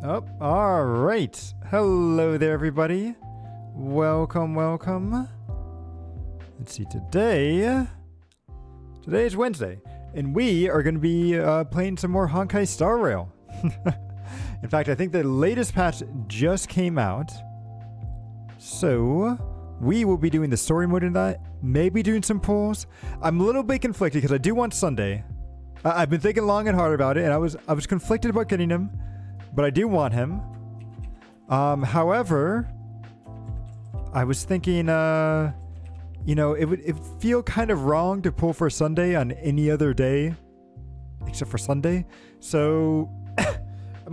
Oh, all right. Hello there, everybody. Welcome, welcome. Let's see, today is Wednesday, and we are going to be playing some more Honkai Star Rail. In fact, I think the latest patch just came out, so we will be doing the story mode in that, maybe doing some pulls. I'm a little bit conflicted because I do want Sunday. I've been thinking long and hard about it, and I was conflicted about getting him, but I do want him. However, I was thinking, you know, it would feel kind of wrong to pull for Sunday on any other day, except for Sunday. So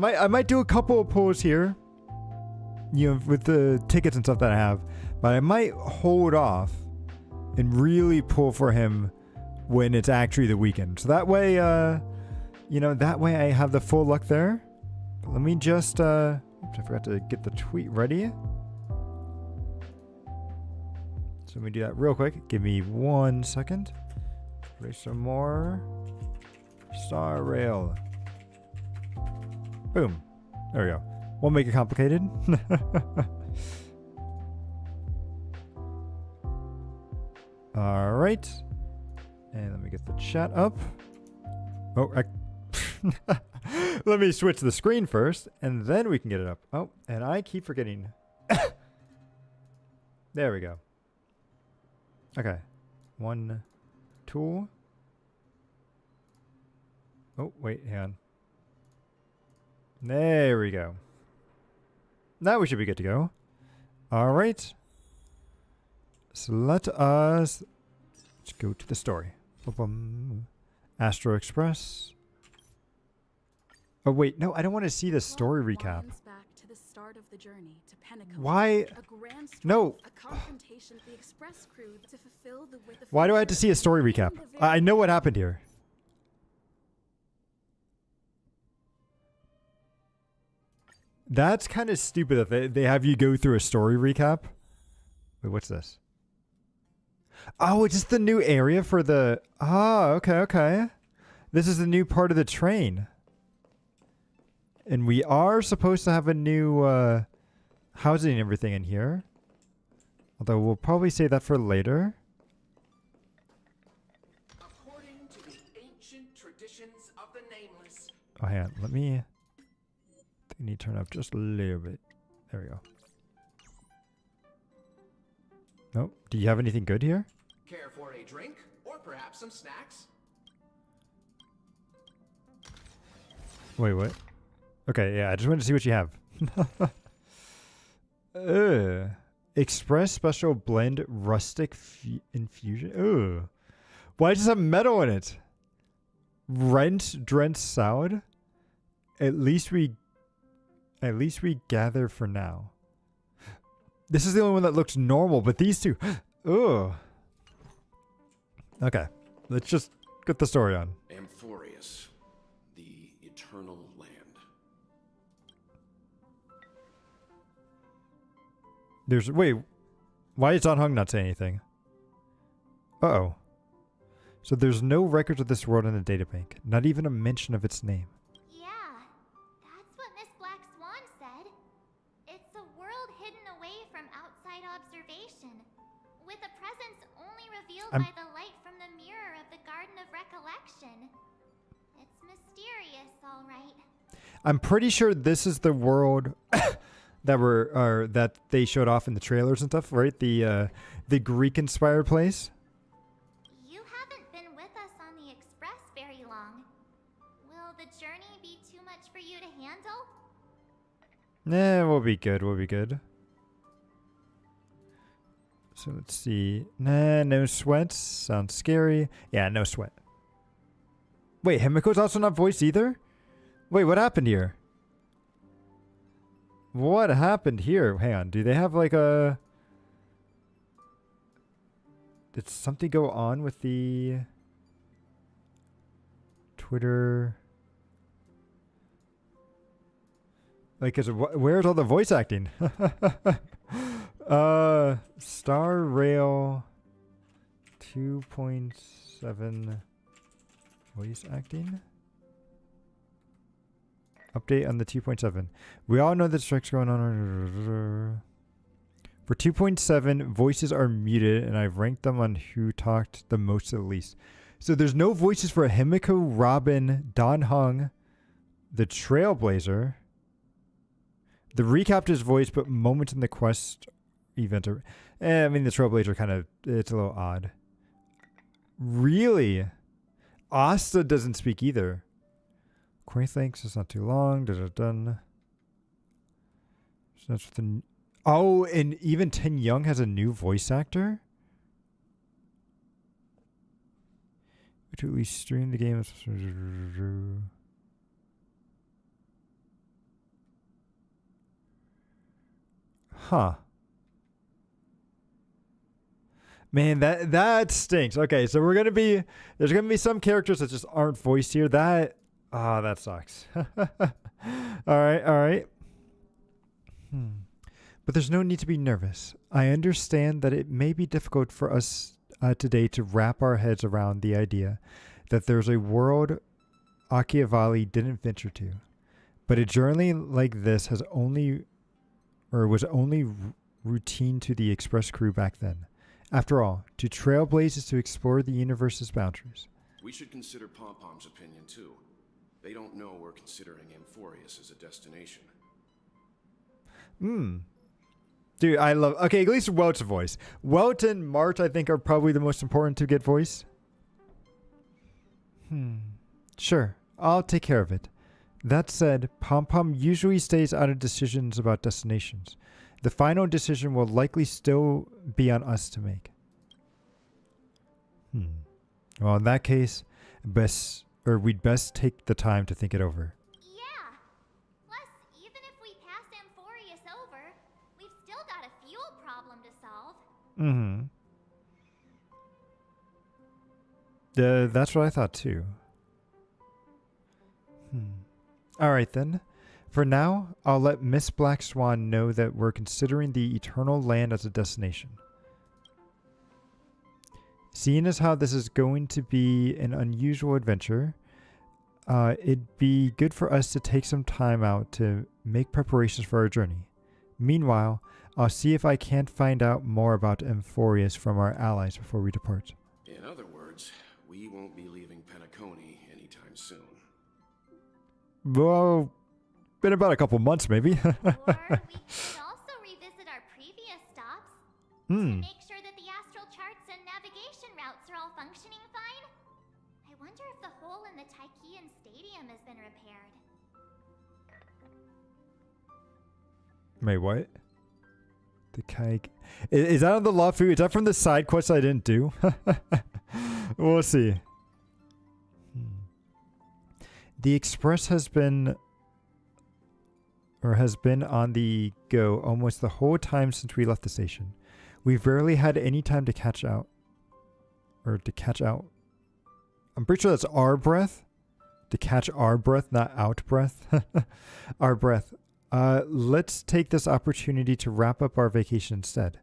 I might do a couple of pulls here, you know, with the tickets and stuff that I have, but I might hold off and really pull for him when it's actually the weekend. So that way, you know, that way I have the full luck there. But let me just, oops, I forgot to get the tweet ready. So let me do that real quick. Give me 1 second. Play some more Star Rail. Boom. There we go. Won't make it complicated. All right. And let me get the chat up. Oh, let me switch the screen first, and then we can get it up. Oh, and I keep forgetting. There we go. Okay. One tool. Oh, wait, hang on. There we go. Now we should be good to go. All right. So let us go to the story. Astro Express. Oh wait, no, I don't want to see the story recap. Back to the start of the journey to Why? No. Why do I have to see a story recap? I know what happened here. That's kind of stupid that they have you go through a story recap. Wait, what's this? Oh, it's just the new area for the... Oh, okay, okay. This is the new part of the train. And we are supposed to have a new housing and everything in here. Although we'll probably save that for later. According to the ancient traditions of the Nameless. Oh, hang on. Let me... I need to turn up just a little bit. There we go. Nope. Do you have anything good here? Care for a drink or perhaps some snacks? Wait, what? Okay, yeah, I just wanted to see what you have. Express Special Blend Rustic Infusion. Ugh. Why does it have metal in it? Rent Drenched Salad? At least we gather for now. This is the only one that looks normal, but these two... Ugh. Okay, let's just get the story on. Amphorius, the eternal land. There's... Wait. Why is Don Hung not saying anything? Uh-oh. So there's no records of this world in the databank. Not even a mention of its name. Yeah, that's what Miss Black Swan said. It's a world hidden away from outside observation, with a presence only revealed by the light from the mirror of the Garden of Recollection. It's mysterious, all right. I'm pretty sure this is the world that they showed off in the trailers and stuff, right? The Greek-inspired place. You haven't been with us on the Express very long. Will the journey be too much for you to handle? Nah, we'll be good. We'll be good. So let's see. Nah, no sweat. Sounds scary. Yeah, no sweat. Wait, Himiko's also not voiced either? Wait, what happened here? What happened here? Hang on. Do they have like a... Did something go on with the... Twitter... Like, where's all the voice acting? Star Rail 2.7 voice acting. Update on the 2.7. We all know that strike's going on. For 2.7, voices are muted, and I've ranked them on who talked the most to the least. So there's no voices for Himiko, Robin, Don Hung, the Trailblazer. The recapture's voice, but moments in the quest event are... I mean, the Trailblazer kind of... It's a little odd. Really? Asta doesn't speak either. Corey thinks it's not too long. Done. So that's the... Oh, and even Tin Young has a new voice actor? To at least stream the game. Huh. Man, that stinks. Okay, so there's gonna be some characters that just aren't voiced here. That sucks. All right. But there's no need to be nervous. I understand that it may be difficult for us today to wrap our heads around the idea that there's a world Akiavali didn't venture to. But a journey like this was only routine to the Express crew back then. After all, to trailblaze is to explore the universe's boundaries. We should consider Pom-Pom's opinion too. They don't know we're considering Amphorius as a destination. Dude, I love... Okay, at least Welt's voice. Welt and Mart, I think, are probably the most important to get voice. Sure, I'll take care of it. That said, Pom-Pom usually stays out of decisions about destinations. The final decision will likely still be on us to make. Well, in that case, we'd best take the time to think it over. Yeah. Plus, even if we pass Amphorius over, we've still got a fuel problem to solve. That's what I thought too. Alright then. For now, I'll let Miss Black Swan know that we're considering the Eternal Land as a destination. Seeing as how this is going to be an unusual adventure, it'd be good for us to take some time out to make preparations for our journey. Meanwhile, I'll see if I can't find out more about Amphorius from our allies before we depart. In other words, we won't be leaving Penacony anytime soon. Well, been about a couple months maybe. Or we could also revisit our previous stops to make sure that the astral charts and navigation routes are all functioning fine. I wonder if the hole in the Tychean Stadium has been repaired. Wait, what? The kike. Is that on the Lafu? Is that from the side quest I didn't do? We'll see. The Express has been on the go almost the whole time since we left the station. We've rarely had any time to catch out. I'm pretty sure that's our breath. To catch our breath, not out breath. Our breath. Let's take this opportunity to wrap up our vacation instead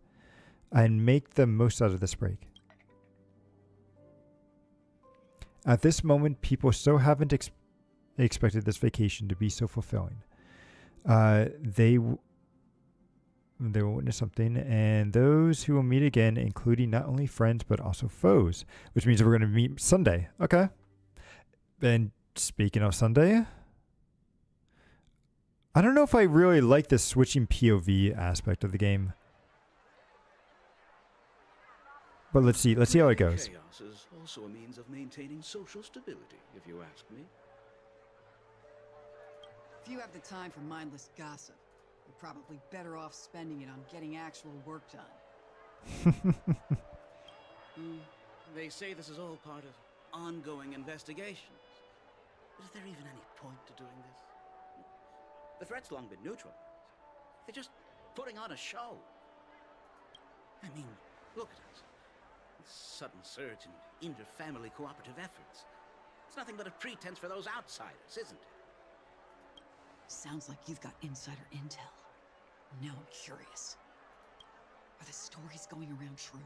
and make the most out of this break. At this moment, people still haven't expected this vacation to be so fulfilling. They will witness something, and those who will meet again, including not only friends but also foes, which means we're going to meet Sunday. Okay. And speaking of Sunday, I don't know if I really like this switching POV aspect of the game. But let's see how it goes. Chaos is also a means of maintaining social stability, if you ask me. If you have the time for mindless gossip, you're probably better off spending it on getting actual work done. They say this is all part of ongoing investigations. But is there even any point to doing this? The threat's long been neutralized. They're just putting on a show. I mean, look at us. This sudden surge in inter-family cooperative efforts. It's nothing but a pretense for those outsiders, isn't it? Sounds like you've got insider intel. Now I'm curious. Are the stories going around true?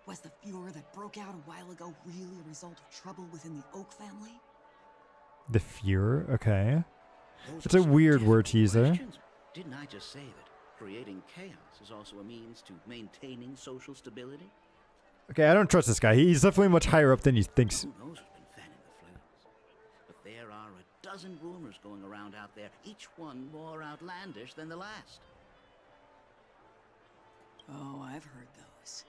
Was the furor that broke out a while ago really a result of trouble within the Oak family? The Furor? Okay. Those It's are a some weird word difficult to use there. questions. Didn't I just say that creating chaos is also a means to maintaining social stability? Okay, I don't trust this guy. He's definitely much higher up than he thinks. Who knows who's been fanning the flames? But there are a dozen rumors going around out there, each one more outlandish than the last. Oh, I've heard those.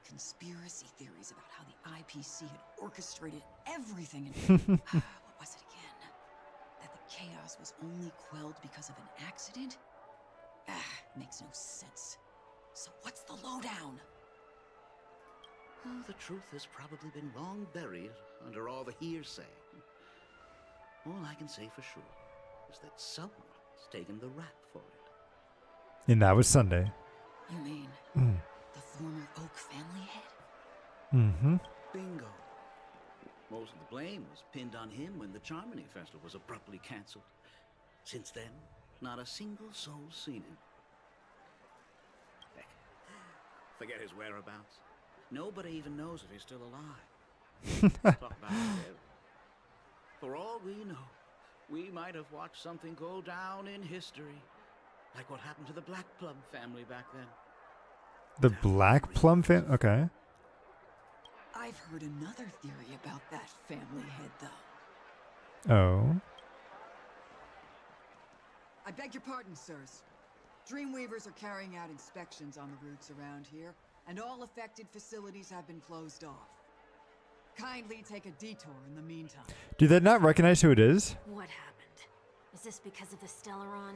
Conspiracy theories about how the IPC had orchestrated everything and what was it again? That the chaos was only quelled because of an accident? Makes no sense. So what's the lowdown? Oh, the truth has probably been long buried under all the hearsay. All I can say for sure is that someone's taken the rap for it. And that was Sunday. You mean the former Oak family head? Mm-hmm. Bingo. Most of the blame was pinned on him when the Charmony Festival was abruptly cancelled. Since then, not a single soul's seen him. Heck, forget his whereabouts. Nobody even knows if he's still alive. Talk about scary. For all we know, we might have watched something go down in history, like what happened to the Black Plum family back then. The Black Plum fan? Okay. I've heard another theory about that family head, though. Oh. I beg your pardon, sirs. Dreamweavers are carrying out inspections on the routes around here, and all affected facilities have been closed off. Kindly take a detour in the meantime. Do they not recognize who it is? What happened? Is this because of the Stellaron?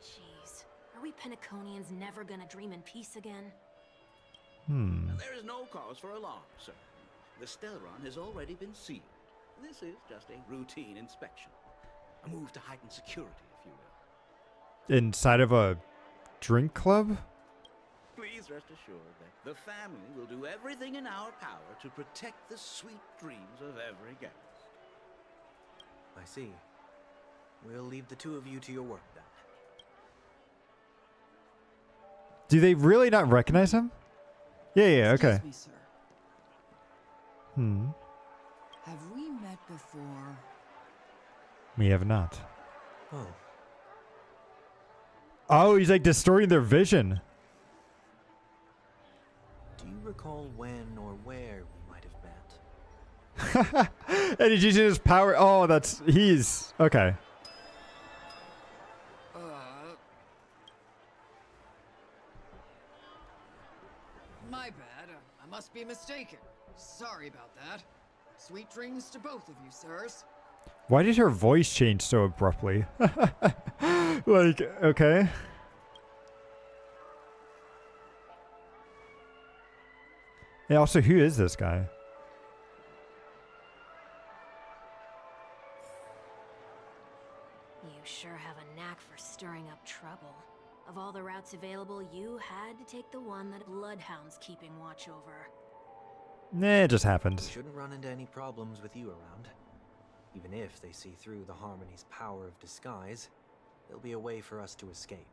Jeez. Are we Penaconians never gonna dream in peace again? Now, there is no cause for alarm, sir. The Stellaron has already been sealed. This is just a routine inspection. A move to heighten security, if you will. Inside of a drink club? Please rest assured that the family will do everything in our power to protect the sweet dreams of every guest. I see. We'll leave the two of you to your work then. Do they really not recognize him? Yeah, okay. Excuse me, sir. Have we met before? We have not. Oh, Oh, he's like distorting their vision. do you recall when or where we might have met? And he's using his power. Oh, he's okay. My bad. I must be mistaken. Sorry about that. Sweet dreams to both of you, sirs. Why did her voice change so abruptly? Like, okay. And also, who is this guy? You sure have a knack for stirring up trouble. Of all the routes available, you had to take the one that Bloodhound's keeping watch over. Nah, it just happened. We shouldn't run into any problems with you around. Even if they see through the Harmony's power of disguise, there'll be a way for us to escape.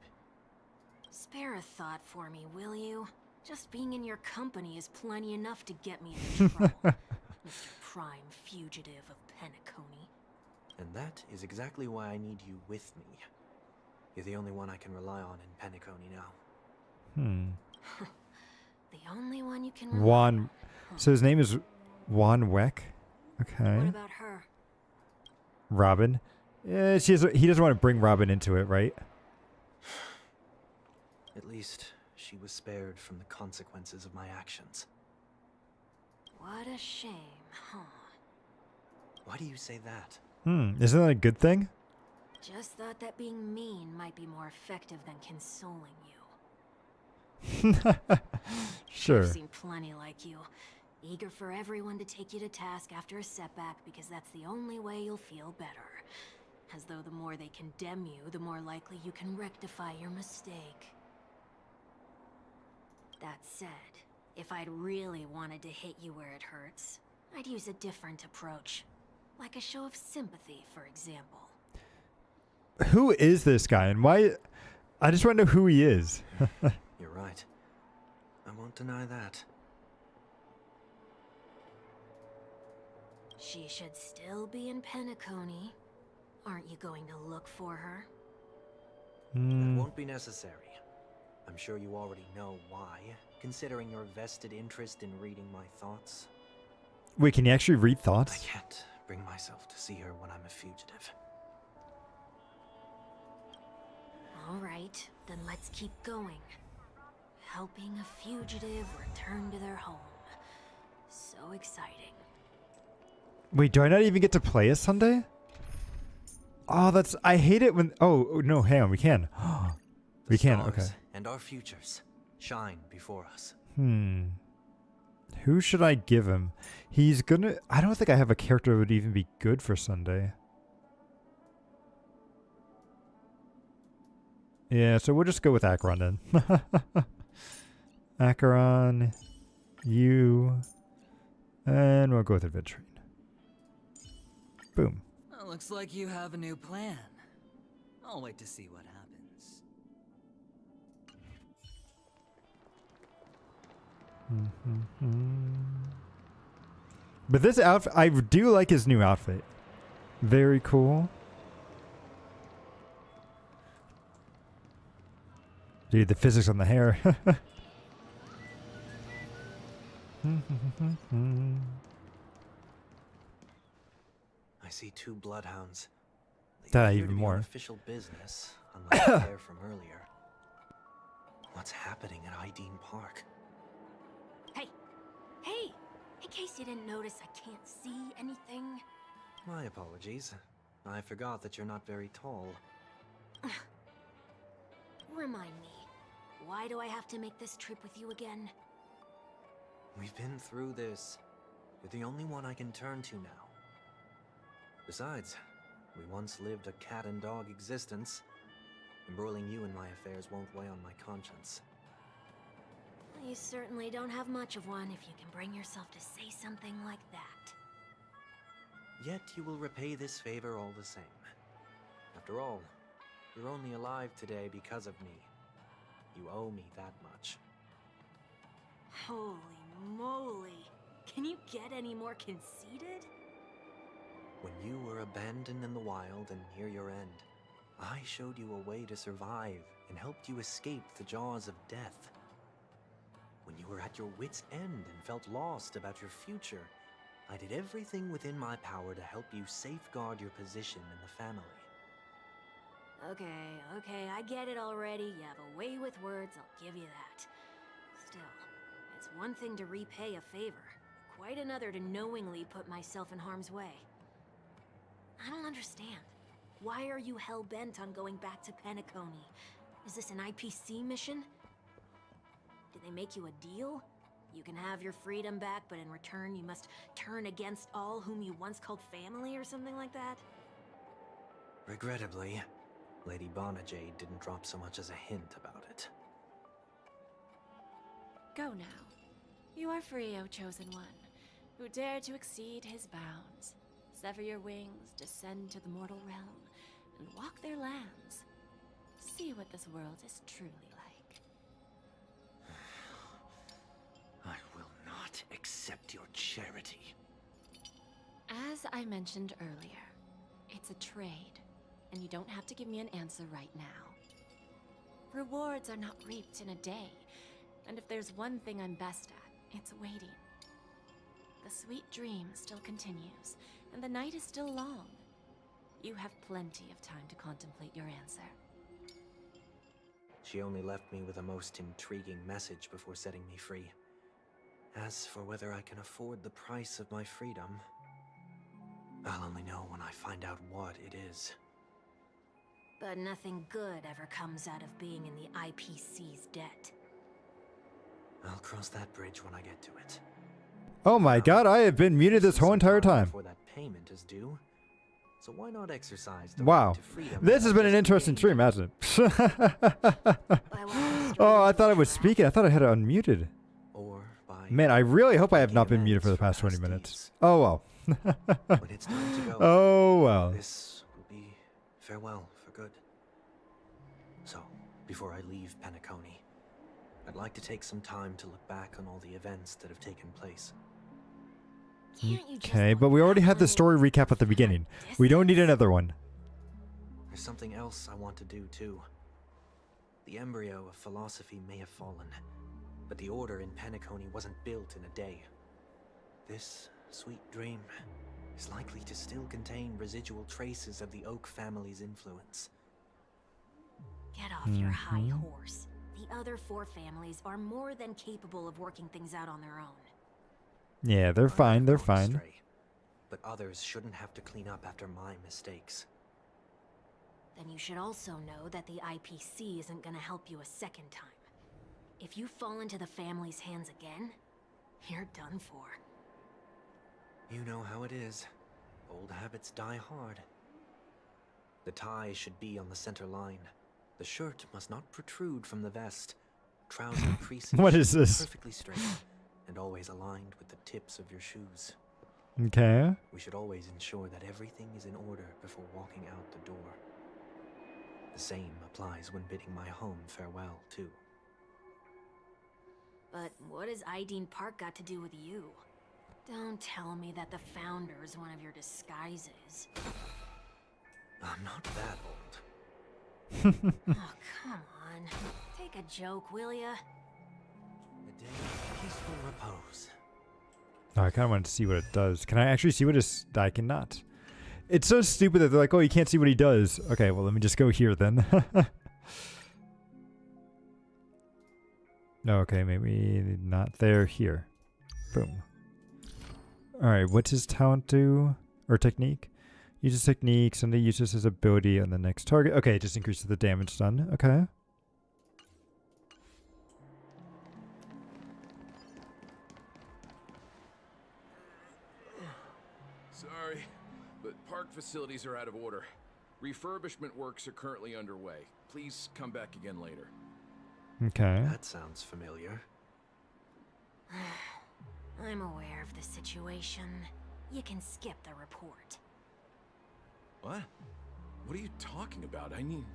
Spare a thought for me, will you? Just being in your company is plenty enough to get me into trouble. Mr. Prime Fugitive of Penacony. And that is exactly why I need you with me. You're the only one I can rely on in Penacony now. The only one you can rely Juan. on. So his name is Juan Weck. Okay. What about her? Robin. Yeah, he doesn't want to bring Robin into it, right? At least she was spared from the consequences of my actions. What a shame, huh? Why do you say that? Isn't that a good thing? Just thought that being mean might be more effective than consoling you. Sure. I've seen plenty like you. Eager for everyone to take you to task after a setback because that's the only way you'll feel better. As though the more they condemn you, the more likely you can rectify your mistake. That said, if I'd really wanted to hit you where it hurts, I'd use a different approach. Like a show of sympathy, for example. Who is this guy and why? I just want to know who he is. You're right. I won't deny that. She should still be in Penacony. Aren't you going to look for her? That won't be necessary. I'm sure you already know why, considering your vested interest in reading my thoughts. Wait, can you actually read I thoughts? can't bring myself to see her when I'm a fugitive. All right, then let's keep going. Helping a fugitive return to their home. So exciting. Wait, do I not even get to play a Sunday? Oh, that's... I hate it when... Oh, no, hang on, we can. We The can, stars okay. And our futures shine before us. Who should I give him? He's gonna... I don't think I have a character that would even be good for Sunday. Yeah, so we'll just go with Acheron then. Acheron, you, and we'll go with Adventuring. Boom. Well, looks like you have a new plan. I'll wait to see what happens. But this outfit, I do like his new outfit. Very cool. Dude, the physics on the hair. I see 2 bloodhounds. They That appear even to be more. on official business, unlike the pair from earlier. What's happening at Ideen Park? Hey! Hey! In case you didn't notice, I can't see anything. My apologies. I forgot that you're not very tall. Remind me, why do I have to make this trip with you again? We've been through this. You're the only one I can turn to now. Besides, we once lived a cat and dog existence. Embroiling you in my affairs won't weigh on my conscience. Well, you certainly don't have much of one if you can bring yourself to say something like that. Yet you will repay this favor all the same. After all, you're only alive today because of me. You owe me that much. Holy moly! Can you get any more conceited? When you were abandoned in the wild and near your end, I showed you a way to survive and helped you escape the jaws of death. When you were at your wit's end and felt lost about your future, I did everything within my power to help you safeguard your position in the family. Okay, I get it already. You have a way with words, I'll give you that. Still, it's one thing to repay a favor, quite another to knowingly put myself in harm's way. I don't understand. Why are you hell-bent on going back to Penacony? Is this an IPC mission? Did they make you a deal? You can have your freedom back, but in return you must turn against all whom you once called family or something like that? Regrettably, Lady Bonajade didn't drop so much as a hint about it. Go now. You are free, O Chosen One, who dare to exceed his bounds. Sever your wings, descend to the mortal realm, and walk their lands. See what this world is truly like. I will not accept your charity. As I mentioned earlier, it's a trade, and you don't have to give me an answer right now. Rewards are not reaped in a day, and if there's one thing I'm best at, it's waiting. The sweet dream still continues, and the night is still long. You have plenty of time to contemplate your answer. She only left me with a most intriguing message before setting me free. As for whether I can afford the price of my freedom, I'll only know when I find out what it is. But nothing good ever comes out of being in the IPC's debt. I'll cross that bridge when I get to it. Oh my god, I have been muted this whole entire time. Before that payment is due. So why not exercise the Wow. right to freedom? This has been an interesting stream, hasn't it? Oh, I thought I was speaking. I thought I had it unmuted. Or by Man, I really hope I have not been muted for the past 20 minutes. Oh well. when it's time to go. Oh well. This will be farewell for good. So, before I leave Penacony, I'd like to take some time to look back on all the events that have taken place. Okay, but we already had the story recap at the beginning. We don't need another one. There's something else I want to do too. The embryo of philosophy may have fallen, but the order in Penacony wasn't built in a day. This sweet dream is likely to still contain residual traces of the Oak family's influence. Get off your high horse. The other 4 families are more than capable of working things out on their own. Yeah, they're fine. They're fine. Astray, but others shouldn't have to clean up after my mistakes. Then you should also know that the IPC isn't gonna help you a second time. If you fall into the family's hands again, you're done for. You know how it is. Old habits die hard. The tie should be on the center line. The shirt must not protrude from the vest. Trouser creases What is should be this? perfectly straight and always aligned with the tips of your shoes. Okay. We should always ensure that everything is in order before walking out the door. The same applies when bidding my home farewell, too. But what has Ideen Park got to do with you? Don't tell me that the Founder's one of your disguises. I'm not that old. Oh, come on. Take a joke, will ya? A day of peaceful repose. Oh, I kind of want to see what it does. Can I actually see what his... I cannot. It's so stupid that they're like, oh, you can't see what he does. Okay, well, let me just go here then. No, okay, maybe not there. Here. Boom. Alright, what's his talent do? Or technique? Uses technique, Sunday uses his ability on the next target. Okay, it just increases the damage done. Okay. Sorry, but park facilities are out of order. Refurbishment works are currently underway. Please come back again later. Okay. That sounds familiar. I'm aware of the situation. You can skip the report. What? What are you talking about? I mean...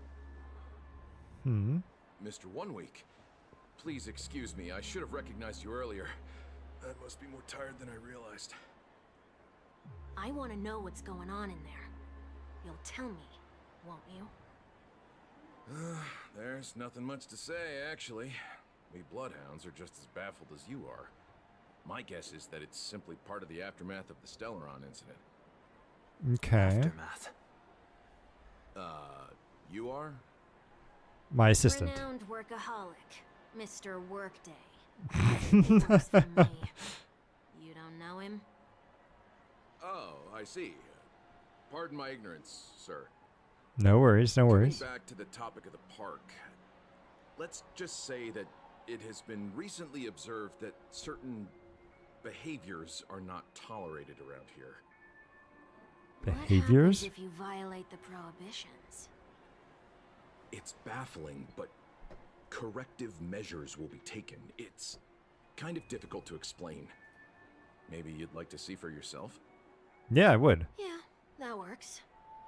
Mr. 1 Week. Please excuse me. I should have recognized you earlier. I must be more tired than I realized. I want to know what's going on in there. You'll tell me, won't you? There's nothing much to say, actually. We Bloodhounds are just as baffled as you are. My guess is that it's simply part of the aftermath of the Stellaron incident. Okay. Aftermath. You are? My assistant. Renowned workaholic, Mr. Workday. Works for me. You don't know him? Oh, I see. Pardon my ignorance, sir. No worries, no worries. Getting back to the topic of the park, let's just say that it has been recently observed that certain behaviors are not tolerated around here. Behaviors? What happens if you violate the prohibitions? It's baffling, but corrective measures will be taken. It's kind of difficult to explain. Maybe you'd like to see for yourself? Yeah, I would. Yeah, that works.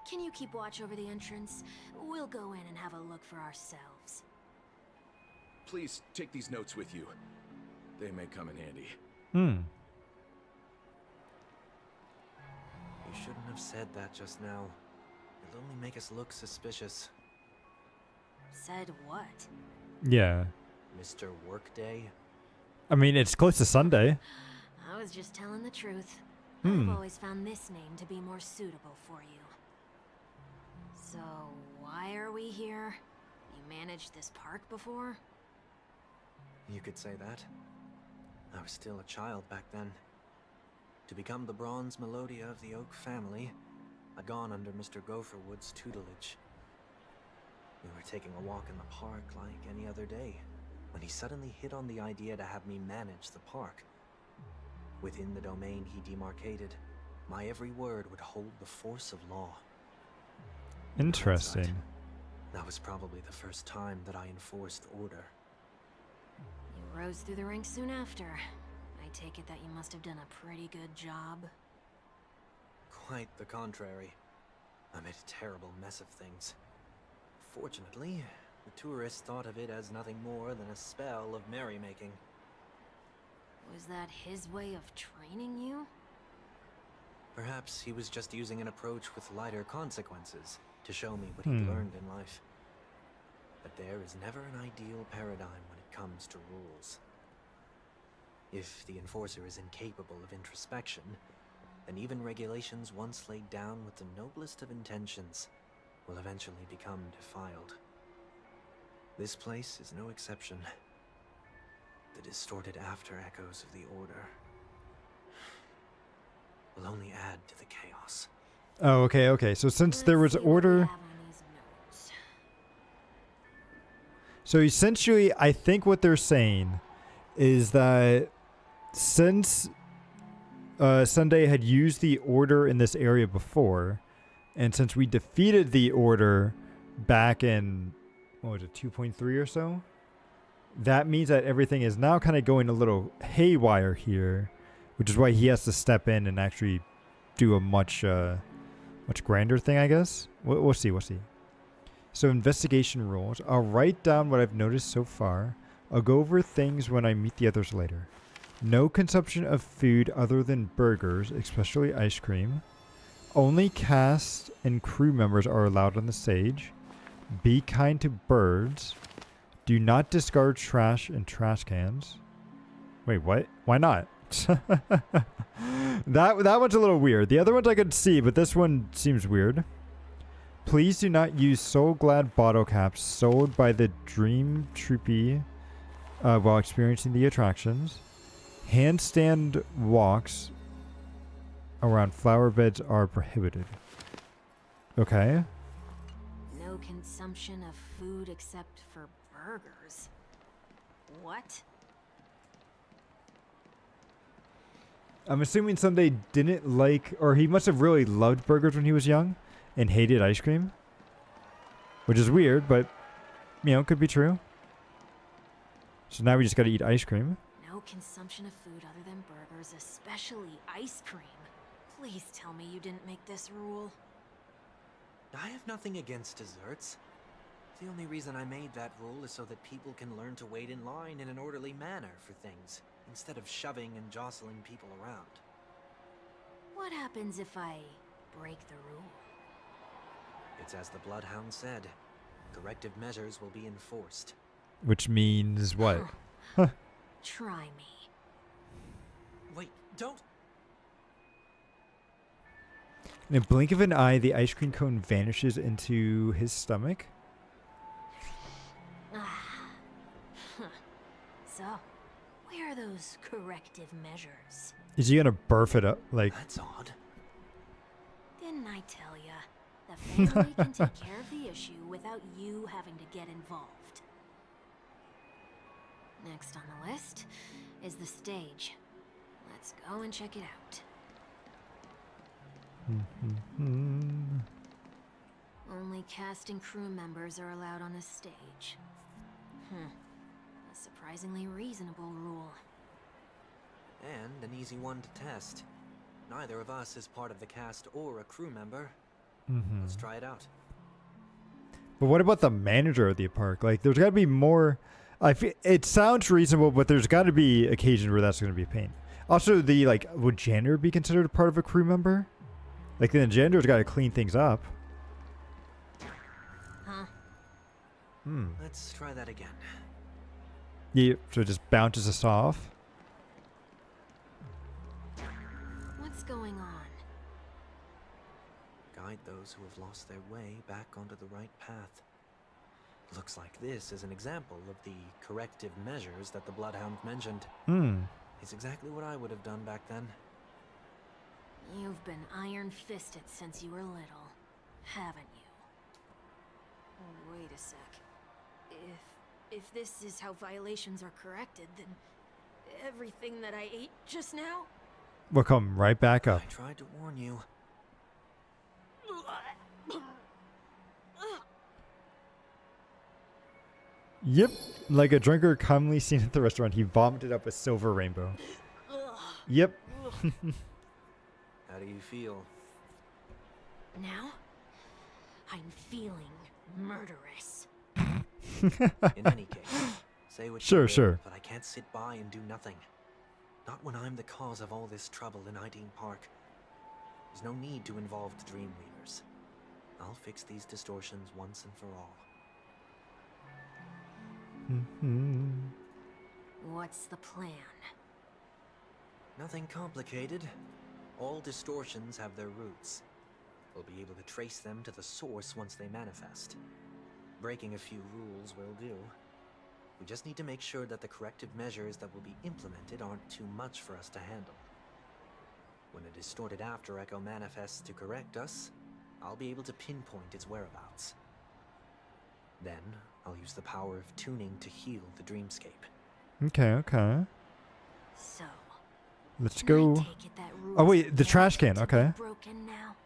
Can you keep watch over the entrance? We'll go in and have a look for ourselves. Please take these notes with you. They may come in handy. You shouldn't have said that just now. It'll only make us look suspicious. Said what? Yeah. Mr. Workday? I mean, it's close to Sunday. I was just telling the truth. I've always found this name to be more suitable for you. So, why are we here? You managed this park before? You could say that. I was still a child back then. To become the bronze Melodia of the Oak family, I'd gone under Mr. Gopherwood's tutelage. We were taking a walk in the park like any other day, when he suddenly hit on the idea to have me manage the park. Within the domain he demarcated, my every word would hold the force of law. Interesting. That was probably the first time that I enforced order. You rose through the ranks soon after. I take it that you must have done a pretty good job. Quite the contrary. I made a terrible mess of things. Fortunately, the tourists thought of it as nothing more than a spell of merrymaking. Was that his way of training you? Perhaps he was just using an approach with lighter consequences to show me what he'd learned in life. But there is never an ideal paradigm when it comes to rules. If the enforcer is incapable of introspection, then even regulations once laid down with the noblest of intentions will eventually become defiled. This place is no exception. The distorted after echoes of the Order will only add to the chaos. Oh, okay. So since there was order... So essentially, I think what they're saying is that since Sunday had used the Order in this area before, and since we defeated the Order back in, what was it, 2.3 or so? That means that everything is now kind of going a little haywire here, which is why he has to step in and actually do a much grander thing, I guess. We'll see. So investigation rules. I'll write down what I've noticed so far. I'll go over things when I meet the others later. No consumption of food other than burgers, especially ice cream. Only cast and crew members are allowed on the stage. Be kind to birds. Do not discard trash in trash cans. Wait, what? Why not? That one's a little weird. The other ones I could see, but this one seems weird. Please do not use Soul Glad bottle caps sold by the Dream Troopy while experiencing the attractions. Handstand walks around flower beds are prohibited. Okay. No consumption of food except for burgers. What? I'm assuming Sunday didn't like, or he must have really loved burgers when he was young and hated ice cream. Which is weird, but, could be true. So now we just gotta eat ice cream. No consumption of food other than burgers, especially ice cream. Please tell me you didn't make this rule. I have nothing against desserts. The only reason I made that rule is so that people can learn to wait in line in an orderly manner for things, instead of shoving and jostling people around. What happens if I break the rule? It's as the Bloodhound said. Corrective measures will be enforced. Which means what? Try me. Wait, don't... In a blink of an eye, the ice cream cone vanishes into his stomach. So, where are those corrective measures? Is he gonna barf it up? That's odd. Didn't I tell ya? The family can take care of the issue without you having to get involved. Next on the list is the stage. Let's go and check it out. Only cast and crew members are allowed on the stage. A surprisingly reasonable rule. And an easy one to test. Neither of us is part of the cast or a crew member. Let's try it out. But what about the manager of the park? There's got to be more. It sounds reasonable, but there's got to be occasions where that's going to be a pain. Also, would janitor be considered a part of a crew member? The janitor's got to clean things up. Huh? Let's try that again. Yeah, so it just bounces us off. What's going on? Guide those who have lost their way back onto the right path. Looks like this is an example of the corrective measures that the Bloodhound mentioned. It's exactly what I would have done back then. You've been iron-fisted since you were little, haven't you? Oh, wait a sec. If this is how violations are corrected, then everything that I ate just now? We'll come right back up. I tried to warn you. Yep, like a drinker commonly seen at the restaurant, he vomited up a silver rainbow. Yep. How do you feel? Now, I'm feeling murderous. In any case, say what Sure, you will, sure. but I can't sit by and do nothing. Not when I'm the cause of all this trouble in Ideen Park. There's no need to involve the Dreamweavers. I'll fix these distortions once and for all. What's the plan? Nothing complicated. All distortions have their roots. We'll be able to trace them to the source once they manifest. Breaking a few rules will do. We just need to make sure that the corrective measures that will be implemented aren't too much for us to handle. When a distorted after echo manifests to correct us, I'll be able to pinpoint its whereabouts. Then, I'll use the power of tuning to heal the dreamscape. Okay, okay. So, Let's I go. take it that Oh rules wait, the trash can. have to be Okay. broken now.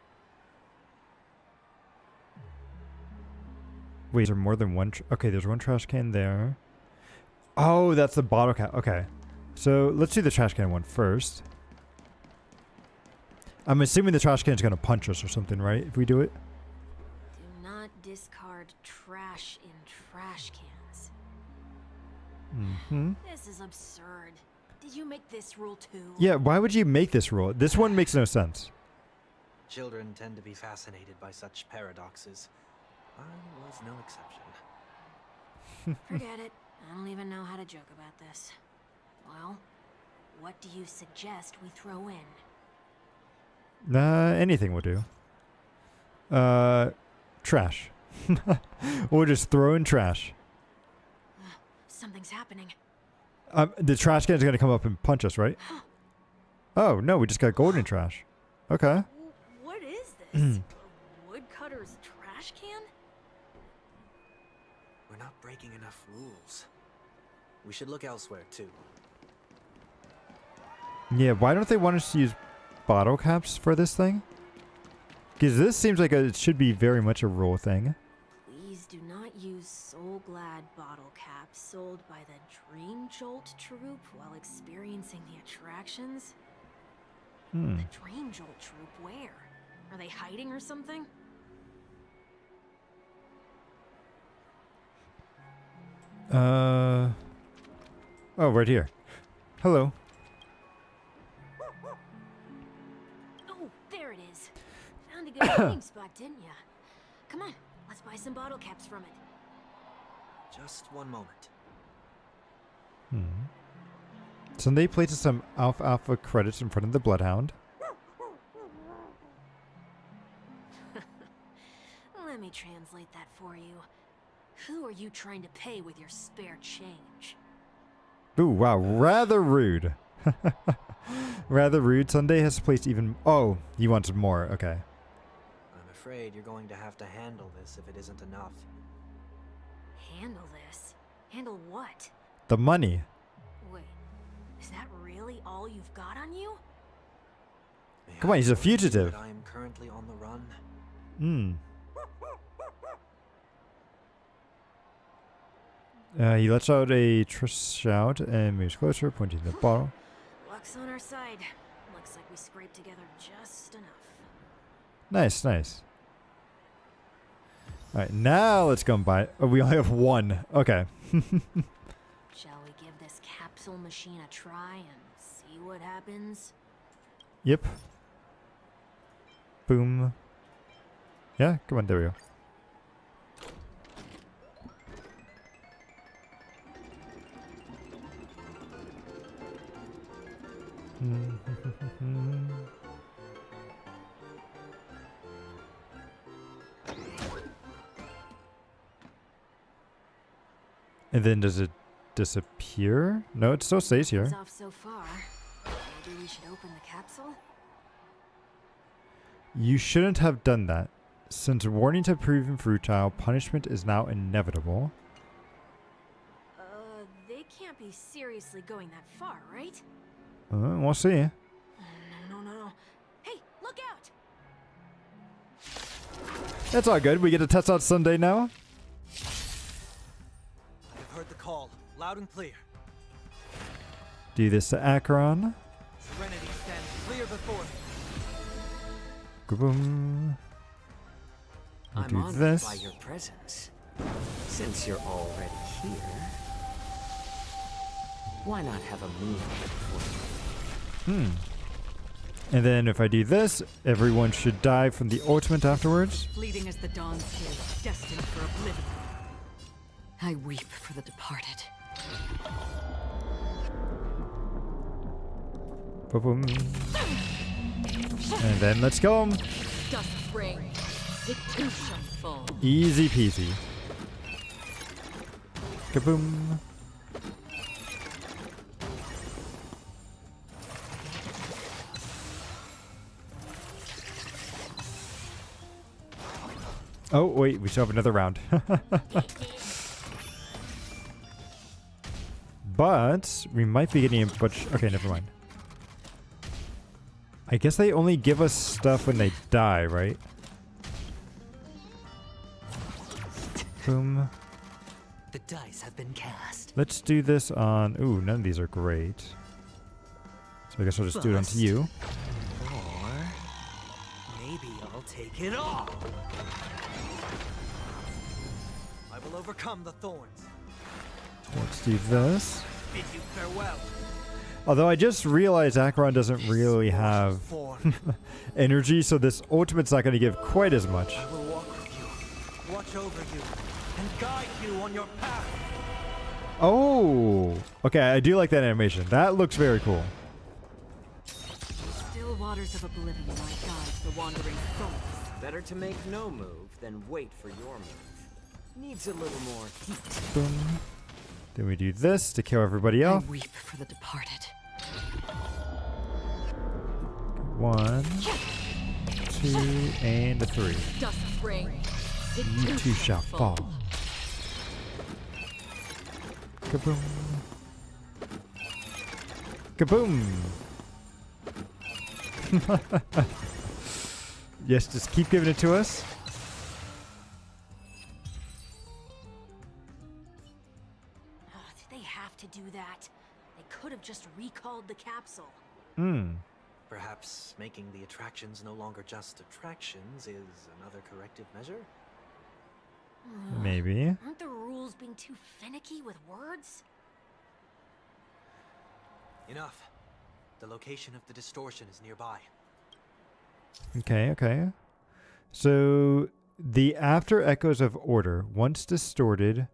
Wait, is there more than one? Okay, there's one trash can there. Oh, that's the bottle cap. Okay. So let's do the trash can one first. I'm assuming the trash can is going to punch us or something, right? If we do it? Do not discard trash in trash cans. Mm-hmm. This is absurd. Did you make this rule too? Yeah, why would you make this rule? This one makes no sense. Children tend to be fascinated by such paradoxes. I was no exception. Forget it. I don't even know how to joke about this. Well, what do you suggest we throw in? Anything will do. Trash. We'll just throw in trash. Something's happening. The trash can is going to come up and punch us, right? Oh, no, we just got golden trash. Okay. What is this? A woodcutter's trash can? We're not breaking enough rules. We should look elsewhere, too. Yeah, why don't they want us to use bottle caps for this thing? Because this seems like it should be very much a rule thing. Please do not use Soul Glad bottle caps sold by the Dream Jolt troupe while experiencing the attractions. The Dream Jolt troupe, where? Are they hiding or something? Oh, right here. Hello. Oh, there it is. Found a good hiding spot, didn't ya? Come on, let's buy some bottle caps from it. Just one moment. Sunday places some alpha credits in front of the Bloodhound. Let me translate that for you. Who are you trying to pay with your spare change? Ooh, wow, rather rude. Rather rude. Sunday has placed even... Oh, he wants more. Okay. I'm afraid you're going to have to handle this if it isn't enough. Handle this? Handle what? The money. Wait, is that really all you've got on you? Come on, he's a fugitive. I am currently on the run. He lets out a shout and moves closer, pointing to the bottle. Luck's on our side. Looks like we scraped together just enough. Nice, nice. Alright, now let's go and buy it. Oh, we only have one. Okay. Shall we give this capsule machine a try and see what happens? Yep. Boom. Yeah, come on, there we go. And then does it disappear? No, it still stays here. It's off so far. Maybe we should open the capsule? You shouldn't have done that. Since warnings have proven futile, punishment is now inevitable. They can't be seriously going that far, right? We'll see. No. Hey, look out! That's all good. We get to test out Sunday now. I've heard the call, loud and clear. Do this to Acheron. Serenity stands clear before me. Boom. We'll I'm do honored this. by your presence. Since you're already here, why not have a meal for you? And then if I do this, everyone should die from the ultimate afterwards. Fleeting as the dawn's kill, destined for oblivion. I weep for the departed. Boom. And then let's go. Dust rain, it too shall fall. Easy peasy. Kaboom. Oh, wait, we still have another round. But we might be getting a bunch. Okay, never mind. I guess they only give us stuff when they die, right? Boom. The dice have been cast. Let's do this on... Ooh, none of these are great. So I guess I'll just do it onto you. Or maybe I'll take it all. I will overcome the thorns. Let's do this. Bid you farewell. Although I just realized Acheron doesn't really have energy, so this ultimate's not going to give quite as much. I will walk with you, watch over you, and guide you on your path. Oh! Okay, I do like that animation. That looks very cool. Still waters of oblivion might guide the wandering souls. Better to make no move than wait for your move. Needs a little more heat. Boom. Then we do this to kill everybody I else. weep for the departed. 1, 2, and a 3. Dust rain, it You too shall fall. Kaboom. Kaboom. Yes, just keep giving it to us. Oh, did they have to do that? They could have just recalled the capsule. Hmm. Perhaps making the attractions no longer just attractions is another corrective measure? Maybe. Aren't the rules being too finicky with words? Enough. The location of the distortion is nearby. Okay, okay. So the after echoes of order, once distorted,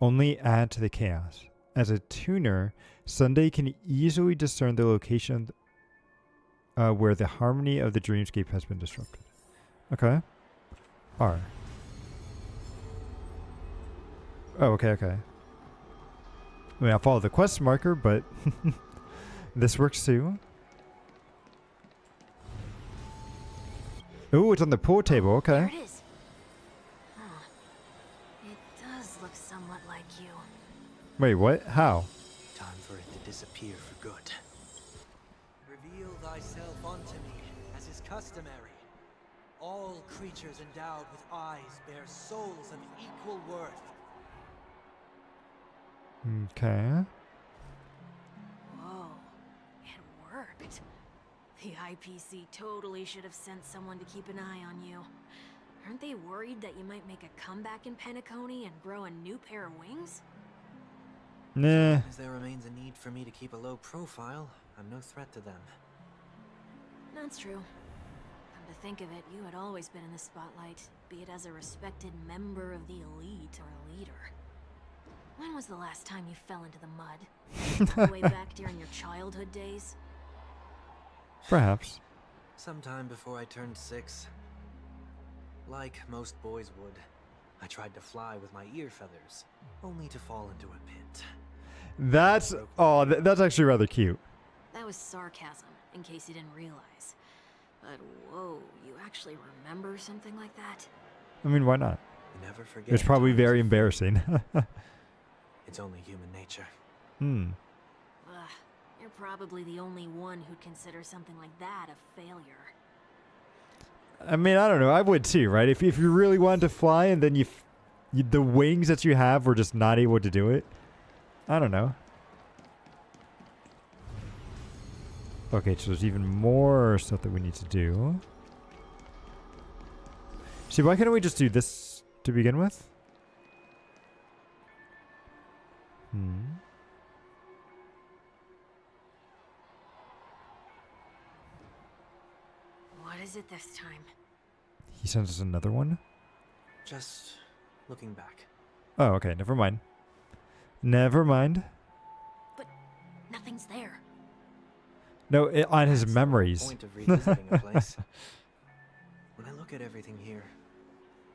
only add to the chaos. As a tuner, Sunday can easily discern the location where the harmony of the dreamscape has been disrupted. Okay. R. Oh, okay, okay. I mean, I'll follow the quest marker, but this works too. Ooh, it's on the pool table. Okay. There it is. Huh. It does look somewhat like you. Wait, what? How? Time for it to disappear for good. Reveal thyself unto me, as is customary. All creatures endowed with eyes bear souls of equal worth. Okay. Whoa. It worked. The IPC totally should have sent someone to keep an eye on you. Aren't they worried that you might make a comeback in Penacony and grow a new pair of wings? Nah. As there remains a need for me to keep a low profile, I'm no threat to them. That's true. Come to think of it, you had always been in the spotlight, be it as a respected member of the elite or a leader. When was the last time you fell into the mud? Way back during your childhood days? Perhaps. Sometime before I turned 6, like most boys would, I tried to fly with my ear feathers, only to fall into a pit. That's that's actually rather cute. That was sarcasm, in case you didn't realize. But whoa, you actually remember something like that? I mean, why not? You never forget. It's probably very embarrassing. It's only human nature. Hmm. Ugh, you're probably the only one who'd consider something like that a failure. I mean, I don't know. I would too, right? If you really wanted to fly and then the wings that you have were just not able to do it. I don't know. Okay, so there's even more stuff that we need to do. See, why can't we just do this to begin with? What is it this time? He sends us another one? Just looking back. Oh, okay. Never mind. Never mind. But nothing's there. No, on his That's the whole memories. point of revisiting a place. When I look at everything here,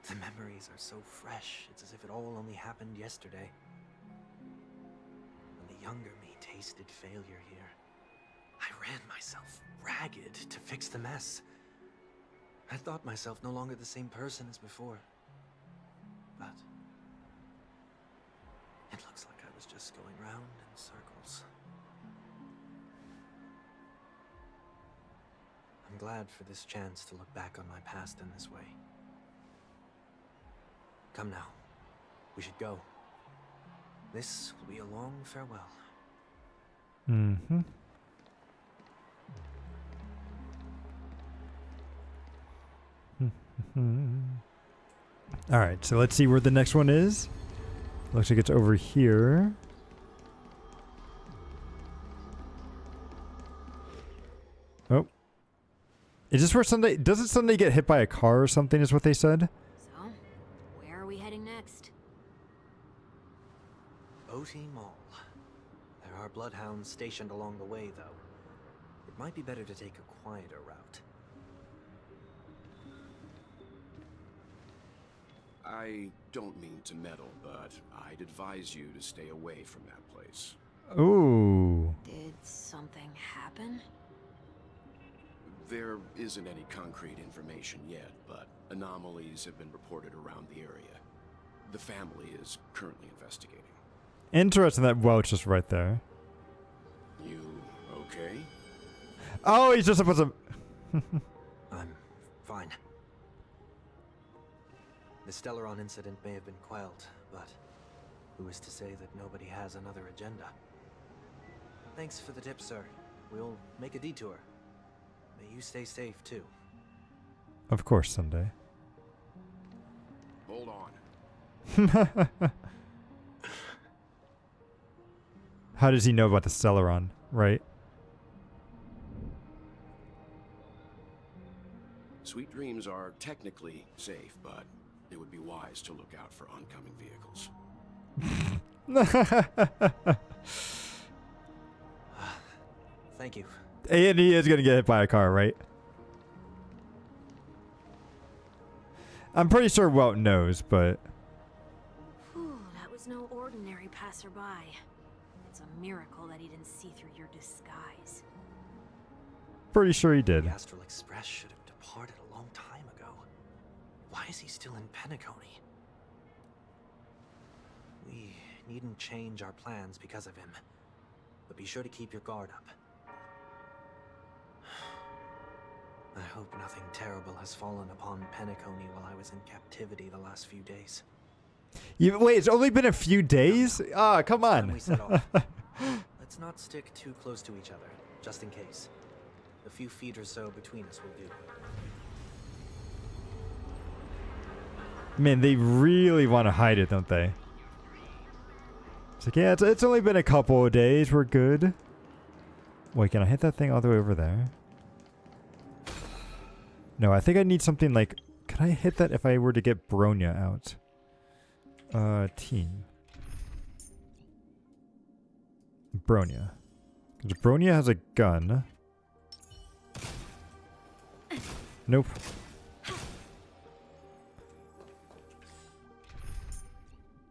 the memories are so fresh. It's as if it all only happened yesterday. When the younger me tasted failure here, I ran myself ragged to fix the mess. I thought myself no longer the same person as before. But it looks like I was just going round in circles. I'm glad for this chance to look back on my past in this way. Come now. We should go. This will be a long farewell. Mm-hmm. All right, so let's see where the next one is. Looks like it's over here. Oh. Is this where Sunday... Doesn't Sunday get hit by a car or something is what they said? So, where are we heading next? OT Mall. There are bloodhounds stationed along the way, though. It might be better to take a quieter route. I don't mean to meddle, but I'd advise you to stay away from that place. Ooh. Did something happen? There isn't any concrete information yet, but anomalies have been reported around the area. The family is currently investigating. Interesting that Welch is right there. You okay? Oh, he's just supposed to... I'm fine. The Stellaron incident may have been quelled, but who is to say that nobody has another agenda? Thanks for the tip, sir. We'll make a detour. May you stay safe, too. Of course, Sunday. Hold on. How does he know about the Stellaron, right? Sweet dreams are technically safe, but it would be wise to look out for oncoming vehicles. Thank you. And he is going to get hit by a car, right? I'm pretty sure Welt knows, but... Whew, that was no ordinary passerby. It's a miracle that he didn't see through your disguise. Pretty sure he did. The Astral Express should have departed a long time ago. Why is he still in Penacony? We needn't change our plans because of him. But be sure to keep your guard up. I hope nothing terrible has fallen upon Penacony while I was in captivity the last few days. Wait, it's only been a few days? Ah, come on. We set off. Let's not stick too close to each other, just in case. A few feet or so between us will do. Man, they really want to hide it, don't they? It's like, yeah, it's only been a couple of days. We're good. Wait, can I hit that thing all the way over there? No, I think I need something like... Can I hit that if I were to get Bronya out? Team. Bronya. Because Bronya has a gun. Nope.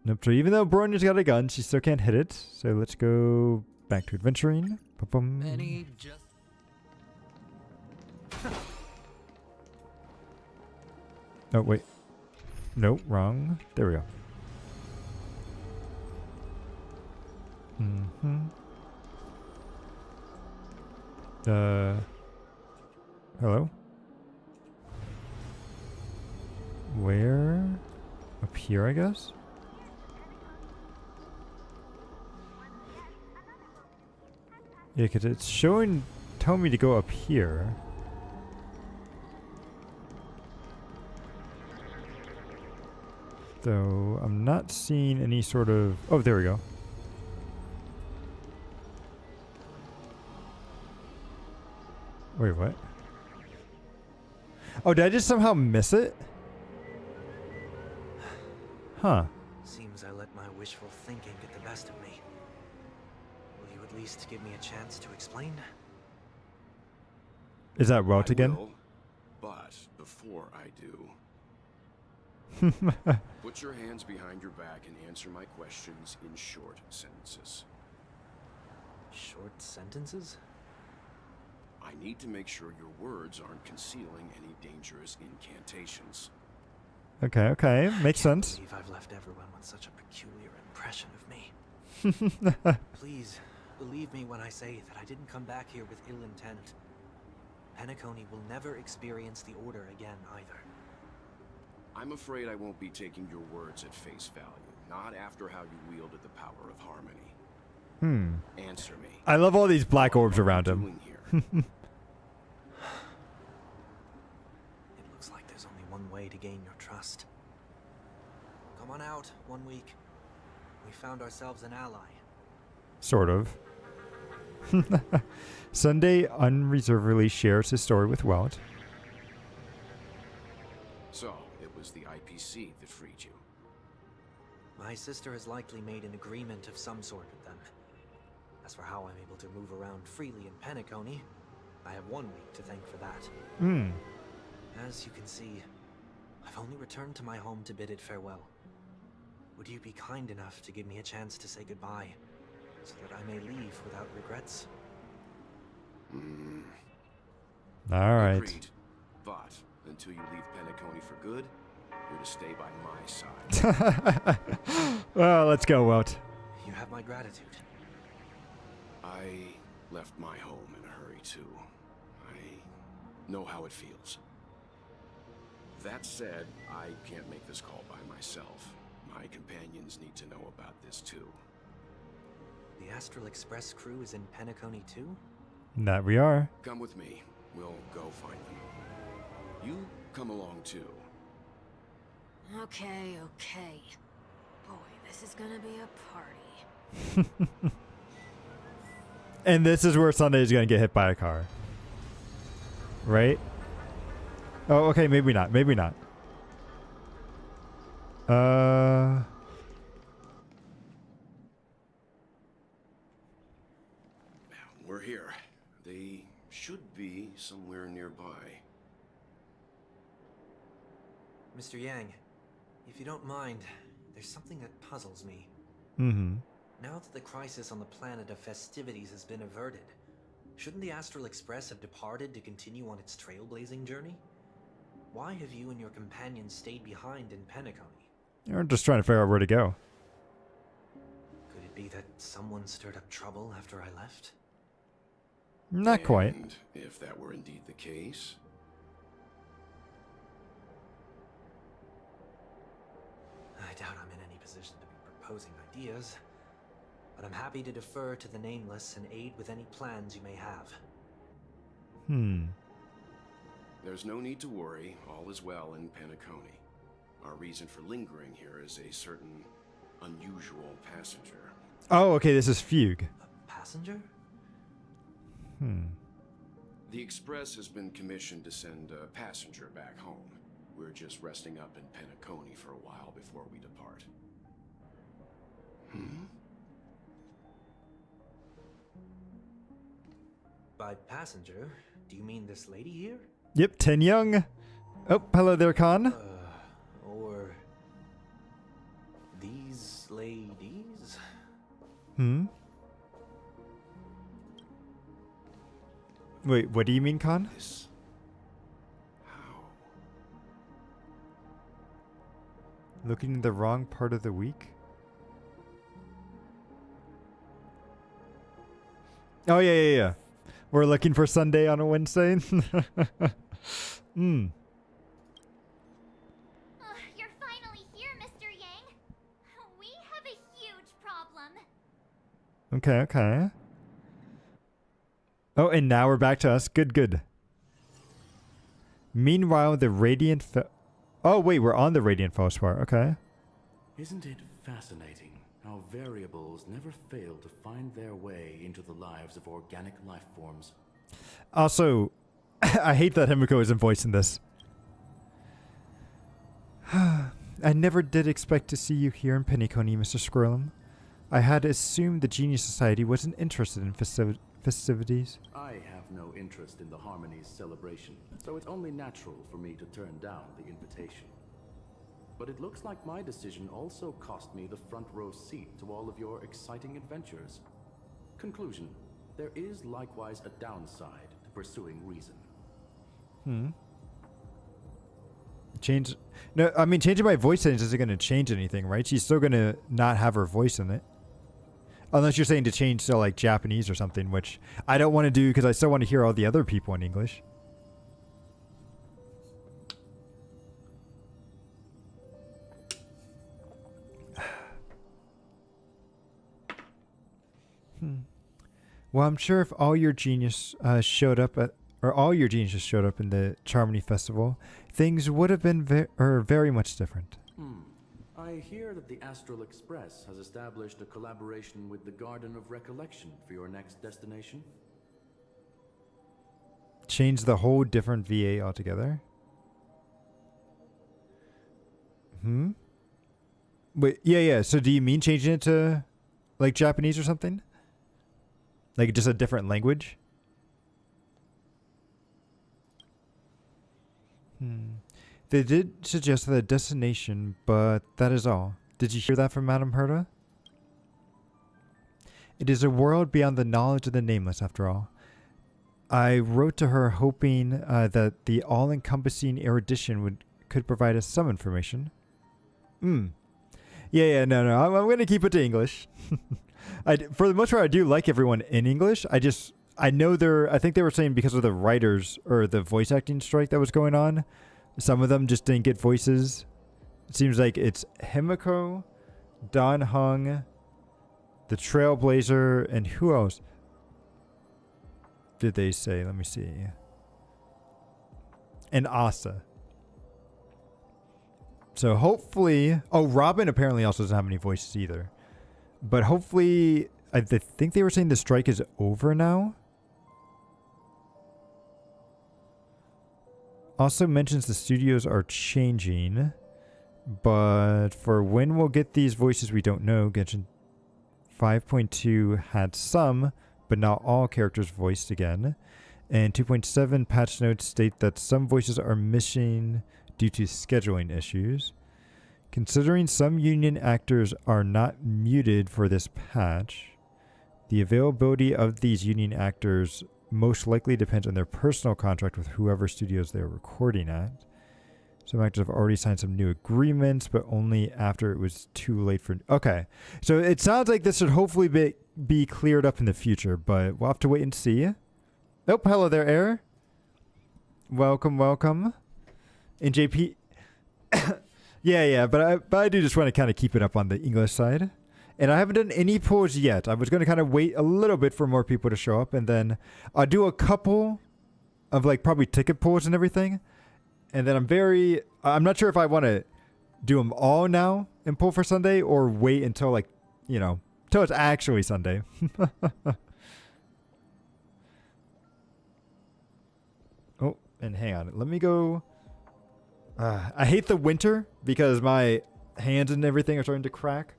Nope. So even though Bronya's got a gun, she still can't hit it. So let's go back to adventuring. Ba-bum. Many just... Oh, wait. Nope, wrong. There we go. Mm-hmm. Hello? Where? Up here, I guess? Yeah, because it's telling me to go up here. Though I'm not seeing any sort of... Oh, there we go. Wait, what? Oh, did I just somehow miss it? Huh. Seems I let my wishful thinking get the best of me. Will you at least give me a chance to explain? Is that Welt again? Will, but before I do, put your hands behind your back and answer my questions in short sentences. Short sentences? I need to make sure your words aren't concealing any dangerous incantations. Okay, okay. Makes sense. I can't believe I've left everyone with such a peculiar impression of me. Please, believe me when I say that I didn't come back here with ill intent. Penacony will never experience the Order again, either. I'm afraid I won't be taking your words at face value. Not after how you wielded the power of harmony. Answer me. I love all these black orbs around him. Doing here? It looks like there's only one way to gain your trust. Come on out, 1 week. We found ourselves an ally. Sort of. Sunday unreservedly shares his story with Welt. So, it was the IPC that freed you. My sister has likely made an agreement of some sort with them. As for how I'm able to move around freely in Penacony, I have 1 week to thank for that. As you can see, I've only returned to my home to bid it farewell. Would you be kind enough to give me a chance to say goodbye, so that I may leave without regrets? All right. Agreed. But until you leave Penacony for good, you're to stay by my side. Well, let's go, Welt. You have my gratitude. I left my home in a hurry too. I know how it feels. That said, I can't make this call by myself. My companions need to know about this too. The Astral Express crew is in Penacony too? That we are. Come with me. We'll go find them. You come along too. Okay, okay. Boy, this is gonna be a party. And this is where Sunday is going to get hit by a car. Right? Oh, okay. Maybe not. Maybe not. We're here. They should be somewhere nearby. Mr. Yang, if you don't mind, there's something that puzzles me. Now that the crisis on the planet of festivities has been averted, shouldn't the Astral Express have departed to continue on its trailblazing journey? Why have you and your companions stayed behind in Penacony? You're just trying to figure out where to go. Could it be that someone stirred up trouble after I left? Not quite. And if that were indeed the case, I doubt I'm in any position to be proposing ideas, but I'm happy to defer to the Nameless and aid with any plans you may have. there's no need to worry. All is well in Penacony. Our reason for lingering here is a certain unusual passenger. Oh, okay. This is Fugue. A passenger? The Express has been commissioned to send a passenger back home. We're just resting up in Penacony for a while before we depart. By passenger, do you mean this lady here? Yep, Ten Young. Oh, hello there, Khan. Or these ladies? Wait, what do you mean, Khan? This... How? Looking in the wrong part of the week? Oh, yeah. We're looking for Sunday on a Wednesday. You're finally here, Mr. Yang. We have a huge problem. Okay. Oh, and now we're back to us. Good. Meanwhile, the Radiant... Oh, wait, we're on the Radiant Felspar. Okay. Isn't it fascinating how variables never fail to find their way into the lives of organic life forms? Also, I hate that Himiko isn't voicing this. I never did expect to see you here in Pennyconey, Mr. Squirrelum. I had assumed the Genius Society wasn't interested in festivities. I have no interest in the Harmony's celebration, so it's only natural for me to turn down the invitation. But it looks like my decision also cost me the front row seat to all of your exciting adventures. Conclusion: there is likewise a downside to pursuing reason. Change? No, I mean, changing my voice settings isn't going to change anything, right? She's still going to not have her voice in it. Unless you're saying to change to like Japanese or something, which I don't want to do because I still want to hear all the other people in English. Well, I'm sure if all your genius showed up at, or all your geniuses showed up in the Charmony Festival, things would have been very much different. I hear that the Astral Express has established a collaboration with the Garden of Recollection for your next destination. Change the whole different VA altogether? Wait, yeah. So do you mean changing it to like Japanese or something? Like just a different language? They did suggest the destination, but that is all. Did you hear that from Madame Herta? It is a world beyond the knowledge of the nameless, after all. I wrote to her hoping that the all-encompassing erudition could provide us some information. Yeah, no. I'm going to keep it to English. For the most part, I do like everyone in English. I think they were saying because of the writers or the voice acting strike that was going on, some of them just didn't get voices. It seems like it's Himiko, Don Hung, the Trailblazer, and who else did they say? Let me see. And Asa. So hopefully... Oh, Robin apparently also doesn't have any voices either. But hopefully... I think they were saying the strike is over now. Also mentions the studios are changing. But for when we'll get these voices, we don't know. Genshin 5.2 had some, but not all characters voiced again. And 2.7 patch notes state that some voices are missing due to scheduling issues. Considering some union actors are not muted for this patch, the availability of these union actors most likely depends on their personal contract with whoever studios they're recording at. Some actors have already signed some new agreements, but only after it was too late for... Okay, so it sounds like this should hopefully be cleared up in the future, but we'll have to wait and see. Oh, hello there, Air. Welcome. And JP... yeah, but I do just want to kind of keep it up on the English side. And I haven't done any polls yet. I was going to kind of wait a little bit for more people to show up, and then I'll do a couple of like probably ticket polls and everything. And then I'm not sure if I want to do them all now and pull for Sunday or wait until like, till it's actually Sunday. Oh, and hang on. Let me go. I hate the winter because my hands and everything are starting to crack.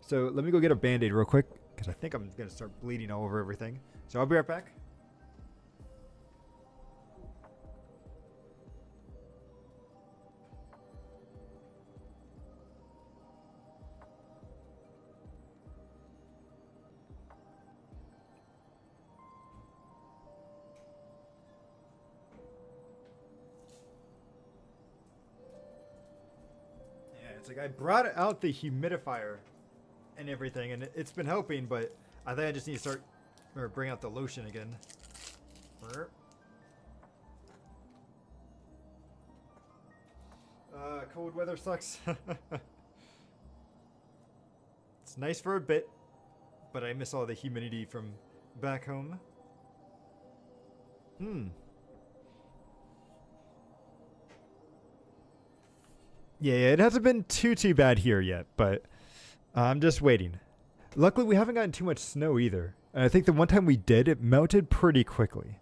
So let me go get a Band-Aid real quick because I think I'm going to start bleeding all over everything. So I'll be right back. It's like I brought out the humidifier and everything, and it's been helping, but I think I just need to start or bring out the lotion again. Cold weather sucks. It's nice for a bit, but I miss all the humidity from back home. Yeah, it hasn't been too bad here yet, but I'm just waiting. Luckily, we haven't gotten too much snow either. And I think the one time we did, it melted pretty quickly.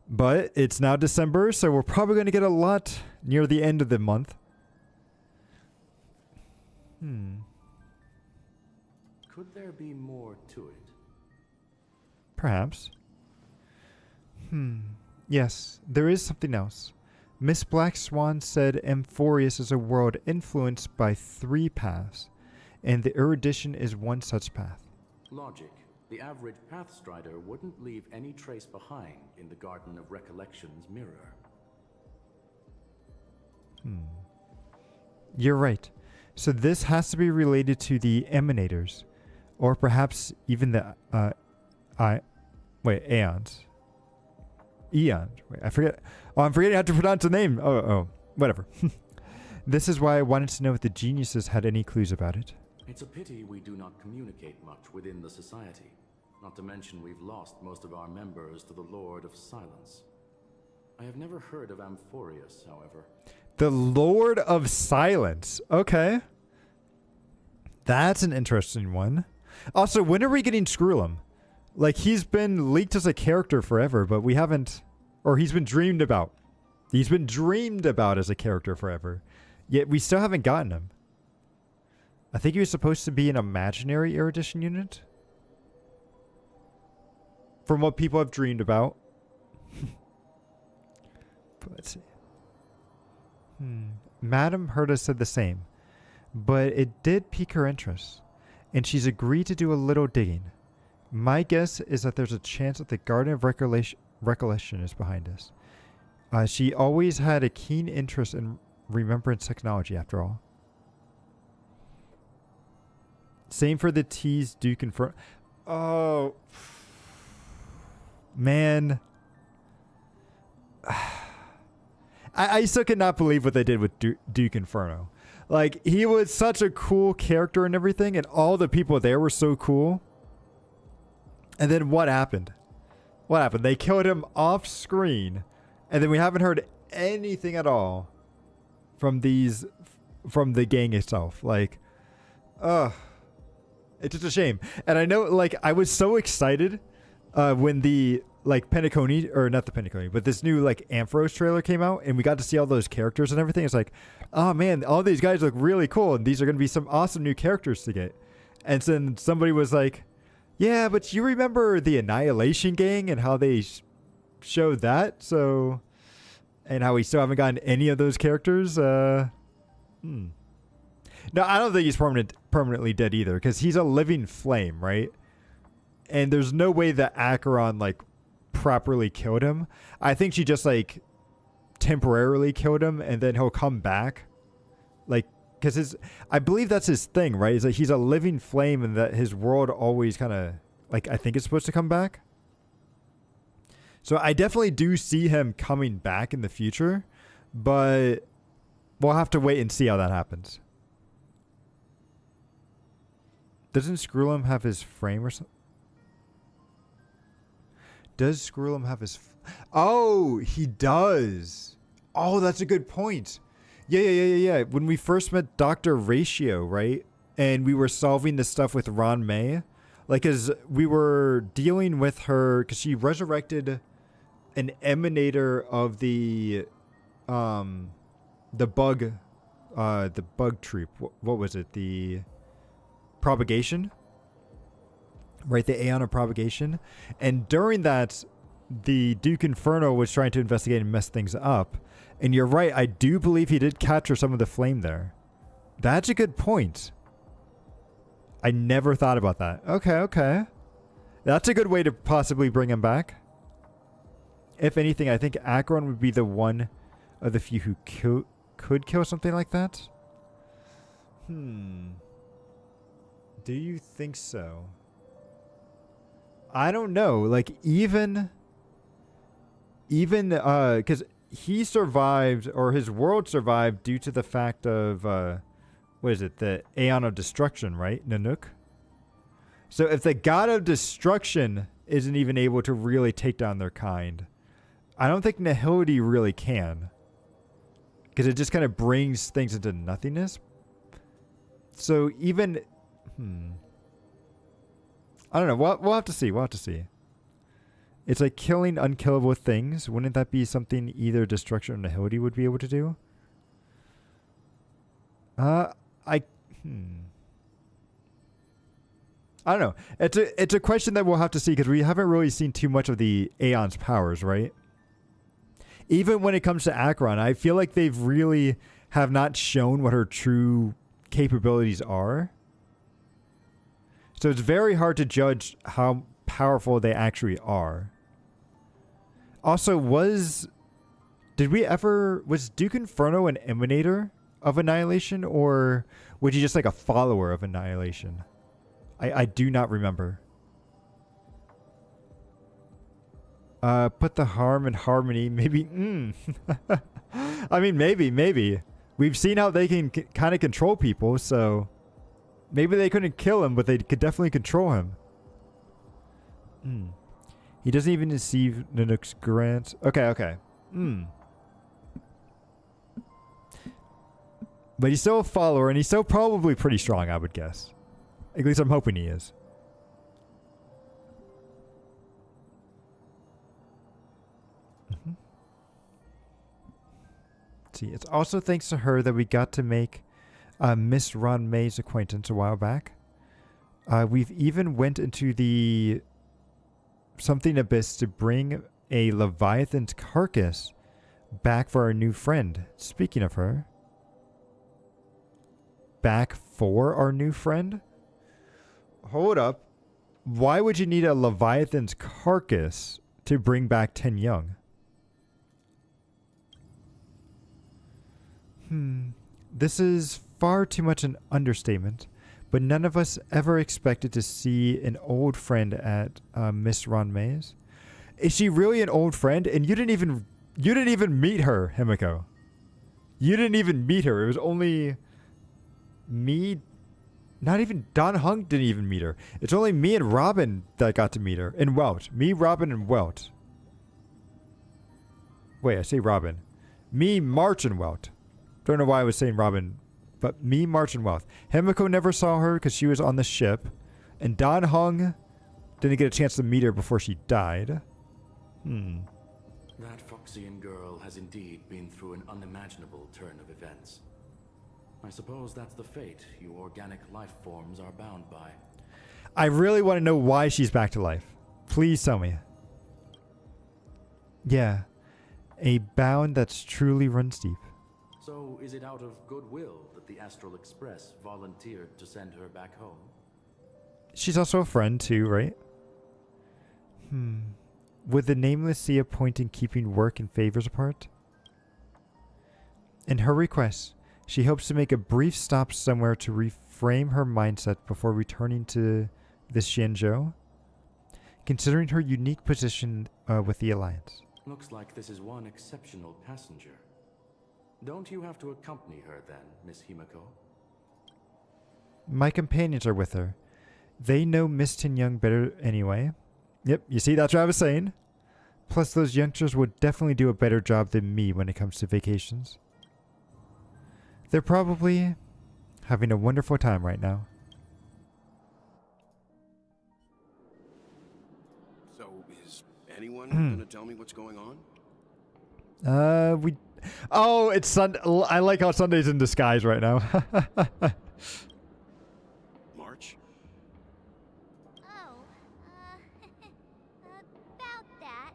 But it's now December, so we're probably going to get a lot near the end of the month. Could there be more to it? Perhaps. Yes, there is something else. Miss Black Swan said Amphorius is a world influenced by 3 paths, and the erudition is one such path. Logic. The average Pathstrider wouldn't leave any trace behind in the Garden of Recollection's mirror. You're right. So this has to be related to the Emanators, or perhaps even the Aeons. Eon. Wait, I forget. Oh, I'm forgetting how to pronounce the name. Oh, whatever. This is why I wanted to know if the geniuses had any clues about it. It's a pity we do not communicate much within the society. Not to mention we've lost most of our members to the Lord of Silence. I have never heard of Amphorius, however. The Lord of Silence. Okay. That's an interesting one. Also, when are we getting Cquel? Like, he's been leaked as a character forever, but we haven't... Or he's been dreamed about. He's been dreamed about as a character forever. Yet we still haven't gotten him. I think he was supposed to be an imaginary erudition unit. From what people have dreamed about. But let's see. Madame Herta said the same. But it did pique her interest. And she's agreed to do a little digging. My guess is that there's a chance that the Garden of Recollection is behind us. She always had a keen interest in remembrance technology, after all. Same for the T's Duke Inferno. Oh. Man. I still cannot believe what they did with Duke Inferno. Like, he was such a cool character and everything, and all the people there were so cool. And then what happened? What happened? They killed him off screen, and then we haven't heard anything at all from the gang itself. Like, it's just a shame. And I know, like, I was so excited when the, like, Pentaconi, or not the Pentaconi, but this new, like, Ampharos trailer came out, and we got to see all those characters and everything. It's like, oh man, all these guys look really cool, and these are going to be some awesome new characters to get. And then somebody was like, yeah, but you remember the Annihilation Gang and how they showed that? So, and how we still haven't gotten any of those characters? No, I don't think he's permanently dead either, because he's a living flame, right? And there's no way that Acheron, like, properly killed him. I think she just, like, temporarily killed him, and then he'll come back. Like, because I believe that's his thing, right? Is that he's a living flame, and that his world always kind of, like, I think it's supposed to come back. So I definitely do see him coming back in the future, but we'll have to wait and see how that happens. Doesn't Cquel have his frame or something? Does Cquel have his... Oh, he does. Oh, that's a good point. Yeah. When we first met Dr. Ratio, right? And we were solving this stuff with Ron May. Like, as we were dealing with her, because she resurrected an emanator of the bug troop. What was it? The propagation? Right, the Aeon of propagation. And during that, the Duke Inferno was trying to investigate and mess things up. And you're right, I do believe he did capture some of the flame there. That's a good point. I never thought about that. Okay. That's a good way to possibly bring him back. If anything, I think Acheron would be the one of the few who could kill something like that. Do you think so? I don't know. Like, even because he survived, or his world survived, due to the fact of what is it, the Aeon of Destruction, right? Nanook. So if the God of Destruction isn't even able to really take down their kind, I don't think Nihility really can, because it just kind of brings things into nothingness. So even I don't know. We'll have to see. It's like killing unkillable things. Wouldn't that be something either Destruction or Nihility would be able to do? I don't know. It's a question that we'll have to see because we haven't really seen too much of the Aeon's powers, right? Even when it comes to Acheron, I feel like they've really have not shown what her true capabilities are. So it's very hard to judge how powerful they actually are. Also, was Duke Inferno an emanator of Annihilation, or was he just like a follower of Annihilation? I do not remember. Put the harm in harmony. Maybe. I mean, maybe. We've seen how they can kind of control people, so maybe they couldn't kill him, but they could definitely control him. He doesn't even receive Nanook's grants. Okay. But he's still a follower, and he's still probably pretty strong, I would guess. At least I'm hoping he is. Let's see, it's also thanks to her that we got to make Miss Ron May's acquaintance a while back. We've even went into the something abyss to bring a Leviathan's carcass back for our new friend. Speaking of her, back for our new friend? Hold up. Why would you need a Leviathan's carcass to bring back Ten Young? This is far too much an understatement, but none of us ever expected to see an old friend at Miss Ron May's. Is she really an old friend? And you didn't even meet her, Himiko. You didn't even meet her. It was only me. Not even Don Hung didn't even meet her. It's only me and Robin that got to meet her. And Welt. Me, Robin, and Welt. Wait, I say Robin. Me, March, and Welt. Don't know why I was saying Robin. But me, March, and Welt. Himiko never saw her because she was on the ship. And Don Hung didn't get a chance to meet her before she died. That Foxian girl has indeed been through an unimaginable turn of events. I suppose that's the fate you organic life forms are bound by. I really want to know why she's back to life. Please tell me. Yeah. A bound that's truly runs deep. So is it out of goodwill that the Astral Express volunteered to send her back home? She's also a friend too, right? Would the Nameless see a point in keeping work and favors apart? In her request, she hopes to make a brief stop somewhere to reframe her mindset before returning to the Xianzhou, considering her unique position with the Alliance. Looks like this is one exceptional passenger. Don't you have to accompany her then, Miss Himiko? My companions are with her. They know Miss Tin Young better anyway. Yep, you see, that's what I was saying. Plus, those youngsters would definitely do a better job than me when it comes to vacations. They're probably having a wonderful time right now. So, is anyone gonna tell me what's going on? Oh, it's Sunday. I like how Sunday's in disguise right now. March? Oh, about that.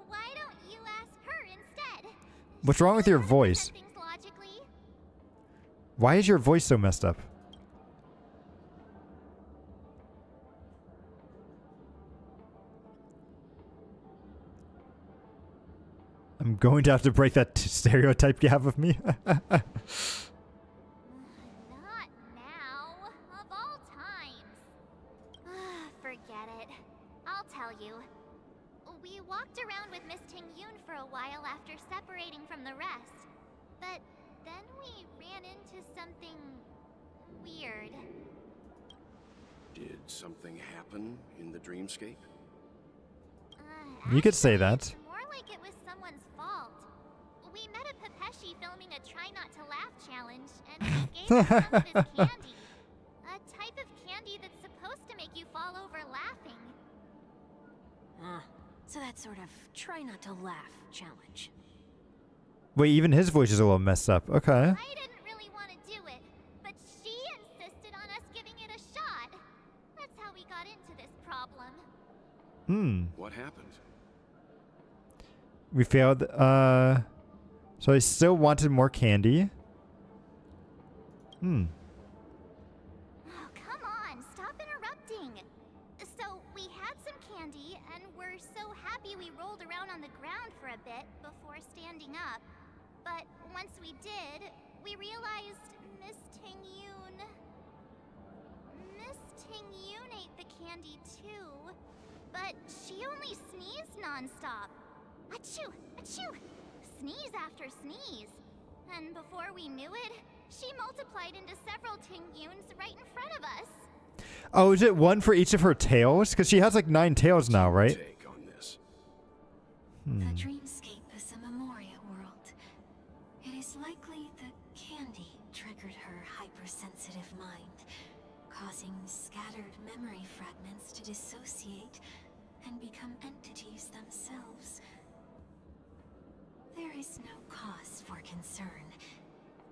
Why don't you ask her instead? What's wrong with your voice? Things logically. Why is your voice so messed up? I'm going to have to break that stereotype you have of me. Not now. Of all times. Forget it. I'll tell you. We walked around with Miss Ting Yun for a while after separating from the rest. But then we ran into something weird. Did something happen in the dreamscape? You could say Actually, that. it's more like it was someone's fault. We met a Pepeshi filming a Try Not to Laugh challenge, and he gave us some of his candy. A type of candy that's supposed to make you fall over laughing. So that sort of try not to laugh challenge. Wait, even his voice is a little messed up. Okay. I didn't really want to do got into this problem. What happened? We failed. So I still wanted more candy. Oh, come on, stop interrupting. So, we had some candy, and we're so happy we rolled around on the ground for a bit before standing up. But once we did, we realized Miss Tingyun ate the candy too, but she only sneezed nonstop. Achoo! Achoo! Sneeze after sneeze. And before we knew it, she multiplied into several Tingyuns right in front of us. Oh, is it one for each of her tails? Because she has like 9 tails now, right? Take on this. The dreamscape is a Memoria world. It is likely the candy triggered her hypersensitive mind, causing scattered memory fragments to dissociate and become entities themselves. There is no cause for concern.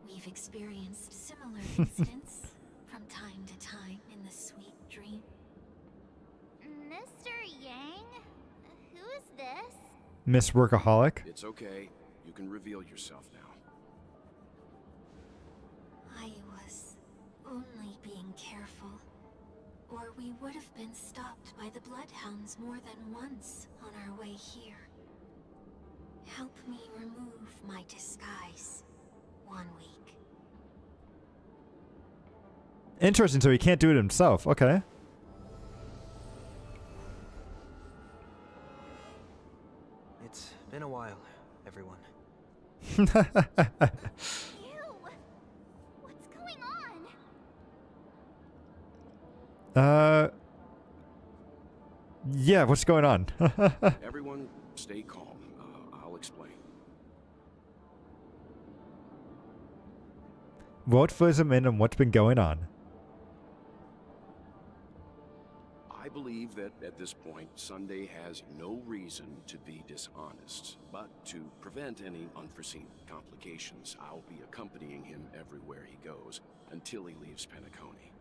We've experienced similar incidents from time to time in the sweet dream. Mr. Yang? Who is this? Miss Workaholic. It's okay. You can reveal yourself now. I was only being careful, or we would have been stopped by the Bloodhounds more than once on our way here. Help me remove my disguise. 1 week. Interesting, so he can't do it himself. Okay. It's been a while, everyone. Ew! What's going on? Yeah, what's going on? Everyone, stay calm. I'll explain. What fills him in on what's been going on? I believe that at this point, Sunday has no reason to be dishonest. But to prevent any unforeseen complications, I'll be accompanying him everywhere he goes until he leaves Penacony.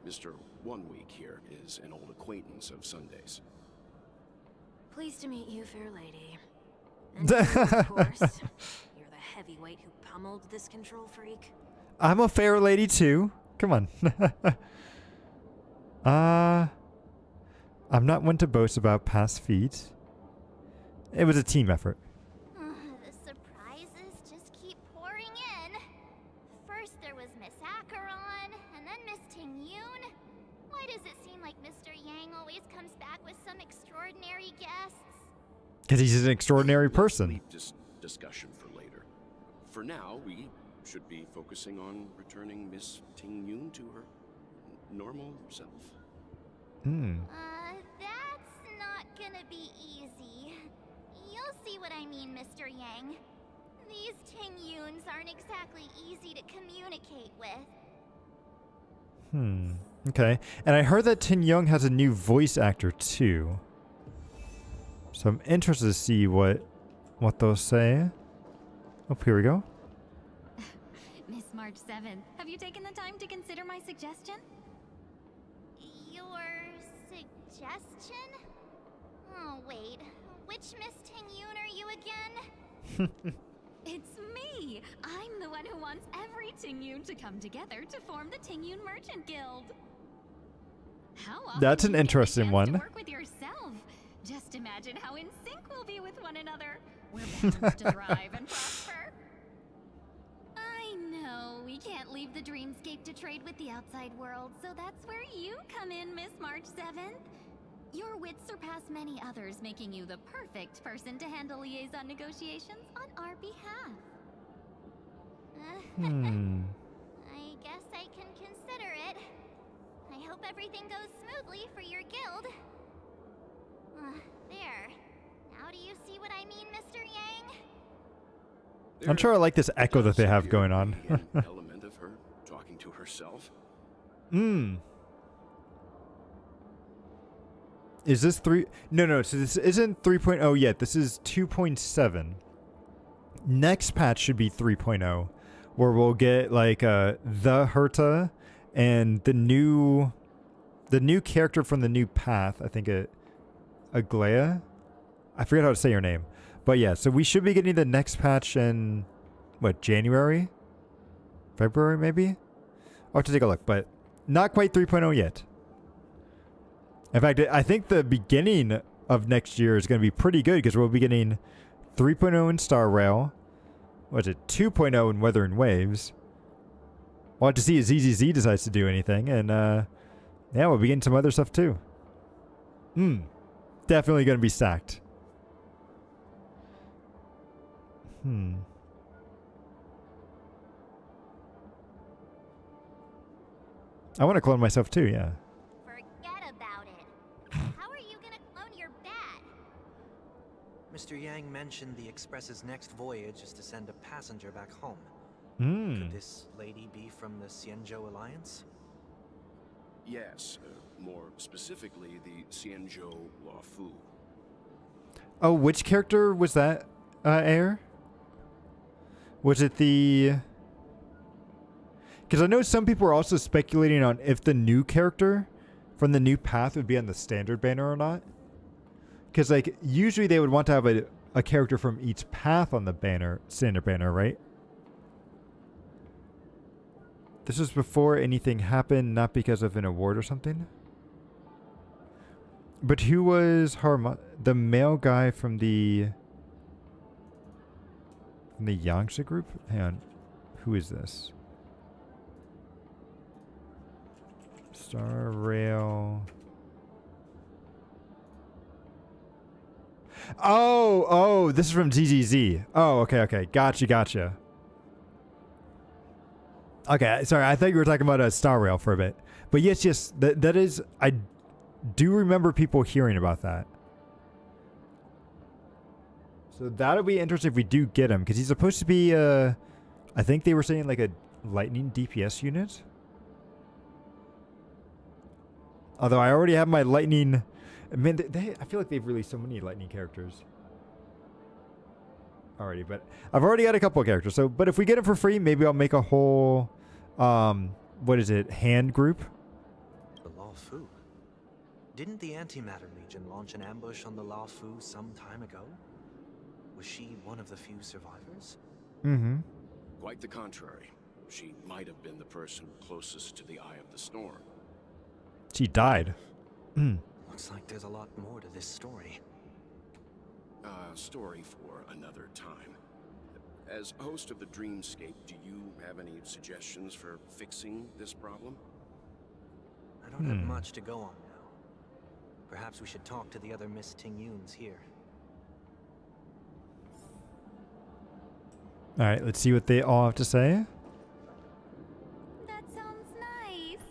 Mr. 1 Week here is an old acquaintance of Sunday's. Pleased to meet you, fair lady. And you, of course, you're the heavyweight who pummeled this control freak. I'm a fair lady too. Come on. I'm not one to boast about past feats. It was a team effort. The surprises just keep pouring in. First there was Miss Acheron, and then Miss Tingyun. Why does it seem like Mr. Yang always comes back with some extraordinary guests? Because he's an extraordinary person. Leave this discussion for later. For now, we should be focusing on returning Miss Tingyun to her normal self. That's not gonna be easy. You'll see what I mean, Mr. Yang. These Tingyuns aren't exactly easy to communicate with. Okay. And I heard that Tin Young has a new voice actor too. So I'm interested to see what they'll say. Oh, here we go. Miss March 7th, have you taken the time to consider my suggestion? Your suggestion? Oh, wait. Which Miss Tingyun are you again? It's me! I'm the one who wants every Tingyun to come together to form the Tingyun Merchant Guild. How often That's an do you get the interesting chance one. to work with yourself? Just imagine how in sync we'll be with one another. We're bound to thrive and prosper. I know we can't leave the dreamscape to trade with the outside world, so that's where you come in, Miss March 7th. Your wits surpass many others, making you the perfect person to handle liaison negotiations on our behalf. I guess I can consider it. I hope everything goes smoothly for your guild. There. Now do you see what I mean, Mr. Yang? I'm sure I like this echo that they have going on. An element of her talking to herself. Is this 3? No, so this isn't 3.0 yet. This is 2.7. Next patch should be 3.0, where we'll get like the Herta and the new the new character from the new path. I think Aglaya. I forget how to say her name. But yeah, so we should be getting the next patch in, what, January? February, maybe? I'll have to take a look, but not quite 3.0 yet. In fact, I think the beginning of next year is going to be pretty good because we'll be getting 3.0 in Star Rail. What's it? 2.0 in Weather and Waves. We'll have to see if ZZZ decides to do anything. And, yeah, we'll be getting some other stuff too. Definitely going to be stacked. I want to clone myself too, yeah. Forget about it. How are you gonna clone your bat? Mr. Yang mentioned the Express's next voyage is to send a passenger back home. Could this lady be from the Xianzhou Alliance? Yes, more specifically, the Xianzhou Luofu. Oh, which character was that, Air? Was it the... Because I know some people are also speculating on if the new character from the new path would be on the standard banner or not. Because, like, usually they would want to have a character from each path on the banner, standard banner, right? This was before anything happened, not because of an award or something. But who was the male guy from the Yangtze group? Hang on. Who is this? Star Rail. Oh, this is from ZZZ. Oh, okay. Gotcha. Okay, sorry, I thought you were talking about a Star Rail for a bit. But yes, that is, I do remember people hearing about that. So that'll be interesting if we do get him, because he's supposed to be, I think they were saying like a lightning DPS unit. Although I already have my lightning, man, I feel like they've released so many lightning characters already, but I've already got a couple of characters. So, but if we get them for free, maybe I'll make a whole, what is it, hand group? The Luofu. Didn't the Antimatter Legion launch an ambush on the Luofu some time ago? Was she one of the few survivors? Quite the contrary. She might have been the person closest to the eye of the storm. She died. Looks like there's a lot more to this story. Story for another time. As host of the Dreamscape, do you have any suggestions for fixing this problem? I don't have much to go on now. Perhaps we should talk to the other Miss Tingyuns here. All right, let's see what they all have to say. That sounds nice.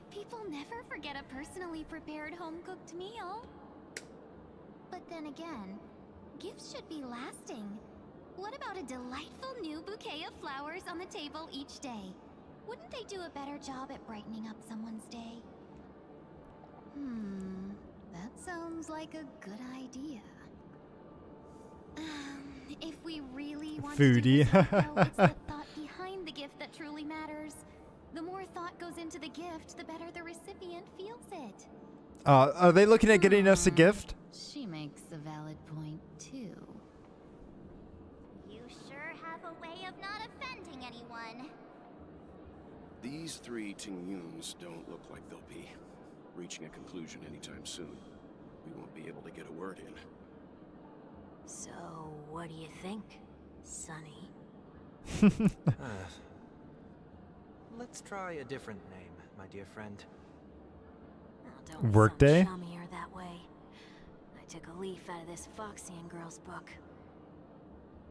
People never forget a personally prepared home-cooked meal. But then again, gifts should be lasting. What about a delightful new bouquet of flowers on the table each day? Wouldn't they do a better job at brightening up someone's day? That sounds like a good idea. If we really want to do this, though, it's the thought behind the gift that truly matters. The more thought goes into the gift, the better the recipient feels it. Are they looking at getting us a gift? She makes a valid point, too. You sure have a way of not offending anyone. These three Tingyuns don't look like they'll be reaching a conclusion anytime soon. We won't be able to get a word in. So, what do you think, Sonny? Let's try a different name, my dear friend. Oh, don't Workday? sound chummier that way. I took a leaf out of this Foxian girl's book.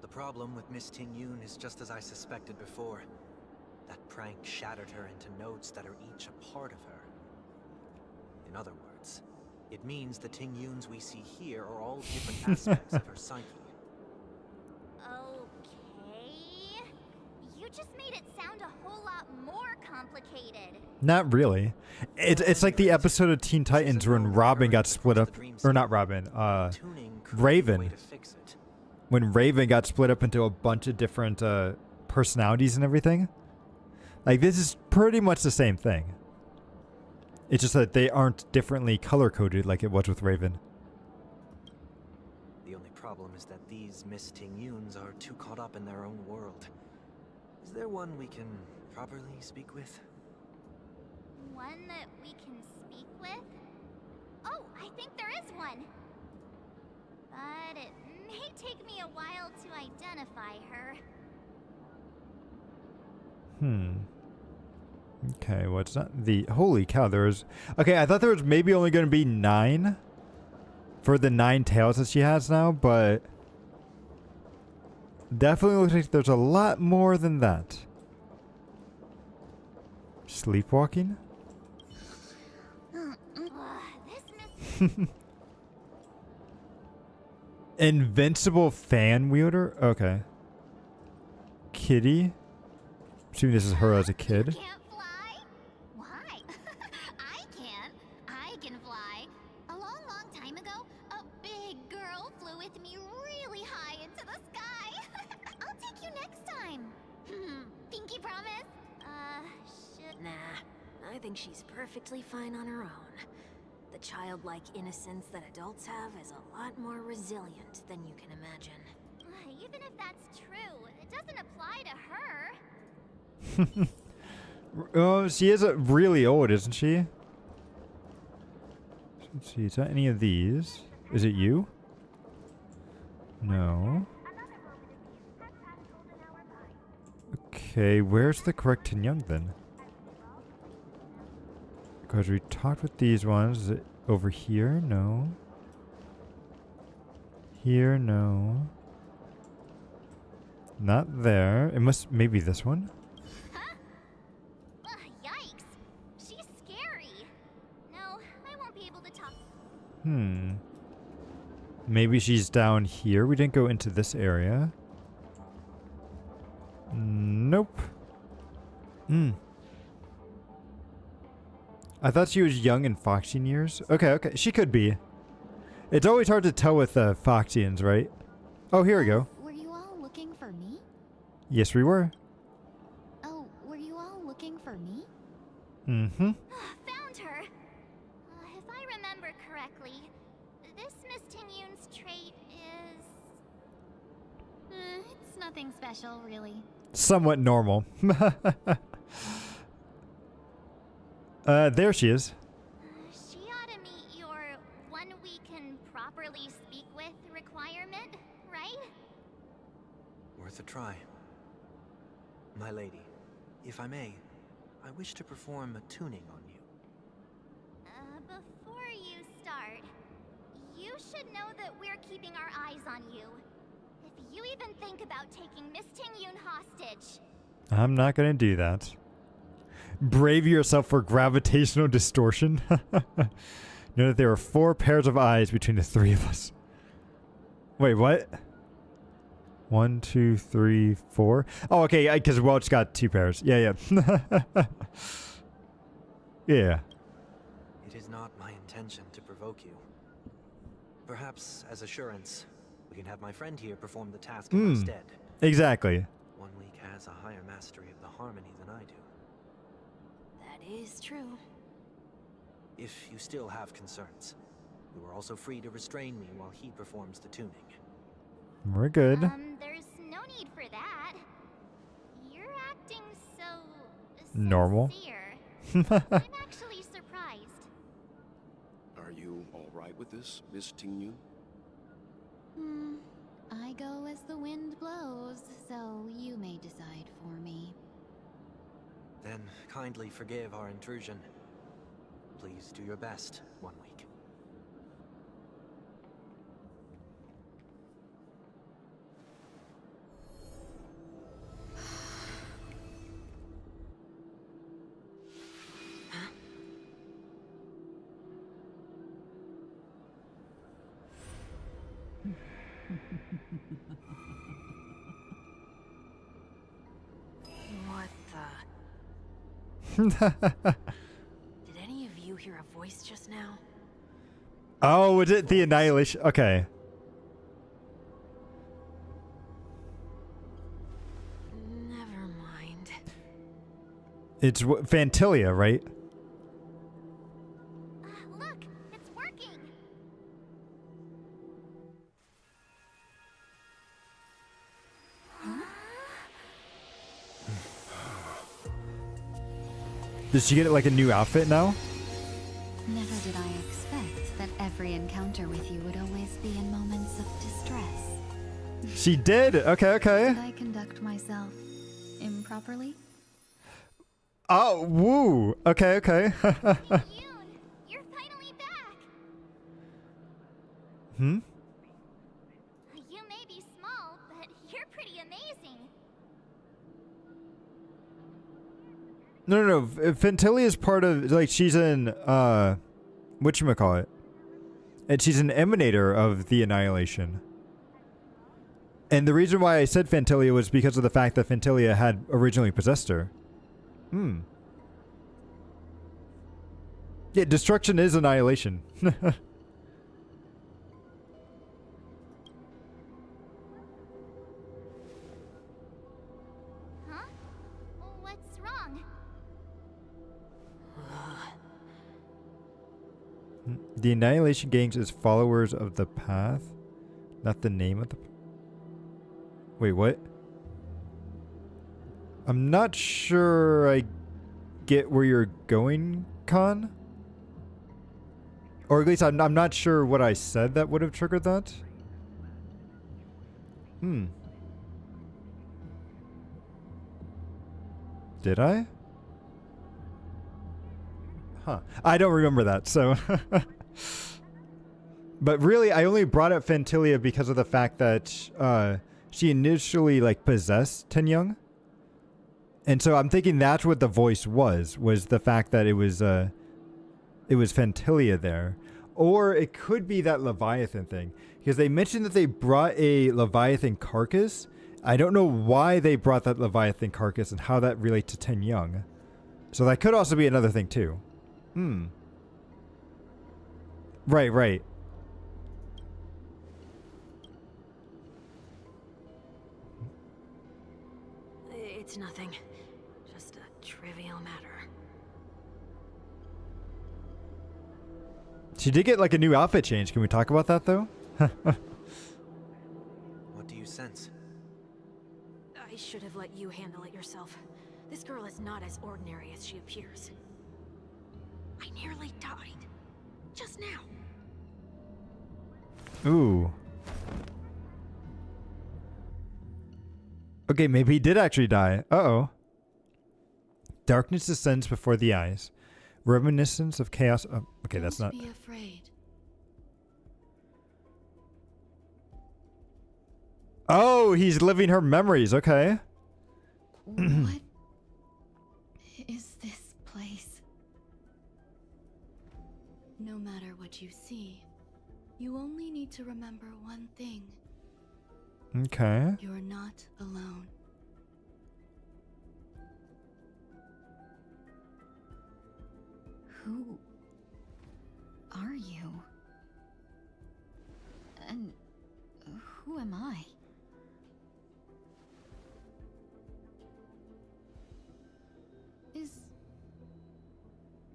The problem with Miss Tingyun is just as I suspected before. That prank shattered her into notes that are each a part of her. In other words, it means the Tingyuns we see here are all different aspects of her psyche. Okay. You just made it sound a whole lot more complicated. Not really. It's like the episode of Teen Titans when Robin got split up, or not Robin, Raven. When Raven got split up into a bunch of different personalities and everything. Like, this is pretty much the same thing. It's just that they aren't differently color-coded like it was with Raven. The only problem is that these Miss Ting-Yuns are too caught up in their own world. Is there one we can properly speak with? One that we can speak with? Oh, I think there is one. But it may take me a while to identify her. Okay, what's that? Holy cow, there was... Okay, I thought there was maybe only going to be 9 for the 9 tails that she has now, but definitely looks like there's a lot more than that. Sleepwalking? Invincible fan wielder? Okay. Kitty? Assuming this is her as a kid. Can't fly? Why? I can. I can fly. A long, long time ago, a big girl flew with me really high into the sky. I'll take you next time. Pinky promise? Nah, I think she's perfectly fine on her own. The childlike innocence that adults have is a lot more resilient than you can imagine. Even if that's true, it doesn't apply to her. Oh, she is really old, isn't she? Let's see, is that any of these? Is it you? No. Okay, where's the correct Tin Young then? Because we talked with these ones. Is it over here? No. Here? No. Not there. It must... Maybe this one? Huh? Yikes. She's scary. No, I won't be able to talk. Maybe she's down here. We didn't go into this area. Nope. I thought she was young in Foxian years. Okay, okay. She could be. It's always hard to tell with Foxians, right? Oh, here we go. Were you all looking for me? Yes, we were. Oh, were you all looking for me? Mm-hmm. Found her. If I remember correctly, this Miss Ting-Yun's trait is... It's nothing special, really. Somewhat normal. There she is. She ought to meet your one we can properly speak with requirement, right? Worth a try. My lady, if I may, I wish to perform a tuning on you. Before you start, you should know that we're keeping our eyes on you. If you even think about taking Miss Ting-Yun hostage... I'm not gonna do that. Brave yourself for gravitational distortion. Know that there are 4 pairs of eyes between the 3 of us. Wait, what? 1, 2, 3, 4. Oh, okay, because Welch got 2 pairs. Yeah, yeah. Yeah. It is not my intention to provoke you. Perhaps, as assurance, we can have my friend here perform the task in my stead. Exactly. One week has a higher mastery of the harmony than I do. That is true. If you still have concerns, you are also free to restrain me while he performs the tuning. We're good. There's no need for that. You're acting so... Normal. sincere. I'm actually surprised. Are you all right with this, Miss Ting-Yun? I go as the wind blows, so you may decide for me. Then kindly forgive our intrusion. Please do your best, One Week. What the... Did any of you hear a voice just now? Oh, was it the Annihilation? Okay. Never mind. It's Fantilia, right? Did she get like a new outfit now? Never did I expect that every encounter with you would always be in moments of distress. She did. Okay, okay. Did I conduct myself improperly? Oh, woo. Okay, okay. You're finally back. Hmm? You may be small, but you're pretty amazing. No. Fentilia is part of, like, she's an, whatchamacallit? And she's an emanator of the Annihilation. And the reason why I said Fentilia was because of the fact that Fentilia had originally possessed her. Hmm. Yeah, destruction is annihilation. Huh? What's wrong? The Annihilation gains its followers of the path, not the name of the... Wait, what? I'm not sure I get where you're going, Khan. Or at least I'm not sure what I said that would have triggered that. Hmm. Did I? Huh. I don't remember that, so... But really, I only brought up Fentilia because of the fact that she initially, like, possessed Ten Young. And so I'm thinking that's what the voice was the fact that it was Fentilia there. Or it could be that Leviathan thing. Because they mentioned that they brought a Leviathan carcass. I don't know why they brought that Leviathan carcass and how that relates to Ten Young. So that could also be another thing too. Hmm. Right. It's nothing. Just a trivial matter. She did get like a new outfit change. Can we talk about that though? What do you sense? I should have let you handle it yourself. This girl is not as ordinary as she appears. I nearly died. Just now. Ooh. Okay, maybe he did actually die. Uh-oh. Darkness descends before the eyes. Reminiscence of chaos. Oh, okay, that's not... Don't be afraid. Oh, he's living her memories. Okay. What is this place? No matter what you see, you only need to remember one thing. Okay. You're not alone. Who are you? And who am I?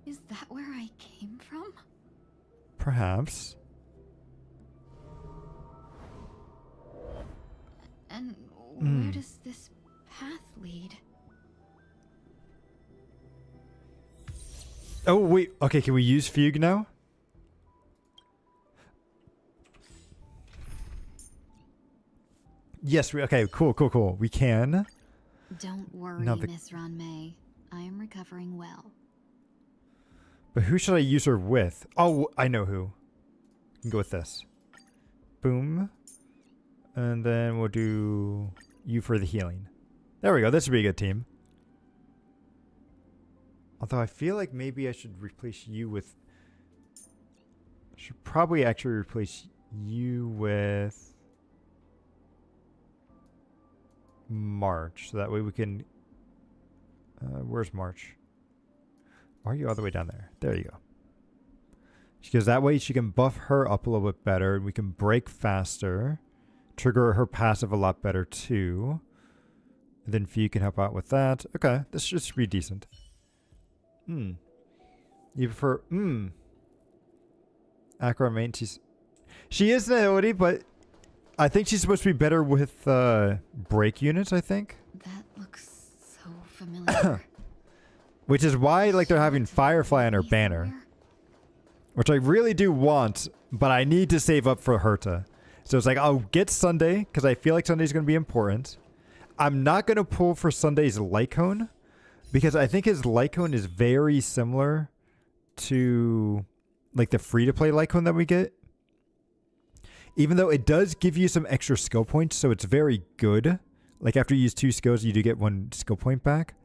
Is that where I came from? Perhaps. And where does this path lead? Oh, wait. Okay, can we use Fugue now? Yes, okay, cool. We can. Don't worry, Now Miss Ranmei. I am recovering well. But who should I use her with? Oh, I know who. We can go with this. Boom. And then we'll do you for the healing. There we go. This would be a good team. Although I feel like maybe I should replace you with... I should probably actually replace you with... March. So that way we can... where's March? Why are you all the way down there? There you go. Because that way she can buff her up a little bit better. And we can break faster. Trigger her passive a lot better too. And then Fee can help out with that. Okay, this should be decent. You prefer... Acro main, she is an ability, but I think she's supposed to be better with break units, I think. That looks so familiar. Which is why like they're having Firefly on her banner. Which I really do want, but I need to save up for Herta. So it's like, I'll get Sunday, because I feel like Sunday's going to be important. I'm not going to pull for Sunday's Lycone, because I think his Lycone is very similar to like the free-to-play Lycone that we get. Even though it does give you some extra skill points, so it's very good. Like after you use 2 skills, you do get 1 skill point back.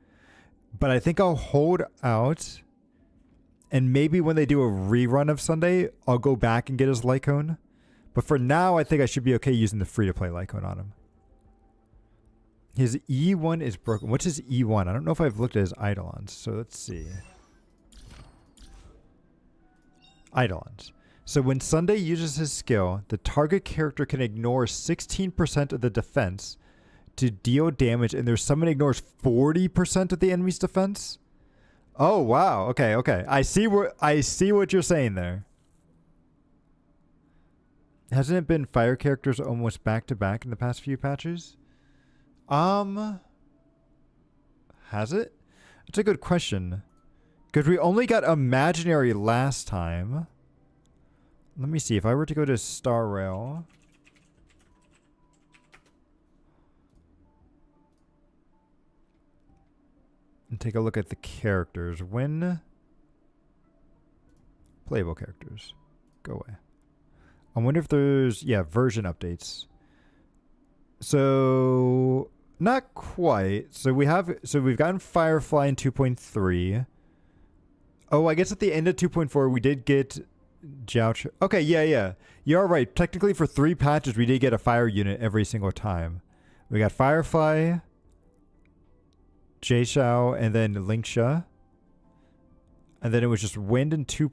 But I think I'll hold out. And maybe when they do a rerun of Sunday, I'll go back and get his Lycone. But for now, I think I should be okay using the free-to-play Lycone on him. His E1 is broken. What's his E1? I don't know if I've looked at his Eidolons. So let's see. Eidolons. So when Sunday uses his skill, the target character can ignore 16% of the defense to deal damage, and their summon ignores 40% of the enemy's defense. Oh wow! Okay, okay. I see what you're saying there. Hasn't it been fire characters almost back to back in the past few patches? Has it? That's a good question. Because we only got Imaginary last time. Let me see. If I were to go to Star Rail. And take a look at the characters. When playable characters. Go away. I wonder if there's, yeah, version updates. So not quite. So we've gotten Firefly in 2.3. Oh, I guess at the end of 2.4 we did get Jouch. Okay, yeah. You're right. Technically for 3 patches we did get a fire unit every single time. We got Firefly, Jay Shao, and then Linksha. And then it was just Wind and 2.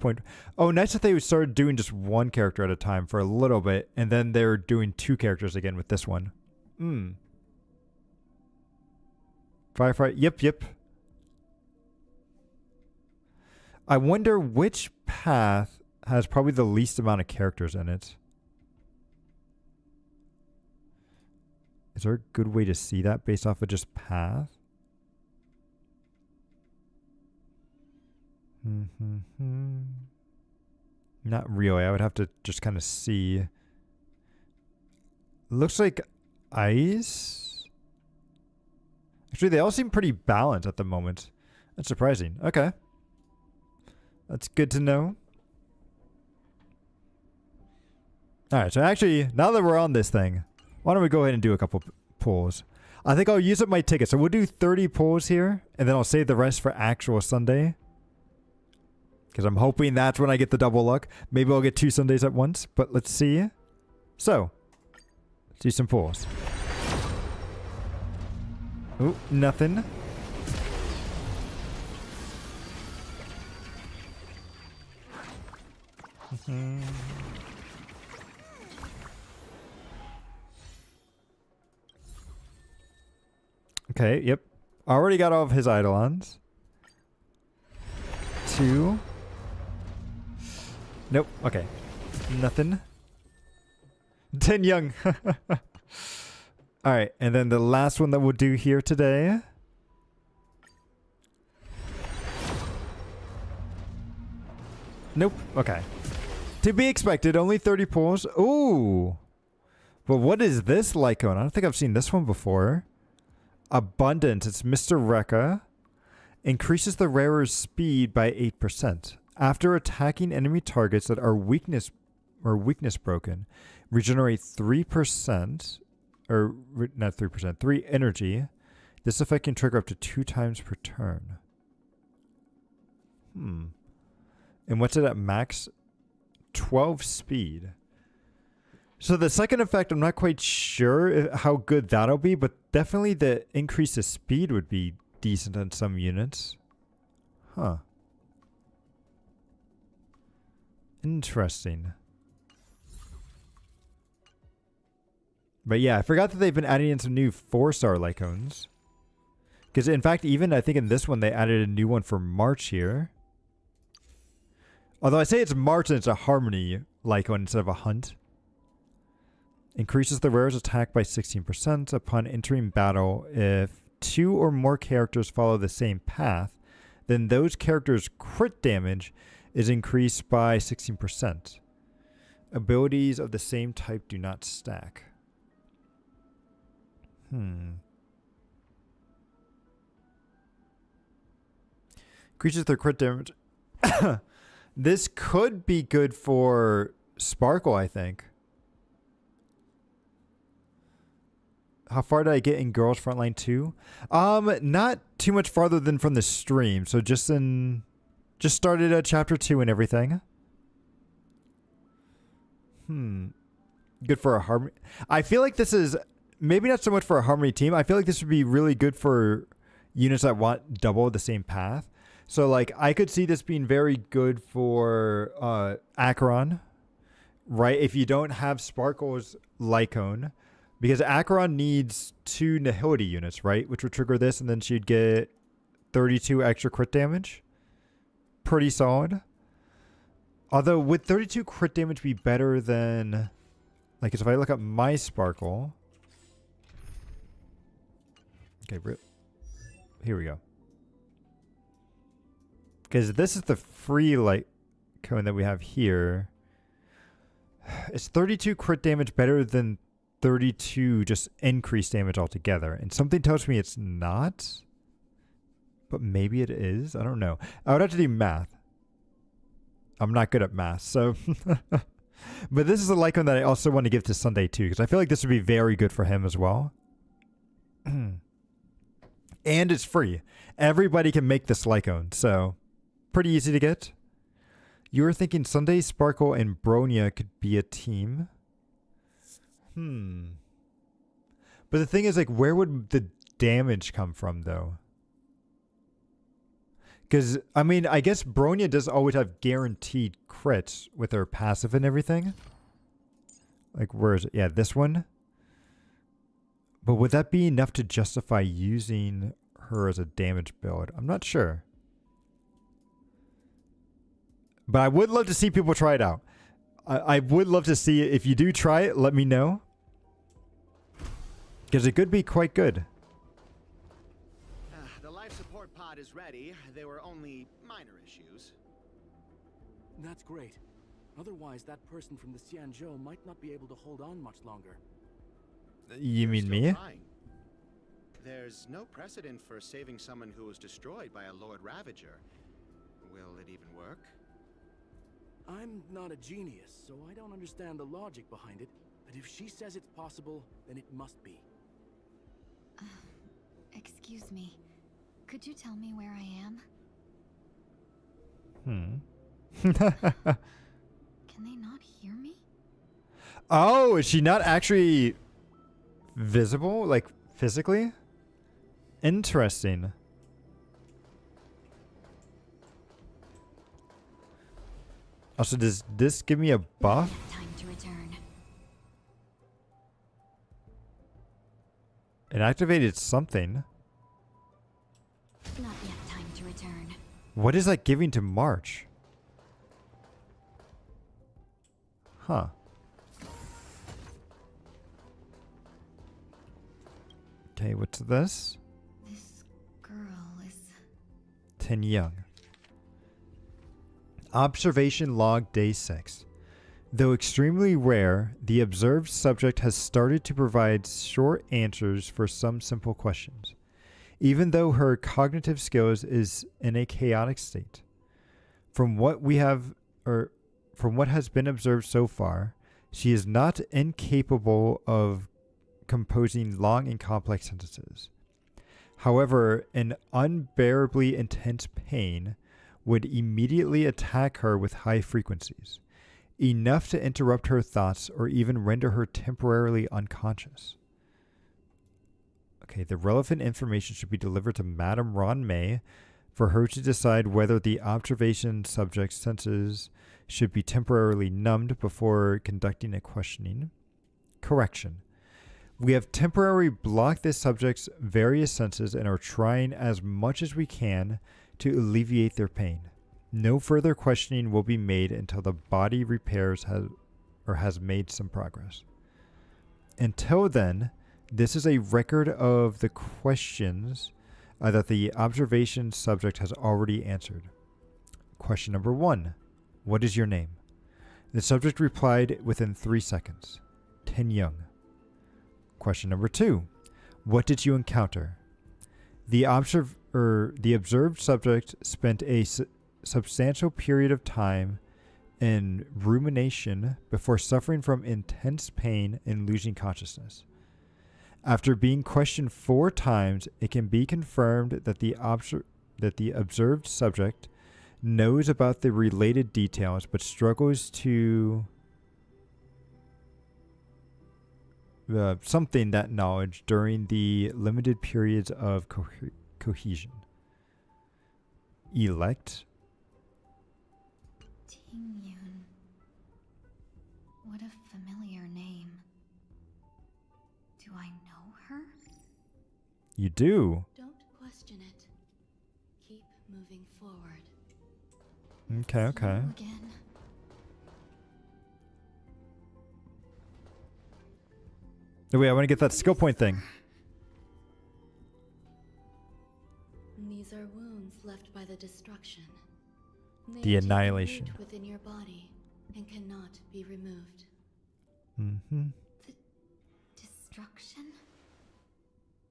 Oh, nice that they started doing just 1 character at a time for a little bit. And then they were doing 2 characters again with this one. Firefly. Yep. I wonder which path has probably the least amount of characters in it. Is there a good way to see that based off of just path? Not really. I would have to just kind of see. Looks like ice. Actually, they all seem pretty balanced at the moment. That's surprising. Okay. That's good to know. Alright, so actually, now that we're on this thing, why don't we go ahead and do a couple pulls? I think I'll use up my ticket. So we'll do 30 pulls here, and then I'll save the rest for actual Sunday. Because I'm hoping that's when I get the double luck. Maybe I'll get 2 Sundays at once, but let's see. So, let's do some pulls. Ooh, nothing. Okay, yep. Already got all of his Eidolons. 2. Nope. Okay. Nothing. 10 young. Alright, and then the last one that we'll do here today. Nope. Okay. To be expected, only 30 pulls. Ooh. But what is this Lycone? I don't think I've seen this one before. Abundant. It's Mr. Rekka. Increases the rare's speed by 8%. After attacking enemy targets that are weakness broken, regenerate 3%, or not 3%, 3 energy. This effect can trigger up to 2 times per turn. And what's it at max? 12 speed. So the second effect, I'm not quite sure how good that'll be, but definitely the increase of speed would be decent on some units. Huh. Interesting. But yeah, I forgot that they've been adding in some new 4-star Lycones. Because in fact, even I think in this one, they added a new one for March here. Although I say it's March and it's a Harmony Lycone instead of a Hunt. Increases the rare's attack by 16% upon entering battle. If 2 or more characters follow the same path, then those characters' crit damage is increased by 16%. Abilities of the same type do not stack. Creatures with their crit damage. This could be good for Sparkle, I think. How far did I get in Girls Frontline 2? Not too much farther than from the stream. So just started at chapter 2 and everything. Good for a Harmony. I feel like this is maybe not so much for a Harmony team. I feel like this would be really good for units that want double the same path. So like I could see this being very good for Acheron, right? If you don't have Sparkle's Lycone, because Acheron needs 2 Nihility units, right? Which would trigger this, and then she'd get 32 extra crit damage. Pretty solid. Although, would 32 crit damage be better than... Like, if I look up my Sparkle... Okay, here we go. Because this is the free light cone that we have here. Is 32 crit damage better than 32 just increased damage altogether? And something tells me it's not. But maybe it is. I don't know. I would have to do math. I'm not good at math, so... But this is a Lycone that I also want to give to Sunday too, because I feel like this would be very good for him as well. And it's free. Everybody can make this Lycone, so... Pretty easy to get. You were thinking Sunday, Sparkle, and Bronya could be a team. But the thing is, like, where would the damage come from, though? Because, I mean, I guess Bronya does always have guaranteed crits with her passive and everything. Like, where is it? Yeah, this one. But would that be enough to justify using her as a damage build? I'm not sure. But I would love to see people try it out. I would love to see it. If you do try it, let me know. Because it could be quite good. The life support pod is ready. There were only minor issues. That's great. Otherwise, that person from the Xianzhou might not be able to hold on much longer. You mean me? Trying. There's no precedent for saving someone who was destroyed by a Lord Ravager. Will it even work? I'm not a genius, so I don't understand the logic behind it. But if she says it's possible, then it must be. Excuse me. Could you tell me where I am? Can they not hear me? Oh, is she not actually visible, like physically? Interesting. Also, does this give me a buff? Time to return. It activated something. Not yet time to return. What is that giving to March? Huh. Okay, what's this? This girl is... Tin Young. Observation log day 6. Though extremely rare, the observed subject has started to provide short answers for some simple questions, even though her cognitive skills is in a chaotic state. From what has been observed so far, she is not incapable of composing long and complex sentences. However, an unbearably intense pain would immediately attack her with high frequencies, enough to interrupt her thoughts or even render her temporarily unconscious. Okay, the relevant information should be delivered to Madame Ron May for her to decide whether the observation subject's senses should be temporarily numbed before conducting a questioning. Correction. We have temporarily blocked this subject's various senses and are trying as much as we can to alleviate their pain. No further questioning will be made until the body has made some progress. Until then, this is a record of the questions that the observation subject has already answered. Question number 1. What is your name? The subject replied within 3 seconds. Tin Young. Question number 2. What did you encounter? The observed subject spent a substantial period of time in rumination before suffering from intense pain and losing consciousness. After being questioned 4 times, it can be confirmed that the observed subject knows about the related details but struggles to something that knowledge during the limited periods of cohesion. Elect. Tingyun. What a familiar name. Do I know her? You do. Don't question it. Keep moving forward. Okay, okay. Again. Oh, wait, I want to get that skill point thing. These are wounds left by the destruction. They The are taken annihilation. root within your body and cannot be removed. Mm-hmm. Destruction?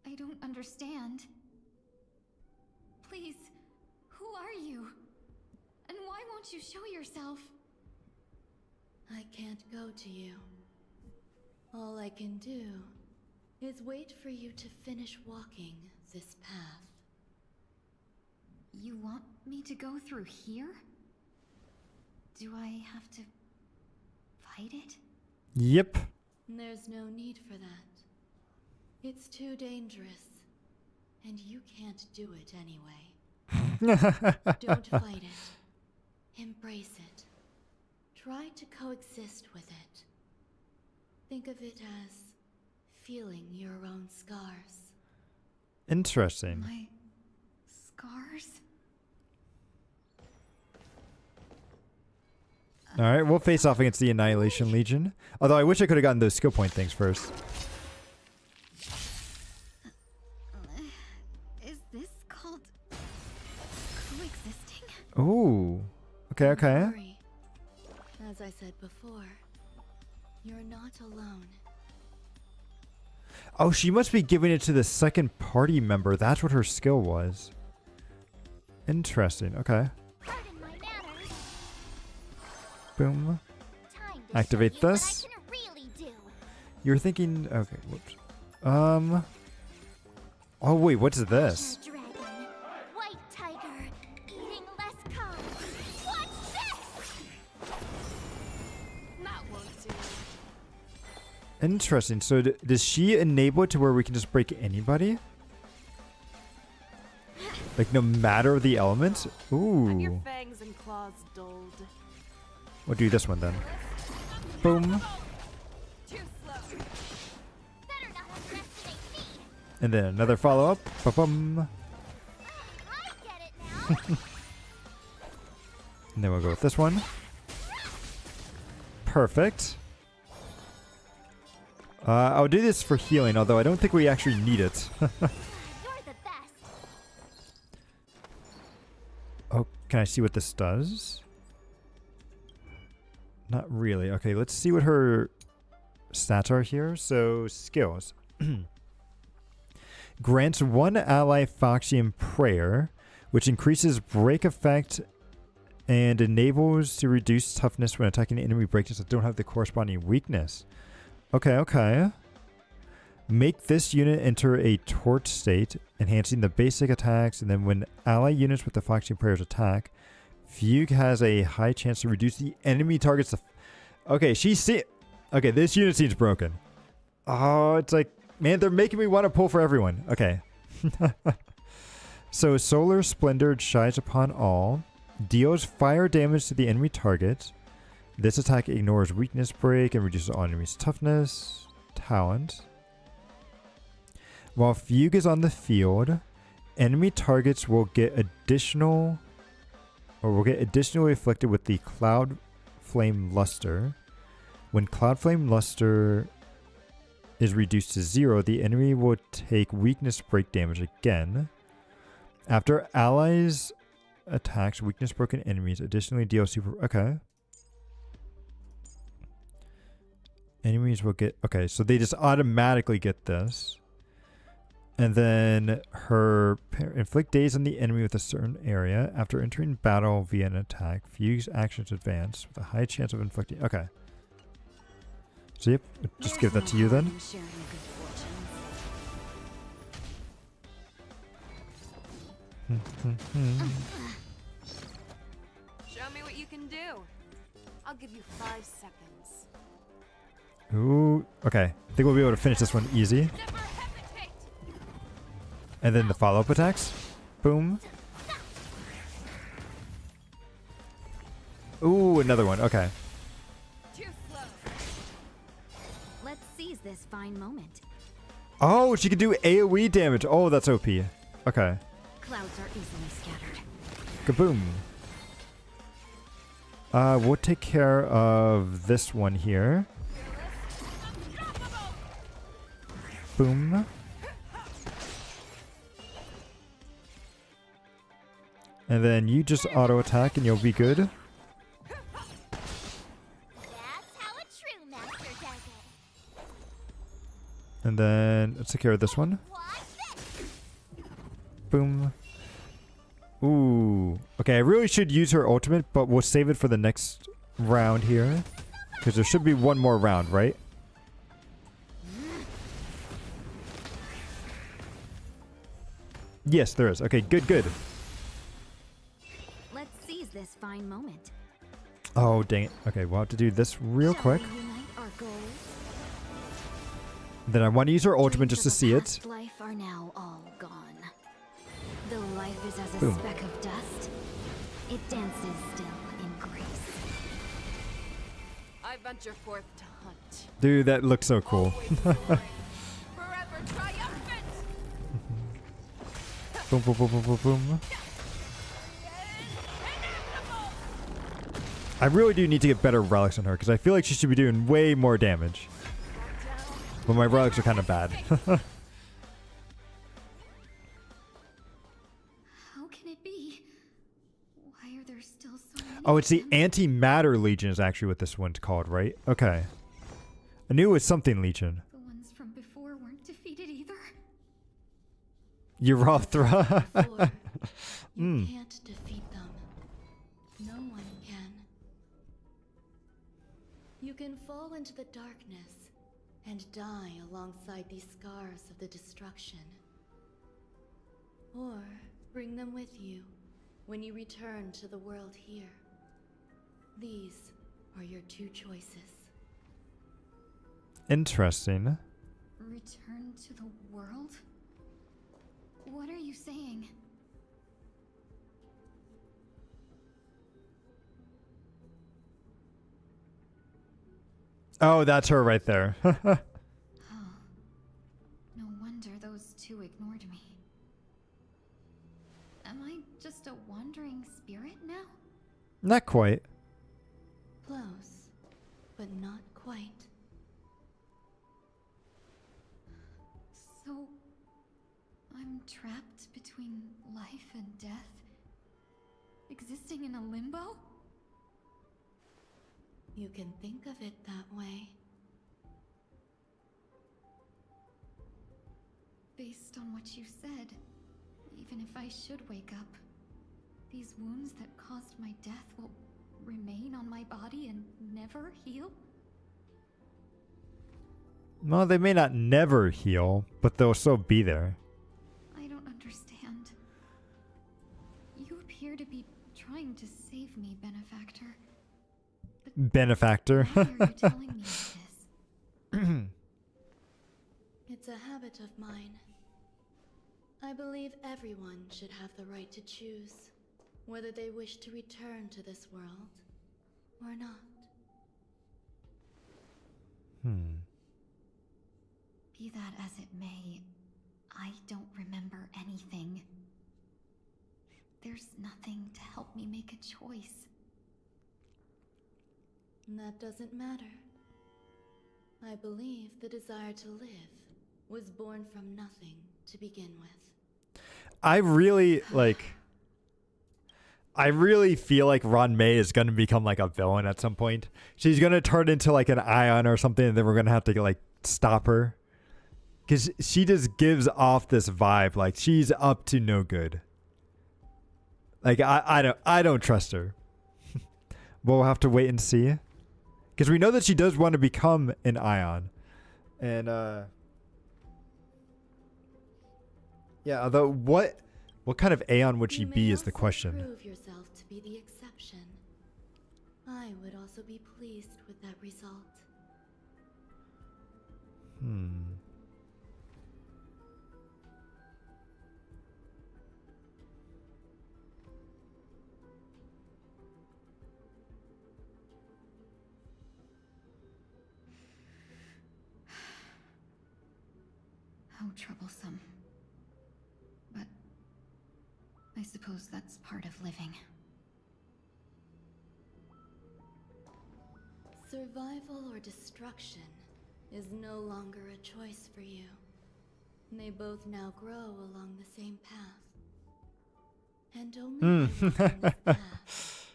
I don't understand. Please, who are you? And why won't you show yourself? I can't go to you. All I can do is wait for you to finish walking this path. You want me to go through here? Do I have to fight it? Yep. There's no need for that. It's too dangerous, and you can't do it anyway. Don't fight it. Embrace it. Try to coexist with it. Think of it as feeling your own scars. Interesting. My scars? Alright, we'll face off against the Annihilation Legion. Although I wish I could have gotten those skill point things first. Is this called coexisting? Ooh. Okay, okay. Don't worry. As I said before, you're not alone. Oh, she must be giving it to the second party member. That's what her skill was. Interesting. Okay. Pardon my manners. Boom. Time to Activate show you this. What I can really do. You were thinking... Okay, whoops. Oh, wait, what's this? Dragon, white tiger, eating less carbs. Watch this! That won't do. Interesting. So does she enable it to where we can just break anybody? Like no matter the elements? Ooh. Fangs and claws dulled. We'll do this one then. Boom. Too slow. Better not underestimate me. And then another follow-up. Ba-bum. I get it now. And then we'll go with this one. Perfect. I'll do this for healing, although I don't think we actually need it. You're the best. Oh, can I see what this does? Not really. Okay, let's see what her stats are here. So, skills. Grants one ally Foxian Prayer, which increases break effect and enables to reduce toughness when attacking enemy breakers that don't have the corresponding weakness. Okay, okay. Make this unit enter a torch state, enhancing the basic attacks, and then when ally units with the Foxian Prayers attack, Fugue has a high chance to reduce the enemy target's... Okay, okay, this unit seems broken. Oh, it's like... Man, they're making me want to pull for everyone. Okay. So, Solar Splendor shines upon all. Deals fire damage to the enemy target. This attack ignores weakness break and reduces all enemies' toughness. Talent. While Fugue is on the field, enemy targets will get additionally afflicted with the Cloud Flame Luster. When Cloud Flame Luster is reduced to 0, the enemy will take weakness break damage again. After allies attacks weakness broken enemies, additionally deal super. Okay. Enemies will get. Okay, so they just automatically get this. And then her inflict daze on the enemy with a certain area. After entering battle via an attack, fuse actions advance with a high chance of inflicting. Okay. So yep, just give that to you then. Show me what you can do. I'll give you 5 seconds. Ooh, okay. I think we'll be able to finish this one easy. And then the follow-up attacks. Boom. Ooh, another one. Okay. Too slow. Let's seize this fine moment. Oh, she can do AoE damage. Oh, that's OP. Okay. Clouds are easily scattered. Kaboom. We'll take care of this one here. Boom. And then you just auto attack and you'll be good. That's how a true master does it. And then let's take care of this one. Boom. Ooh. Okay, I really should use her ultimate, but we'll save it for the next round here. Because there should be one more round, right? Yes, there is. Okay, good, good. Let's seize this fine moment. Oh, dang it. Okay, we'll have to do this real quick. Then I want to use her ultimate just to see it. Life are now all gone. Though life is as a Boom. speck of dust, it dances still in grace. I venture forth to hunt. Dude, that looks so cool. Forever triumphant! Boom, boom, boom, boom, boom, boom. I really do need to get better relics on her because I feel like she should be doing way more damage. But my relics are kind of bad. How can it be? Why are there still so many? Oh, it's the Antimatter Legion is actually what this one's called, right? Okay. I knew it was something Legion. The ones from before weren't defeated either. Eurothra. You can't defeat them. No one can. You can fall into the darkness and die alongside these scars of the destruction. Or bring them with you when you return to the world here. These are your two choices. Interesting. Return to the world? What are you saying? Oh, that's her right there. Oh. No wonder those two ignored me. Am I just a wandering spirit now? Not quite. Close, but not quite. So, I'm trapped between life and death? Existing in a limbo? You can think of it that way. Based on what you said, even if I should wake up, these wounds that caused my death will remain on my body and never heal? Well, they may not never heal, but they'll still be there. I don't understand. You appear to be trying to save me, Benefactor. Benefactor. Why are you telling me this? It's a habit of mine. I believe everyone should have the right to choose whether they wish to return to this world or not. Be that as it may, I don't remember anything. There's nothing to help me make a choice. That doesn't matter. I believe the desire to live was born from nothing to begin with. I really feel like Ron May is gonna become like a villain at some point. She's gonna turn into like an Ion or something, and then we're gonna have to like stop her. Cause she just gives off this vibe like she's up to no good. Like I don't trust her. We'll have to wait and see. Because we know that she does want to become an Ion. And yeah, although what kind of Aeon would she be is the question. Prove yourself to be the exception. I would also be pleased with that result. How troublesome. But I suppose that's part of living. Survival or destruction is no longer a choice for you. They both now grow along the same path. And only by walking this path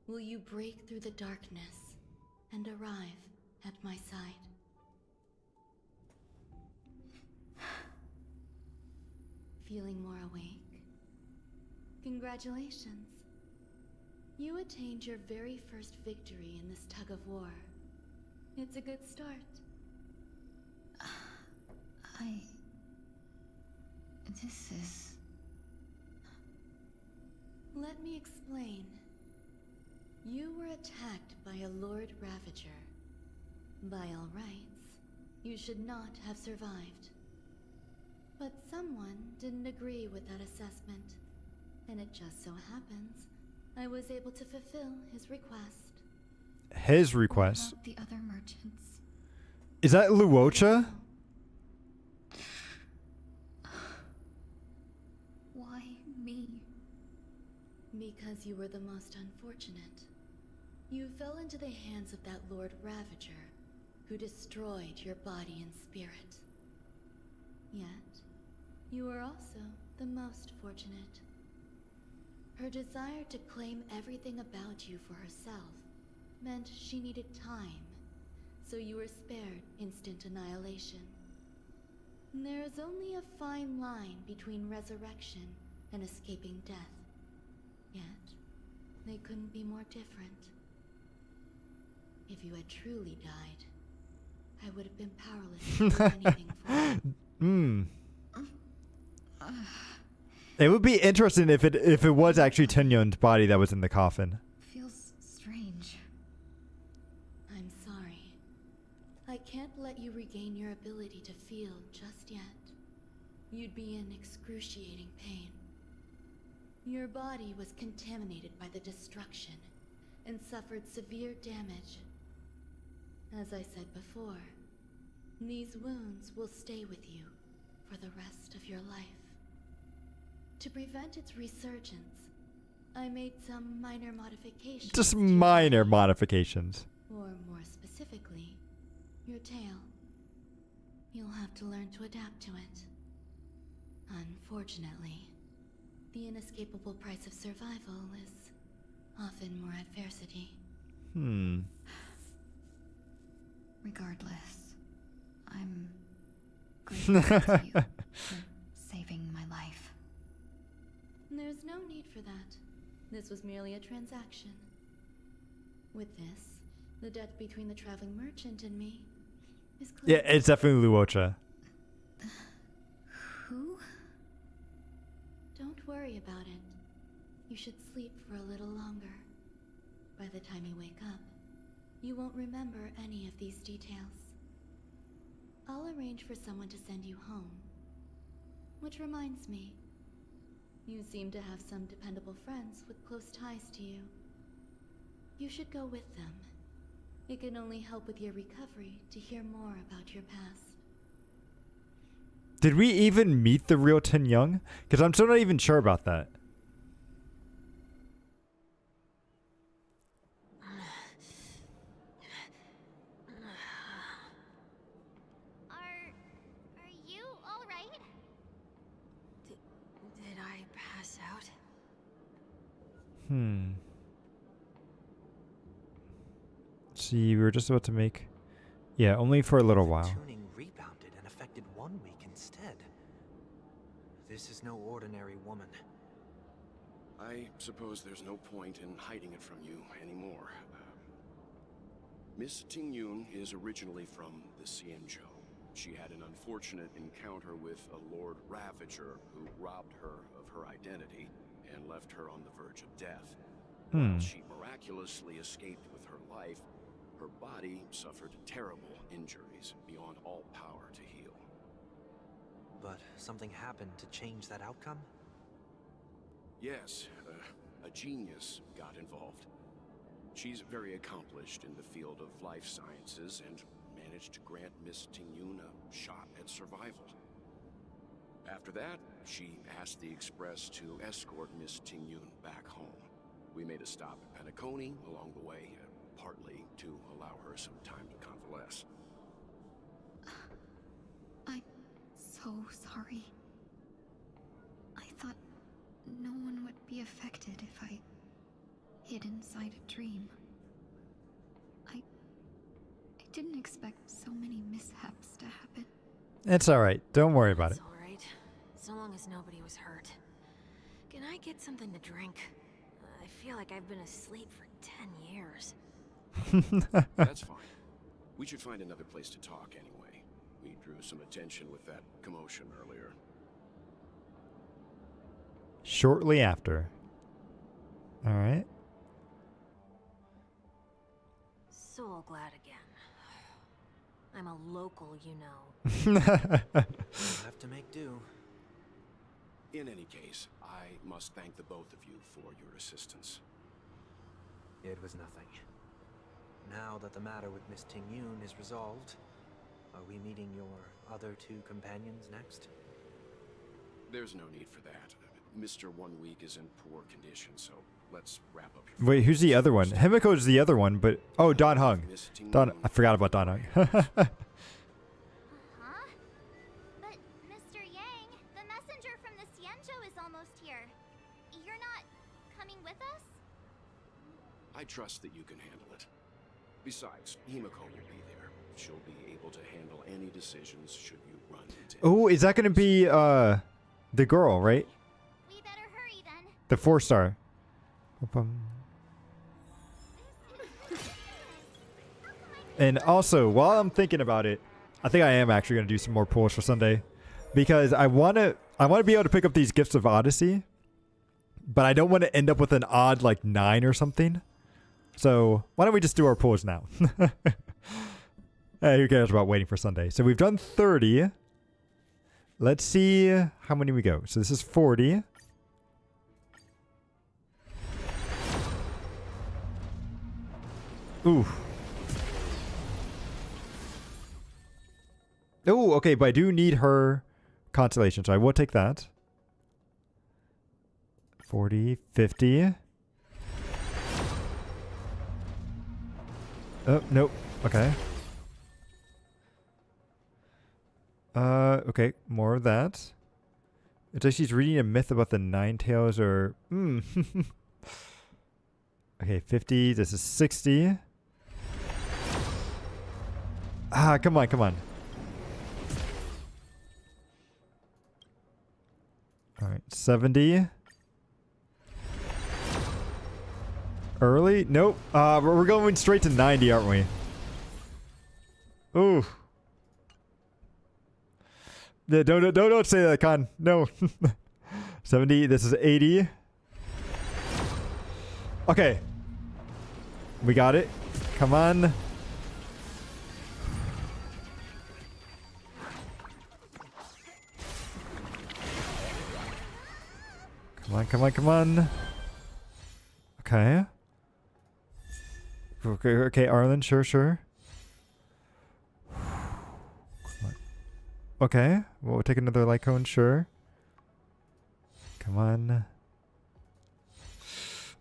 will you break through the darkness and arrive at my side. Feeling more awake? Congratulations. You attained your very first victory in this tug of war. It's a good start. This is... Let me explain. You were attacked by a Lord Ravager. By all rights, you should not have survived. But someone didn't agree with that assessment, and it just so happens I was able to fulfill his request. His request? What about the other merchants? Is that Luocha? Why me? Because you were the most unfortunate. You fell into the hands of that Lord Ravager, who destroyed your body and spirit. Yet, you were also the most fortunate. Her desire to claim everything about you for herself meant she needed time, so you were spared instant annihilation. There is only a fine line between resurrection and escaping death. Yet, they couldn't be more different. If you had truly died, I would have been powerless to do anything for you. It would be interesting if it was actually Tenyon's body that was in the coffin. Feels strange. I'm sorry. I can't let you regain your ability to feel just yet. You'd be in excruciating pain. Your body was contaminated by the destruction and suffered severe damage. As I said before, these wounds will stay with you for the rest of your life. To prevent its resurgence, I made some minor modifications. Just minor modifications. Or more specifically, your tail. You'll have to learn to adapt to it. Unfortunately, the inescapable price of survival is often more adversity. Regardless, I'm grateful to you for saving my life. There's no need for that. This was merely a transaction. With this, the debt between the traveling merchant and me is clear. Yeah, it's definitely Luocha. Who? Don't worry about it. You should sleep for a little longer. By the time you wake up, you won't remember any of these details. I'll arrange for someone to send you home. Which reminds me, you seem to have some dependable friends with close ties to you. You should go with them. It can only help with your recovery to hear more about your past. Did we even meet the real Tin Young? Because I'm still not even sure about that. Are you all right? See, we were just about to make... Yeah, only for a little while. Tuning rebounded and affected 1 week instead. This is no ordinary woman. I suppose there's no point in hiding it from you anymore. Miss Tingyun is originally from the Xianzhou. She had an unfortunate encounter with a Lord Ravager who robbed her of her identity and left her on the verge of death. While she miraculously escaped with her life, her body suffered terrible injuries beyond all power to heal. But something happened to change that outcome? Yes, a genius got involved. She's very accomplished in the field of life sciences and managed to grant Miss Tingyun a shot at survival. After that, she asked the Express to escort Miss Tingyun back home. We made a stop at Penacony along the way, partly to allow her some time to convalesce. I'm so sorry. I thought no one would be affected if I hid inside a dream. I didn't expect so many mishaps to happen. It's alright. Don't worry about it. It's alright. So long as nobody was hurt. Can I get something to drink? I feel like I've been asleep for 10 years. That's fine. We should find another place to talk anyway. We drew some attention with that commotion earlier. Shortly after. Alright. So glad again. I'm a local, you know. You'll have to make do. In any case, I must thank the both of you for your assistance. It was nothing. Now that the matter with Miss Tingyun is resolved, are we meeting your other 2 companions next? There's no need for that. Mr. 1 Week is in poor condition, so let's wrap up your... Wait, who's the other one? Himiko's the other one, but... Oh, Don Hung. I forgot about Don Hung. Huh? But, Mr. Yang, the messenger from the Xianzhou is almost here. You're not coming with us? I trust that you can handle it. Besides, Himiko will be there. She'll be able to handle any decisions should you run into... Oh, is that going to be, the girl, right? We better hurry then. The 4-star. And also, while I'm thinking about it, I think I am actually going to do some more pulls for Sunday, because I want to be able to pick up these Gifts of Odyssey, but I don't want to end up with an odd like 9 or something. So why don't we just do our pulls now? Hey, who cares about waiting for Sunday? So we've done 30. Let's see how many we go. So this is 40. Ooh. Oh, okay, but I do need her constellation, so I will take that. 40, 50. Oh, nope. Okay. Okay, more of that. It's like she's reading a myth about the Nine Tails or... Okay, 50. This is 60. Ah, come on, come on. All right, 70. Early? Nope. We're going straight to 90, aren't we? Ooh. Yeah, don't say that, Con. No. 70. This is 80. Okay. We got it. Come on. Come on, come on, come on. Okay. Okay, Arlen, sure. Okay, we'll take another light cone, sure. Come on.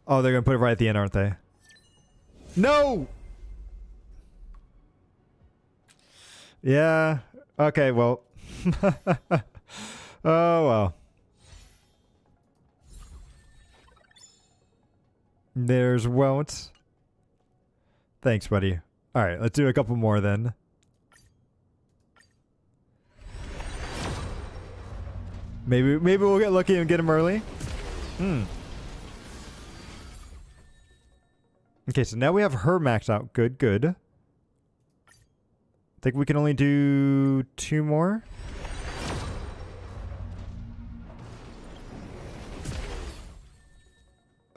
Oh, they're gonna put it right at the end, aren't they? No! Yeah, okay, well. Oh, well. There's won't. Thanks, buddy. All right, let's do a couple more then. Maybe we'll get lucky and get him early. Okay, so now we have her maxed out. Good, good. I think we can only do 2 more.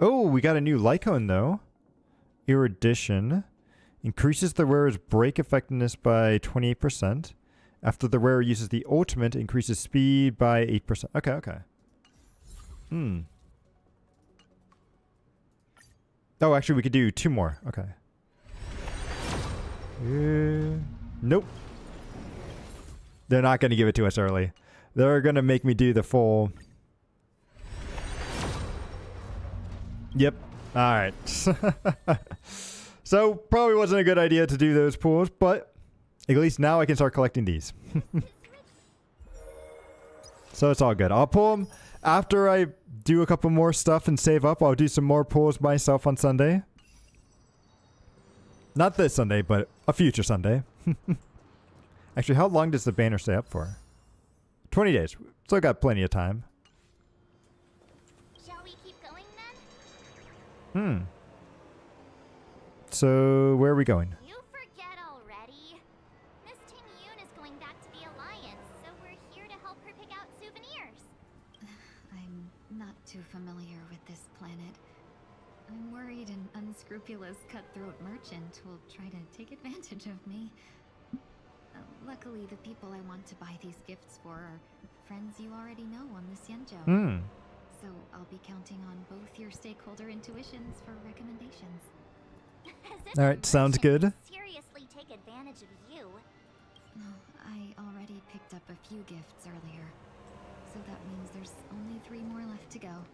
Oh, we got a new Lycone though. Erudition. Increases the wearer's break effectiveness by 28%. After the wearer uses the ultimate, increases speed by 8%. Okay, okay. Oh, actually, we could do 2 more. Okay. Nope. They're not going to give it to us early. They're going to make me do the full... Yep. All right. So, probably wasn't a good idea to do those pools, but at least now I can start collecting these. So it's all good. I'll pull them after I do a couple more stuff and save up. I'll do some more pulls myself on Sunday. Not this Sunday, but a future Sunday. Actually, how long does the banner stay up for? 20 days. Still got plenty of time. Shall we keep going then? So, where are we going? You forget already. Miss Ting-Yun is going back to the Alliance, so we're here to help her pick out souvenirs. I'm not too familiar with this planet. I'm worried an unscrupulous cutthroat merchant will try to take advantage of me. Luckily, the people I want to buy these gifts for are friends you already know on the Xianzhou. So I'll be counting on both your stakeholder intuitions for recommendations. All right, sounds good. Seriously take advantage of you. No, I already picked up a few gifts earlier. So that means there's only 3 more left to go.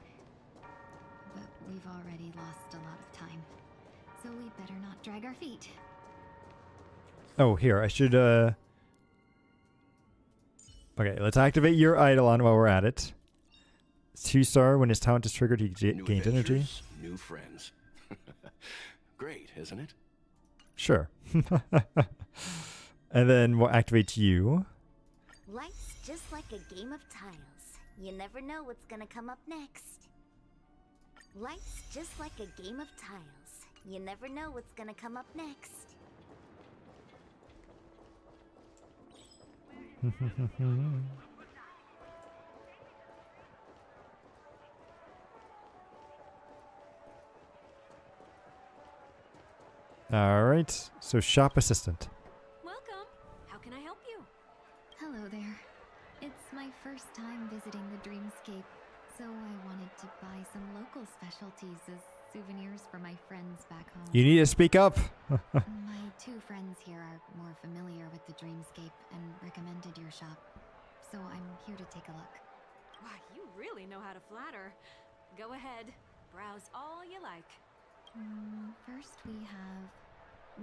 But we've already lost a lot of time. So we better not drag our feet. Oh, here, I should, Okay, let's activate your Eidolon while we're at it. 2-star, when his talent is triggered, he gains energy. New friends. Great, isn't it? Sure. And then we'll activate you. Life's just like a game of tiles. You never know what's gonna come up next. Life's just like a game of tiles. You never know what's gonna come up next. All right, so shop assistant. Welcome. How can I help you? Hello there. It's my first time visiting the Dreamscape, so I wanted to buy some local specialties as souvenirs for my friends back home. You need to speak up. My 2 friends here are more familiar with the Dreamscape and recommended your shop, so I'm here to take a look. Wow, you really know how to flatter. Go ahead. Browse all you like. First we have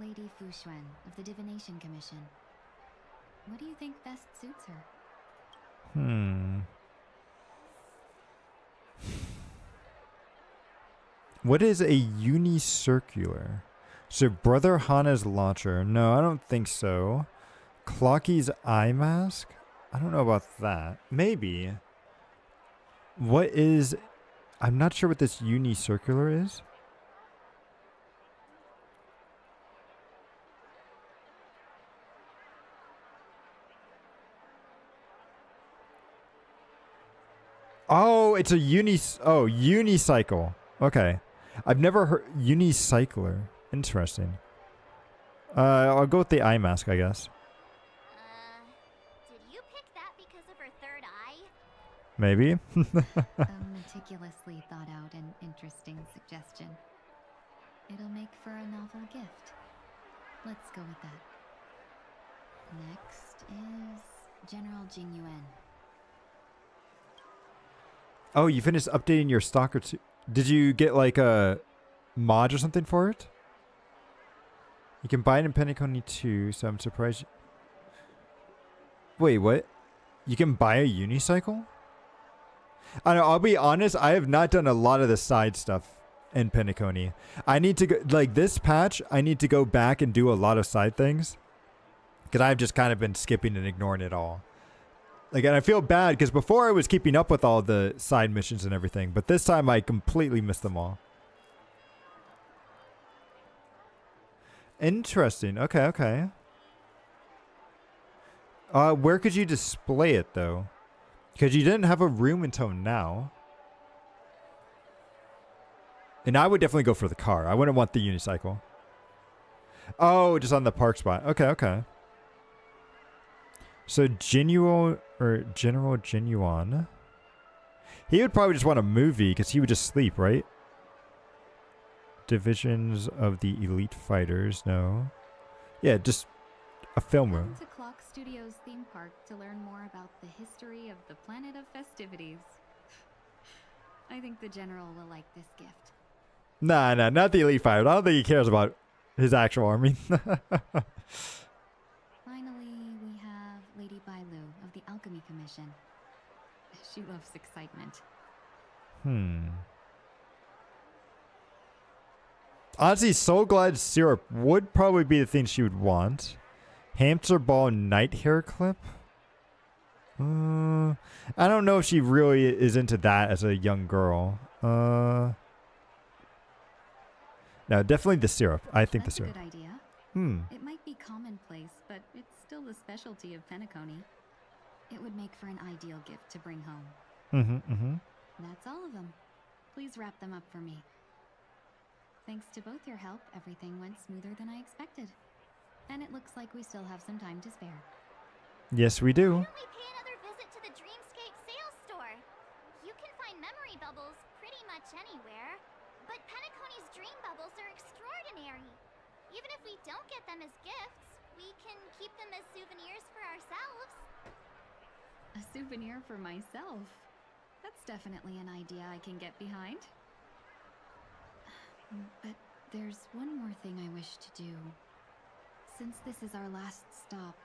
Lady Fu Xuan of the Divination Commission. What do you think best suits her? What is a unicircular? So Brother Hana's launcher. No, I don't think so. Clocky's eye mask? I don't know about that. Maybe. What is... I'm not sure what this unicircular is. Oh, it's a unicycle. Okay. I've never heard unicycler. Interesting. I'll go with the eye mask, I guess. Did you pick that because of her third eye? Maybe. A meticulously thought out and interesting suggestion. It'll make for a novel gift. Let's go with that. Next is General Jing Yuan. Oh, you finished updating your Stalker 2. Did you get like a mod or something for it? You can buy it in Penacony 2, so I'm surprised. Wait, what? You can buy a unicycle? I know, I'll be honest, I have not done a lot of the side stuff in Penacony. I need to go, like this patch, I need to go back and do a lot of side things. Because I've just kind of been skipping and ignoring it all. Like, and I feel bad because before I was keeping up with all the side missions and everything. But this time I completely missed them all. Interesting. Okay, okay. Where could you display it though? Because you didn't have a room until now. And I would definitely go for the car. I wouldn't want the unicycle. Oh, just on the park spot. Okay, okay. So Genuine or General Genuine. He would probably just want a movie because he would just sleep, right? Divisions of the Elite Fighters. No. Yeah, just a film room. Come to Clock Studios theme park to learn more about the history of the planet of festivities. I think the general will like this gift. Nah, not the Elite Fighter. I don't think he cares about his actual army. Finally, we have Lady Bailu of the Alchemy Commission. She loves excitement. Honestly, Soul Glide Syrup would probably be the thing she would want. Hamster Ball Night Hair Clip? I don't know if she really is into that as a young girl. No, definitely the syrup. I think That's the syrup. a good idea. It might be commonplace, but it's still the specialty of Penacony. It would make for an ideal gift to bring home. That's all of them. Please wrap them up for me. Thanks to both your help, everything went smoother than I expected. And it looks like we still have some time to spare. Yes, we do. Why don't we pay another visit to the Dreamscape sales store? You can find memory bubbles pretty much anywhere, but Penacony's dream bubbles are extraordinary. Even if we don't get them as gifts, we can keep them as souvenirs for ourselves. A souvenir for myself? That's definitely an idea I can get behind. But there's one more thing I wish to do. Since this is our last stop,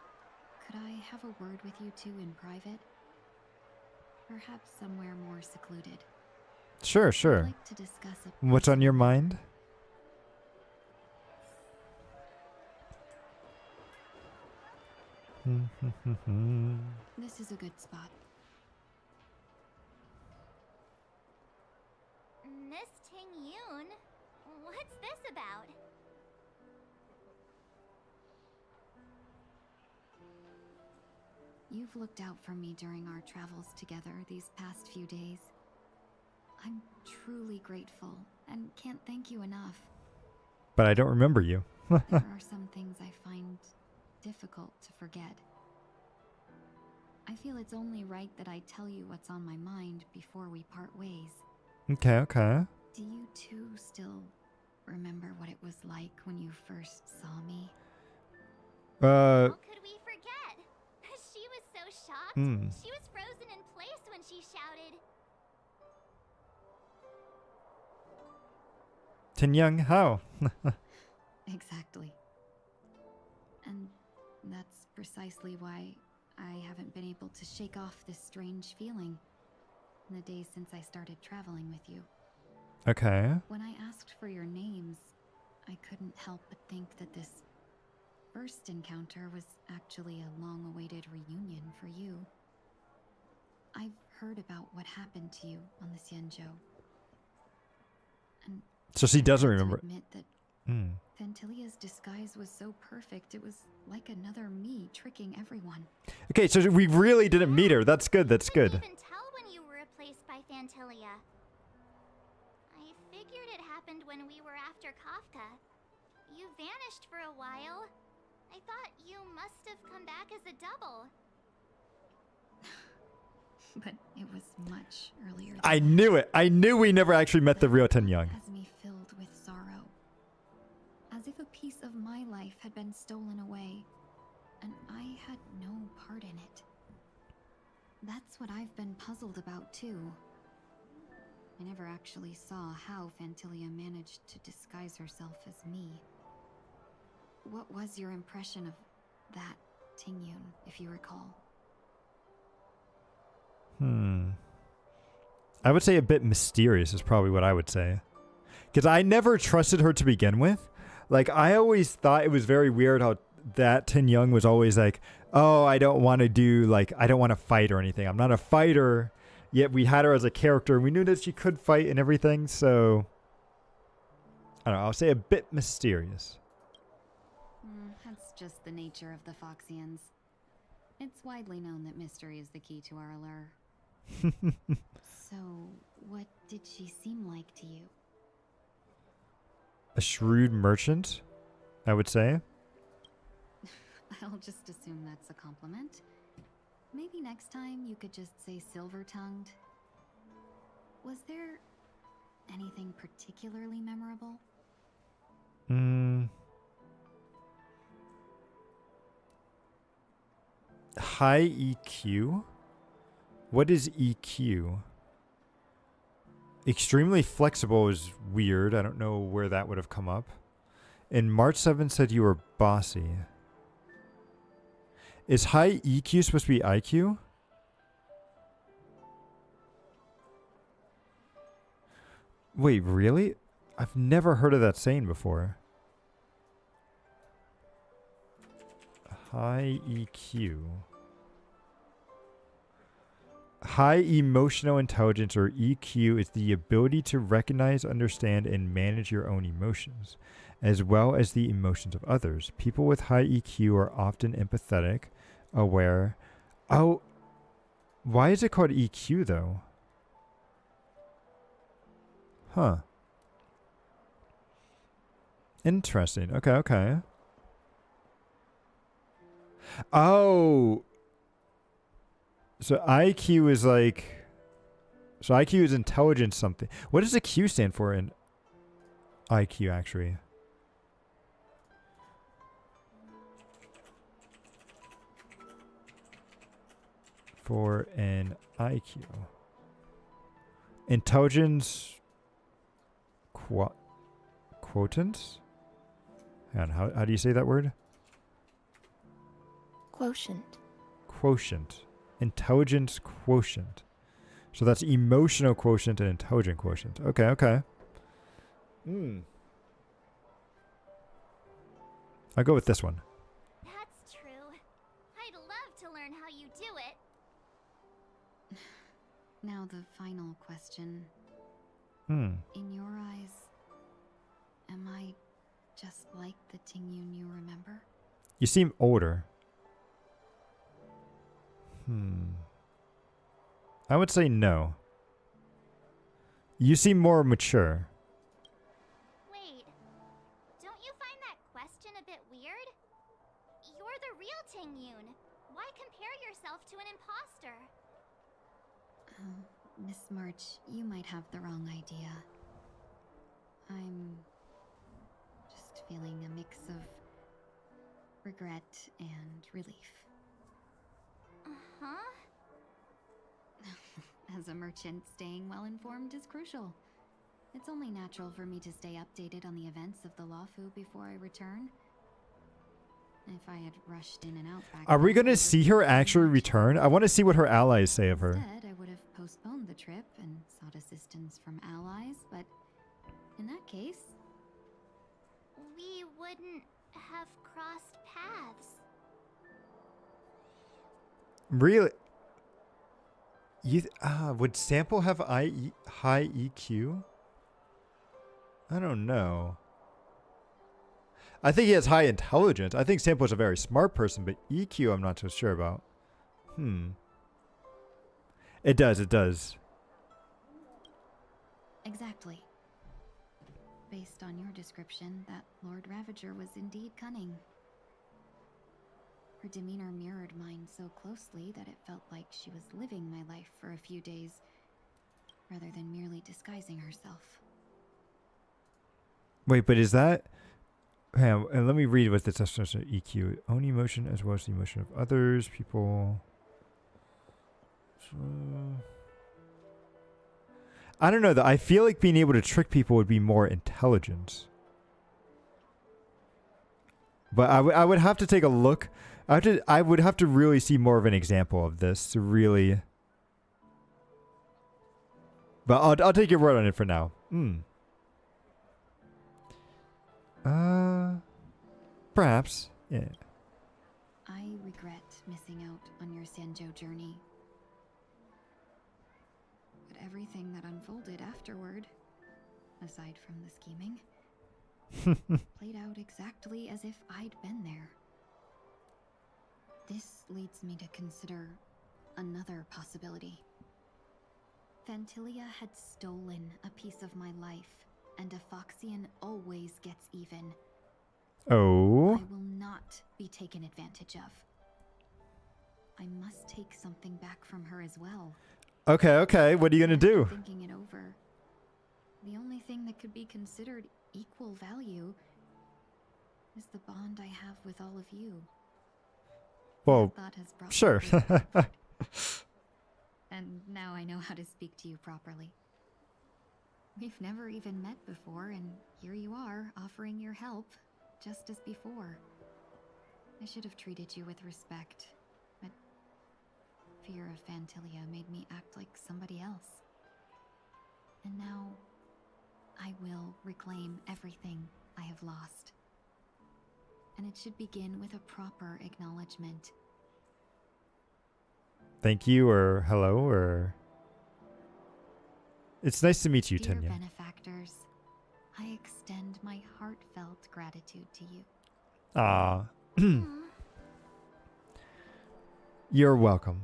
could I have a word with you two in private? Perhaps somewhere more secluded. Sure, I'd sure. like to discuss a What's on your mind? This is a good spot. Miss Ting Yoon, what's this about? You've looked out for me during our travels together these past few days. I'm truly grateful and can't thank you enough. But I don't remember you. There are some things I find difficult to forget. I feel it's only right that I tell you what's on my mind before we part ways. Okay, okay. Do you two still remember what it was like when you first saw me? How could we forget? She was so shocked. She was frozen in place when she shouted. Tin Young, how? Exactly. And that's precisely why I haven't been able to shake off this strange feeling in the days since I started traveling with you. Okay. When I asked for your names, I couldn't help but think that this first encounter was actually a long-awaited reunion for you. I've heard about what happened to you on the Xianzhou. And So she doesn't I have to remember. admit that Fantilia's disguise was so perfect, it was like another me tricking everyone. Okay, so we really didn't meet her. That's good, that's good. I couldn't even tell when you were replaced by Fantilia. I figured it happened when we were after Kafka. You vanished for a while. I thought you must have come back as a double. But it was much earlier than I that. knew it. I knew we never actually met the real Tin Young. Has me filled with sorrow. As if a piece of my life had been stolen away, and I had no part in it. That's what I've been puzzled about too. I never actually saw how Fantilia managed to disguise herself as me. What was your impression of that Tingyun, if you recall? I would say a bit mysterious is probably what I would say. Because I never trusted her to begin with. Like, I always thought it was very weird how that Tin Young was always like, oh, I don't want to do, like, I don't want to fight or anything. I'm not a fighter. Yet we had her as a character, and we knew that she could fight and everything, so... I don't know, I'll say a bit mysterious. That's just the nature of the Foxians. It's widely known that mystery is the key to our allure. So, what did she seem like to you? A shrewd merchant, I would say. I'll just assume that's a compliment. Maybe next time you could just say silver-tongued. Was there anything particularly memorable? High EQ? What is EQ? Extremely flexible is weird. I don't know where that would have come up. And March 7 said you were bossy. Is high EQ supposed to be IQ? Wait, really? I've never heard of that saying before. High EQ. High emotional intelligence, or EQ, is the ability to recognize, understand, and manage your own emotions, as well as the emotions of others. People with high EQ are often empathetic, aware. Oh, why is it called EQ though? Huh. Interesting. Okay, okay. Oh. So IQ is like... So IQ is intelligence something. What does the Q stand for in IQ, actually? For an IQ. Intelligence... Quotient? Hang on, how do you say that word? Quotient. Quotient. Intelligence quotient. So that's emotional quotient and intelligent quotient. Okay, okay. I'll go with this one. That's true. I'd love to learn how you do it. Now the final question. In your eyes, am I just like the Tingyun you remember? You seem older. I would say no. You seem more mature. Wait, don't you find that question a bit weird? You're the real Tingyun. Why compare yourself to an imposter? Miss March, you might have the wrong idea. I'm just feeling a mix of regret and relief. Huh? As a merchant, staying well informed is crucial. It's only natural for me to stay updated on the events of the Lawfu before I return. If I had rushed in and out back... Are we going to see her actually return? I want to see what her allies say of her. Instead, I would have postponed the trip and sought assistance from allies, but in that case... We wouldn't have crossed paths. Really? Would Sample have high EQ? I don't know. I think he has high intelligence. I think Sample's a very smart person, but EQ I'm not so sure about. It does, it does. Exactly. Based on your description, that Lord Ravager was indeed cunning. Her demeanor mirrored mine so closely that it felt like she was living my life for a few days, rather than merely disguising herself. Wait, but is that... Hang on, and let me read what this definition of EQ. Own emotion as well as the emotion of others, people... I don't know, though. I feel like being able to trick people would be more intelligent. But I would have to take a look... I would have to really see more of an example of this to really... But I'll take your word on it for now. Perhaps. Yeah. I regret missing out on your Sanjo journey. But everything that unfolded afterward, aside from the scheming, played out exactly as if I'd been there. This leads me to consider another possibility. Fantilia had stolen a piece of my life, and a Foxian always gets even. Oh. I will not be taken advantage of. I must take something back from her as well. Okay. What are you gonna do? Thinking it over, the only thing that could be considered equal value is the bond I have with all of you. Well, That thought has brought me sure. great and now I know how to speak to you properly. We've never even met before, and here you are, offering your help, just as before. I should have treated you with respect, but fear of Fantilia made me act like somebody else. And now, I will reclaim everything I have lost. And it should begin with a proper acknowledgement. Thank you, or hello, or... It's nice to meet you, Dear Tanya. benefactors, I extend my heartfelt gratitude to you. Ah. You're welcome.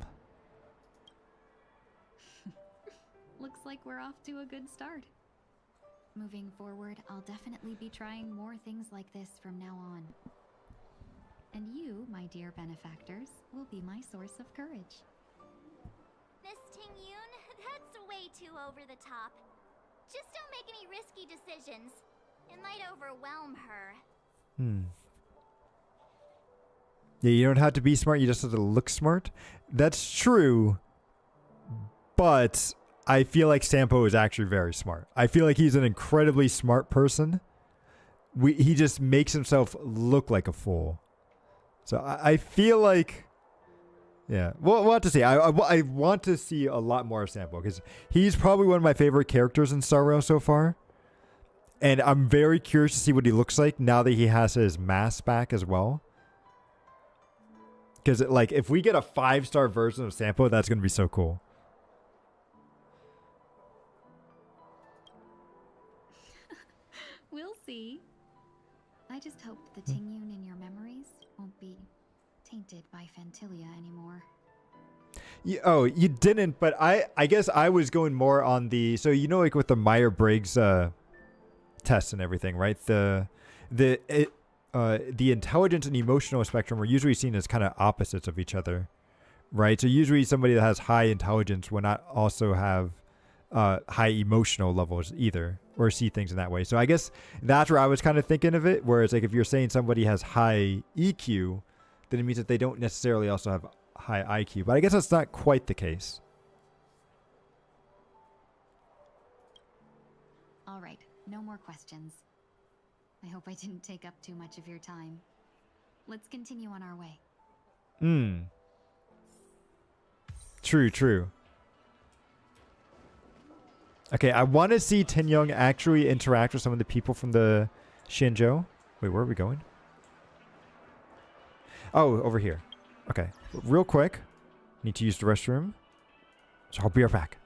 Looks like we're off to a good start. Moving forward, I'll definitely be trying more things like this from now on. And you, my dear benefactors, will be my source of courage. Miss Ting-Yoon, that's way too over the top. Just don't make any risky decisions. It might overwhelm her. Yeah, you don't have to be smart, you just have to look smart. That's true, but I feel like Sampo is actually very smart. I feel like he's an incredibly smart person. He just makes himself look like a fool. So I feel like... Yeah, we'll have to see. I want to see a lot more of Sampo, because he's probably one of my favorite characters in Star Rail so far. And I'm very curious to see what he looks like now that he has his mask back as well. Because, like, if we get a 5-star version of Sampo, that's going to be so cool. We'll see. I just hope the Ting-Yoon in your memories won't be tainted by Fantilia anymore. You didn't, but I guess I was going more on the... So, you know, like with the Myers-Briggs tests and everything, right? The intelligence and emotional spectrum are usually seen as kind of opposites of each other, right? So usually somebody that has high intelligence will not also have high emotional levels either, or see things in that way. So I guess that's where I was kind of thinking of it, whereas like if you're saying somebody has high EQ, then it means that they don't necessarily also have high IQ. But I guess that's not quite the case. All right, no more questions. I hope I didn't take up too much of your time. Let's continue on our way. True. Okay, I want to see Tin-Young actually interact with some of the people from the Shinjo. Wait, where are we going? Oh, over here. Okay, real quick. Need to use the restroom. So I'll be right back.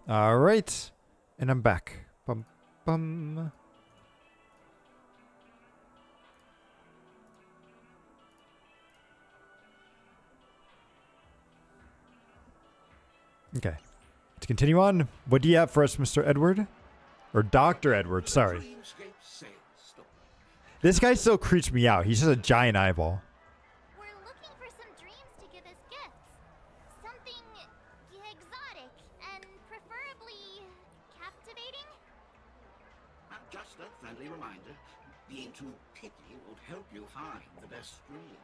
All right, and I'm back. bum. Okay. To continue on, what do you have for us, Mr. Edward? Or Dr. Edward, sorry. This guy still creeps me out. He's just a giant eyeball. We're looking for some dreams to give as gifts. Something exotic and preferably captivating. Just a friendly reminder, being too picky won't help you find the best dream.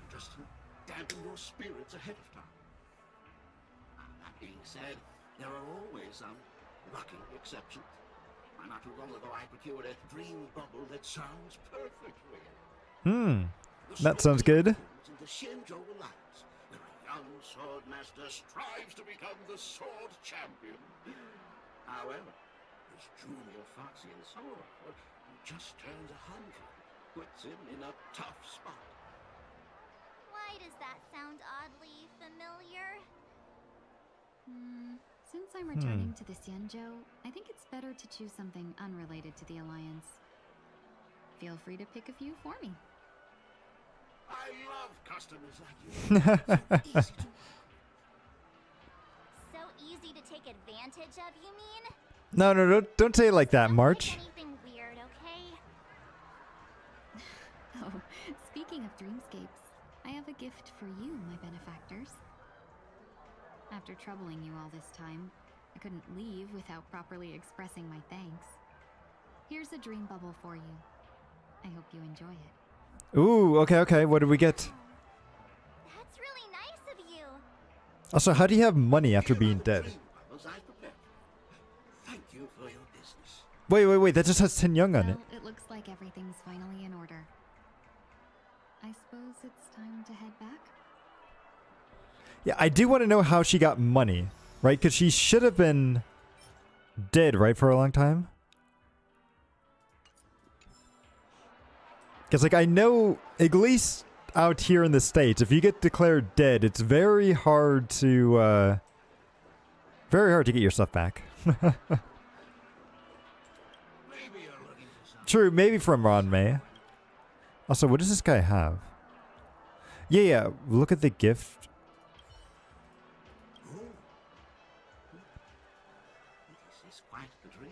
Just dampen your spirits ahead of time. That being said, there are always some lucky exceptions. Not too long ago, I procured a dream bubble that sounds perfectly. That sounds good. The Shinjo Alliance, where a young sword master strives to become the sword champion. However, this junior foxy in sword who just turned 100 puts him in a tough spot. Why does that sound oddly familiar? Since I'm returning to the Xianzhou, I think it's better to choose something unrelated to the Alliance. Feel free to pick a few for me. I love customers like you. So easy to take advantage of, you mean? No, don't say it like that, March. Anything weird, okay? Oh, speaking of dreamscapes, I have a gift for you, my benefactors. After troubling you all this time, I couldn't leave without properly expressing my thanks. Here's a dream bubble for you. I hope you enjoy it. Ooh, okay. What did we get? That's really nice of you. Also, how do you have money after being dead? Thank you for your business. Wait. That just has Tin Young on it. Well, it looks like everything's finally in order. I suppose it's time to head back? Yeah, I do want to know how she got money, right? Because she should have been dead, right, for a long time. Because, like, I know, at least out here in the States, if you get declared dead, it's very hard to get your stuff back. True, maybe from Ron May. Also, what does this guy have? Yeah, look at the gift. This is quite the dream.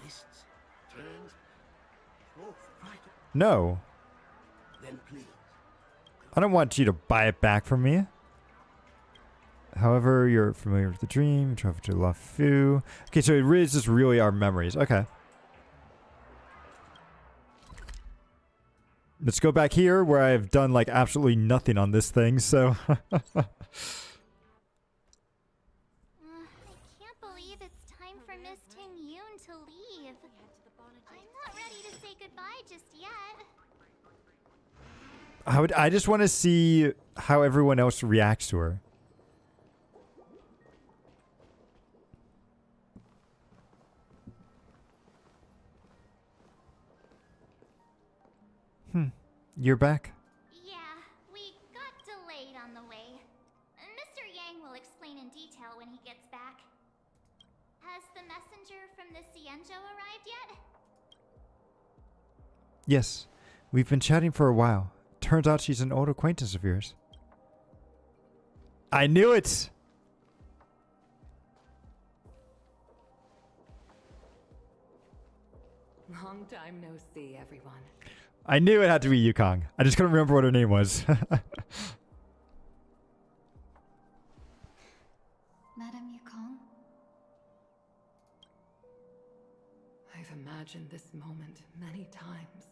Twists, turns, forth, right. No. Then please. I don't want you to buy it back from me. However, you're familiar with the dream. You travel to LaFu. Okay, so it really is just really our memories. Okay. Let's go back here where I've done like absolutely nothing on this thing, so. I can't believe it's time for Miss Ting Yoon to leave. I'm not ready to say goodbye just yet. I just want to see how everyone else reacts to her. You're back? Yeah, we got delayed on the way. Mr. Yang will explain in detail when he gets back. Has the messenger from the Xianzhou arrived yet? Yes. We've been chatting for a while. Turns out she's an old acquaintance of yours. I knew it! Long time no see, everyone. I knew it had to be Yukong. I just couldn't remember what her name was. Madame Yukong? I've imagined this moment many times.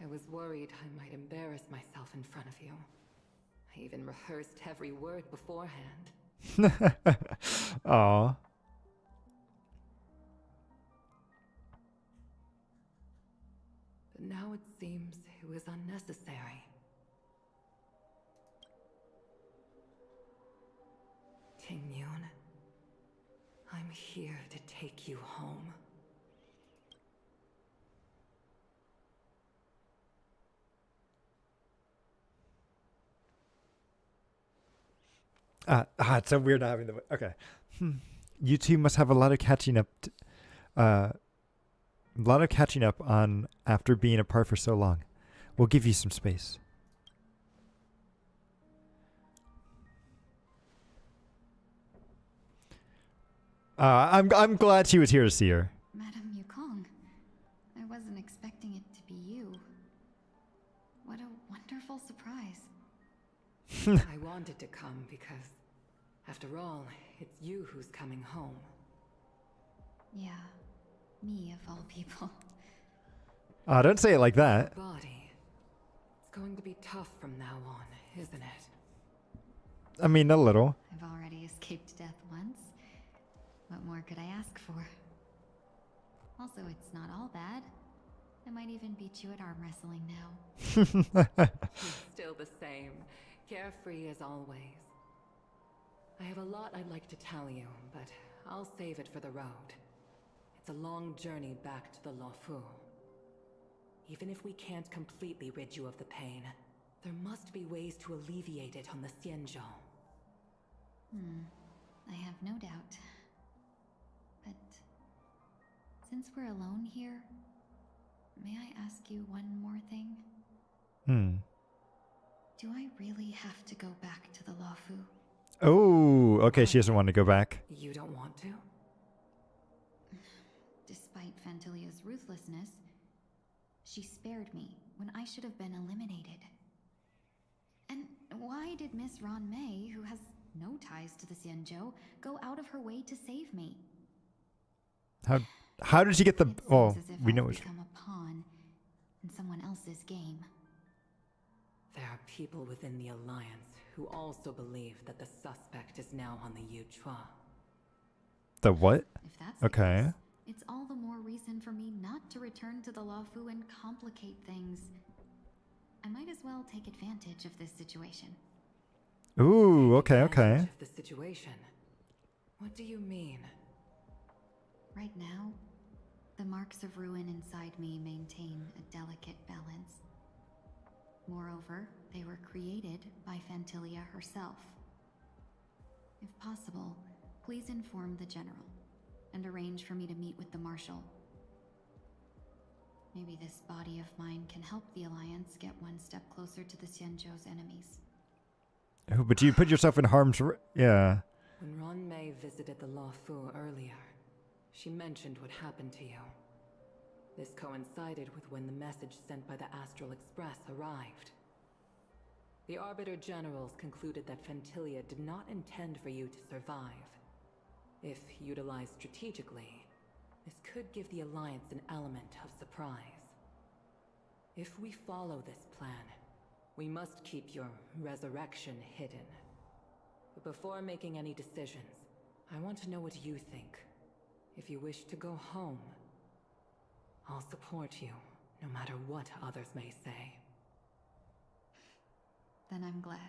I was worried I might embarrass myself in front of you. I even rehearsed every word beforehand. Aw. But now it seems it was unnecessary. Ting Yoon, I'm here to take you home. It's so weird not having the... Okay. you two must have a lot of catching up, on after being apart for so long. We'll give you some space. I'm glad she was here to see her. Madame Yukong, I wasn't expecting it to be you. What a wonderful surprise. I wanted to come because, after all, it's you who's coming home. Yeah, me of all people. Don't say it like that. Body. It's going to be tough from now on, isn't it? I mean, a little. I've already escaped death once. What more could I ask for? Also, it's not all bad. I might even beat you at arm wrestling now. You're still the same, carefree as always. I have a lot I'd like to tell you, but I'll save it for the road. It's a long journey back to the Luofu. Even if we can't completely rid you of the pain, there must be ways to alleviate it on the Xianzhou. I have no doubt. But since we're alone here, may I ask you one more thing? Do I really have to go back to the Luofu? Oh, okay, she doesn't want to go back. You don't want to? Despite Fantilia's ruthlessness, she spared me when I should have been eliminated. And why did Miss Ron Mei, who has no ties to the Xianzhou, go out of her way to save me? How did she get the? Oh, we know I've it's. become a pawn in someone else's game. There are people within the Alliance who also believe that the suspect is now on the Yuchua. The what? If that's the Okay. case, it's all the more reason for me not to return to the Luofu and complicate things. I might as well take advantage of this situation. Ooh, okay, okay. Of the situation. What do you mean? Right now, the marks of ruin inside me maintain a delicate balance. Moreover, they were created by Fantilia herself. If possible, please inform the General and arrange for me to meet with the Marshal. Maybe this body of mine can help the Alliance get one step closer to the Xianzhou's enemies. Oh, but you put yourself in harm's way. Yeah. When Ron Mei visited the Luofu earlier, she mentioned what happened to you. This coincided with when the message sent by the Astral Express arrived. The Arbiter Generals concluded that Fantilia did not intend for you to survive. If utilized strategically, this could give the Alliance an element of surprise. If we follow this plan, we must keep your resurrection hidden. But before making any decisions, I want to know what you think. If you wish to go home, I'll support you, no matter what others may say. Then I'm glad.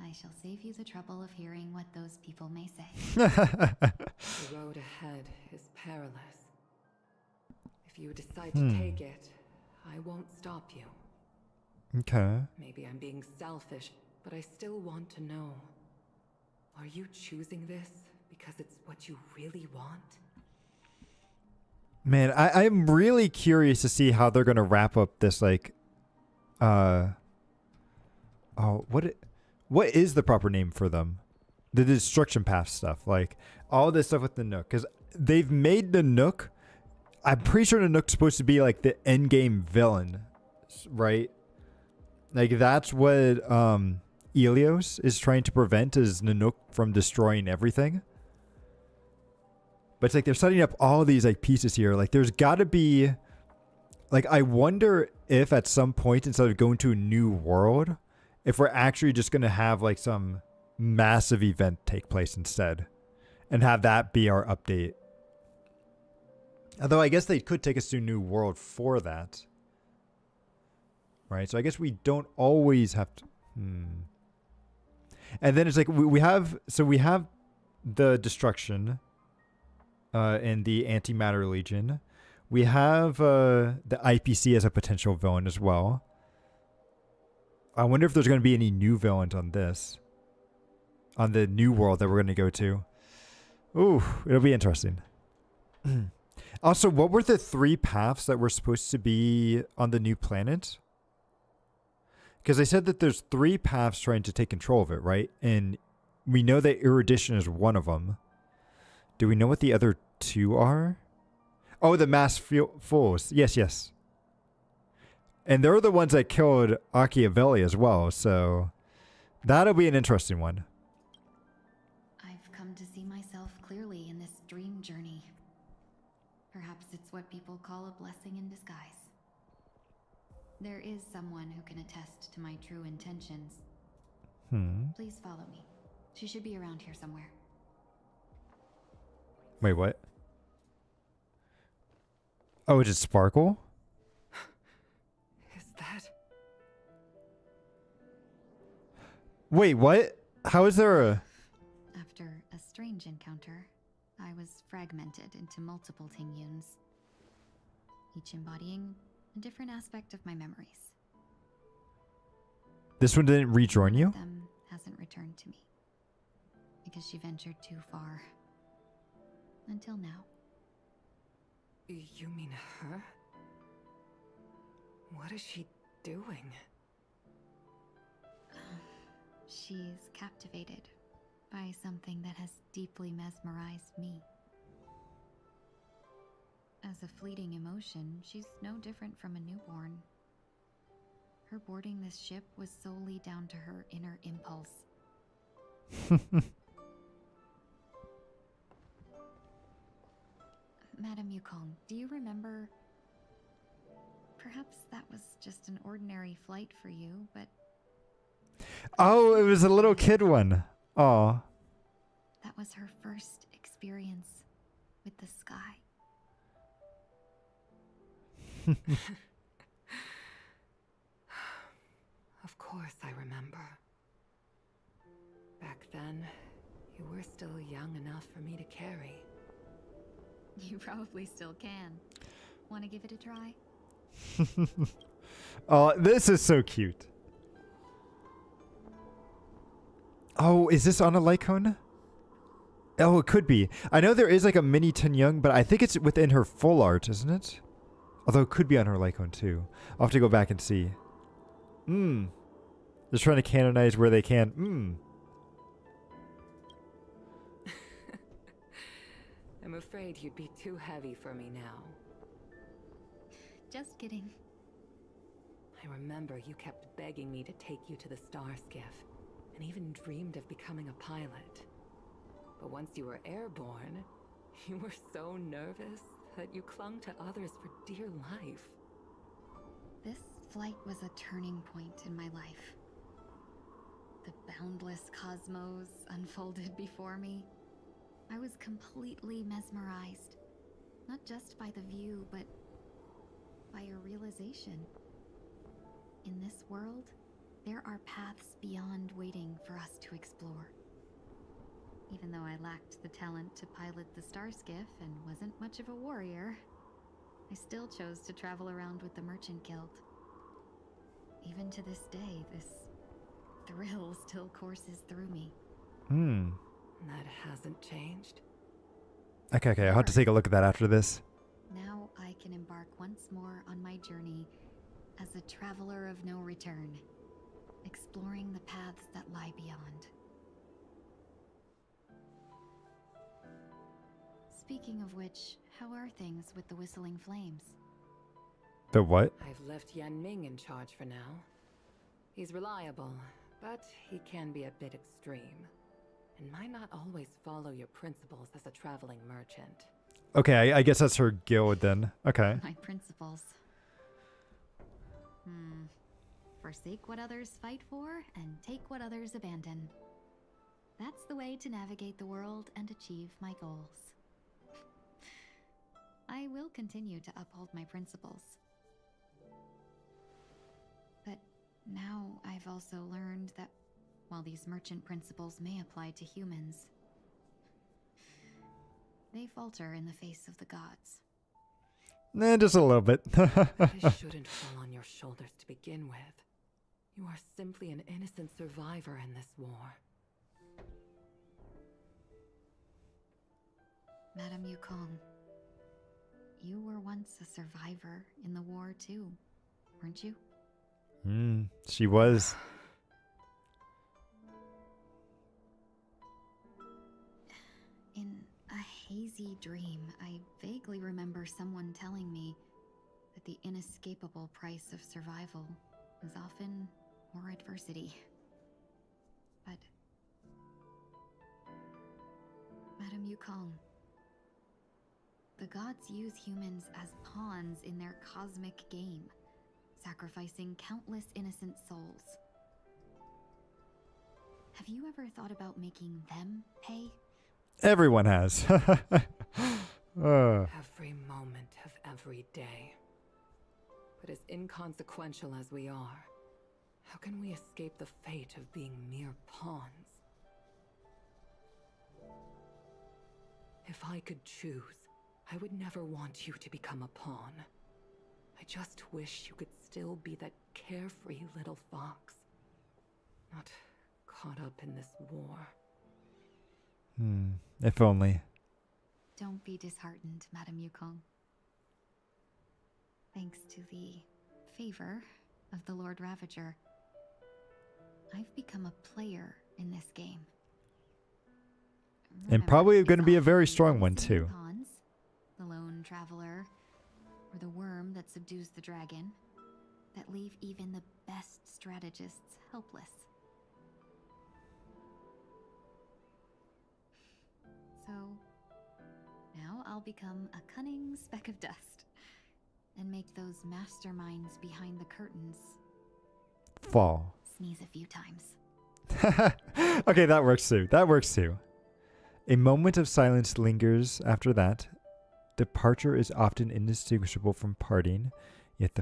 I shall save you the trouble of hearing what those people may say. The road ahead is perilous. If you decide to take it, I won't stop you. Okay. Maybe I'm being selfish, but I still want to know. Are you choosing this because it's what you really want? Man, I'm really curious to see how they're gonna wrap up this, like, what is the proper name for them? The destruction path stuff, like all this stuff with the Nook, because they've made the Nook. I'm pretty sure the Nook's supposed to be like the end game villain, right? Like that's what Ilios is trying to prevent, is Nanook from destroying everything. But it's like they're setting up all these like pieces here. Like there's got to be, like, I wonder if at some point, instead of going to a new world, if we're actually just going to have like some massive event take place instead and have that be our update. Although I guess they could take us to a new world for that. Right? So I guess we don't always have to. And then it's like we have the destruction in the Antimatter Legion. We have the IPC as a potential villain as well. I wonder if there's going to be any new villains on this. On the new world that we're going to go to. Ooh, it'll be interesting. Also, what were the 3 paths that were supposed to be on the new planet? Because they said that there's 3 paths trying to take control of it, right? And we know that erudition is one of them. Do we know what the other 2 are? Oh, the mass fools. Yes, yes. And they're the ones that killed Machiavelli as well, so that'll be an interesting one. I've come to see myself clearly in this dream journey. Perhaps it's what people call a blessing in disguise. There is someone who can attest to my true intentions. Please follow me. She should be around here somewhere. Wait, what? Oh, is it Sparkle? Is that? Wait, what? How is there a... After a strange encounter, I was fragmented into multiple Tingyuns, each embodying a different aspect of my memories. This one didn't rejoin you? One of them hasn't returned to me because she ventured too far. Until now. You mean her? What is she doing? She's captivated by something that has deeply mesmerized me. As a fleeting emotion, she's no different from a newborn. Her boarding this ship was solely down to her inner impulse. Madame Yukong, do you remember? Perhaps that was just an ordinary flight for you, but... Oh, it was a little kid one. Oh. That was her first experience with the sky. Of course I remember. Back then, you were still young enough for me to carry. You probably still can. Want to give it a try? Oh, this is so cute. Oh, is this on a Lycone? Oh, it could be. I know there is like a mini Tin Young, but I think it's within her full art, isn't it? Although it could be on her Lycone too. I'll have to go back and see. They're trying to canonize where they can. I'm afraid you'd be too heavy for me now. Just kidding. I remember you kept begging me to take you to the Star Skiff, and even dreamed of becoming a pilot. But once you were airborne, you were so nervous that you clung to others for dear life. This flight was a turning point in my life. The boundless cosmos unfolded before me. I was completely mesmerized, not just by the view, but by a realization. In this world, there are paths beyond waiting for us to explore. Even though I lacked the talent to pilot the Star Skiff and wasn't much of a warrior, I still chose to travel around with the Merchant Guild. Even to this day, this thrill still courses through me. That hasn't changed? Okay, I'll have to take a look at that after this. Now I can embark once more on my journey as a traveler of no return, exploring the paths that lie beyond. Speaking of which, how are things with the Whistling Flames? The what? I've left Yan Ming in charge for now. He's reliable, but he can be a bit extreme, and might not always follow your principles as a traveling merchant. Okay, I guess that's her guild then. Okay. My principles. Forsake what others fight for, and take what others abandon. That's the way to navigate the world and achieve my goals. I will continue to uphold my principles. But now I've also learned that while these merchant principles may apply to humans, they falter in the face of the gods. Nah, just a little bit. This shouldn't fall on your shoulders to begin with. You are simply an innocent survivor in this war. Madame Yukong, you were once a survivor in the war too, weren't you? She was. In a hazy dream, I vaguely remember someone telling me that the inescapable price of survival is often more adversity. But Madame Yukong, the gods use humans as pawns in their cosmic game, sacrificing countless innocent souls. Have you ever thought about making them pay? Everyone has. Every moment of every day. But as inconsequential as we are, how can we escape the fate of being mere pawns? If I could choose, I would never want you to become a pawn. I just wish you could still be that carefree little fox. Not caught up in this war. If only. Don't be disheartened, Madame Yukong. Thanks to the favor of the Lord Ravager, I've become a player in this game. And probably going to be a very strong one too. Pawns, the lone traveler, or the worm that subdues the dragon, that leave even the best strategists helpless. So, now I'll become a cunning speck of dust, and make those masterminds behind the curtains Fall. sneeze a few times. Okay, that works too. That works too. A moment of silence lingers after that. Departure is often indistinguishable from parting, yet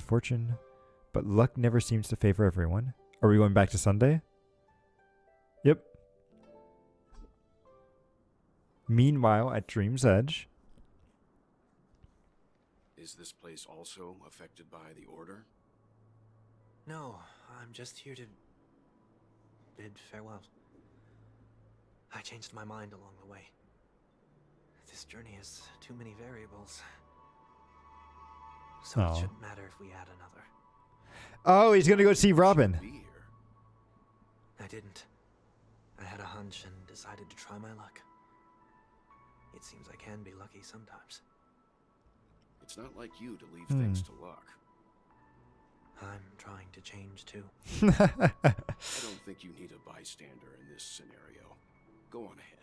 but luck never seems to favor everyone. Are we going back to Sunday? Yep. Meanwhile, at Dream's Edge. Is this place also affected by the Order? No, I'm just here to bid farewell. I changed my mind along the way. This journey has too many variables. So it shouldn't matter if we add another. Oh, he's gonna go see Robin. I didn't. I had a hunch and decided to try my luck. It seems I can be lucky sometimes. It's not like you to leave things to luck. I'm trying to change too. I don't think you need a bystander in this scenario. Go on ahead.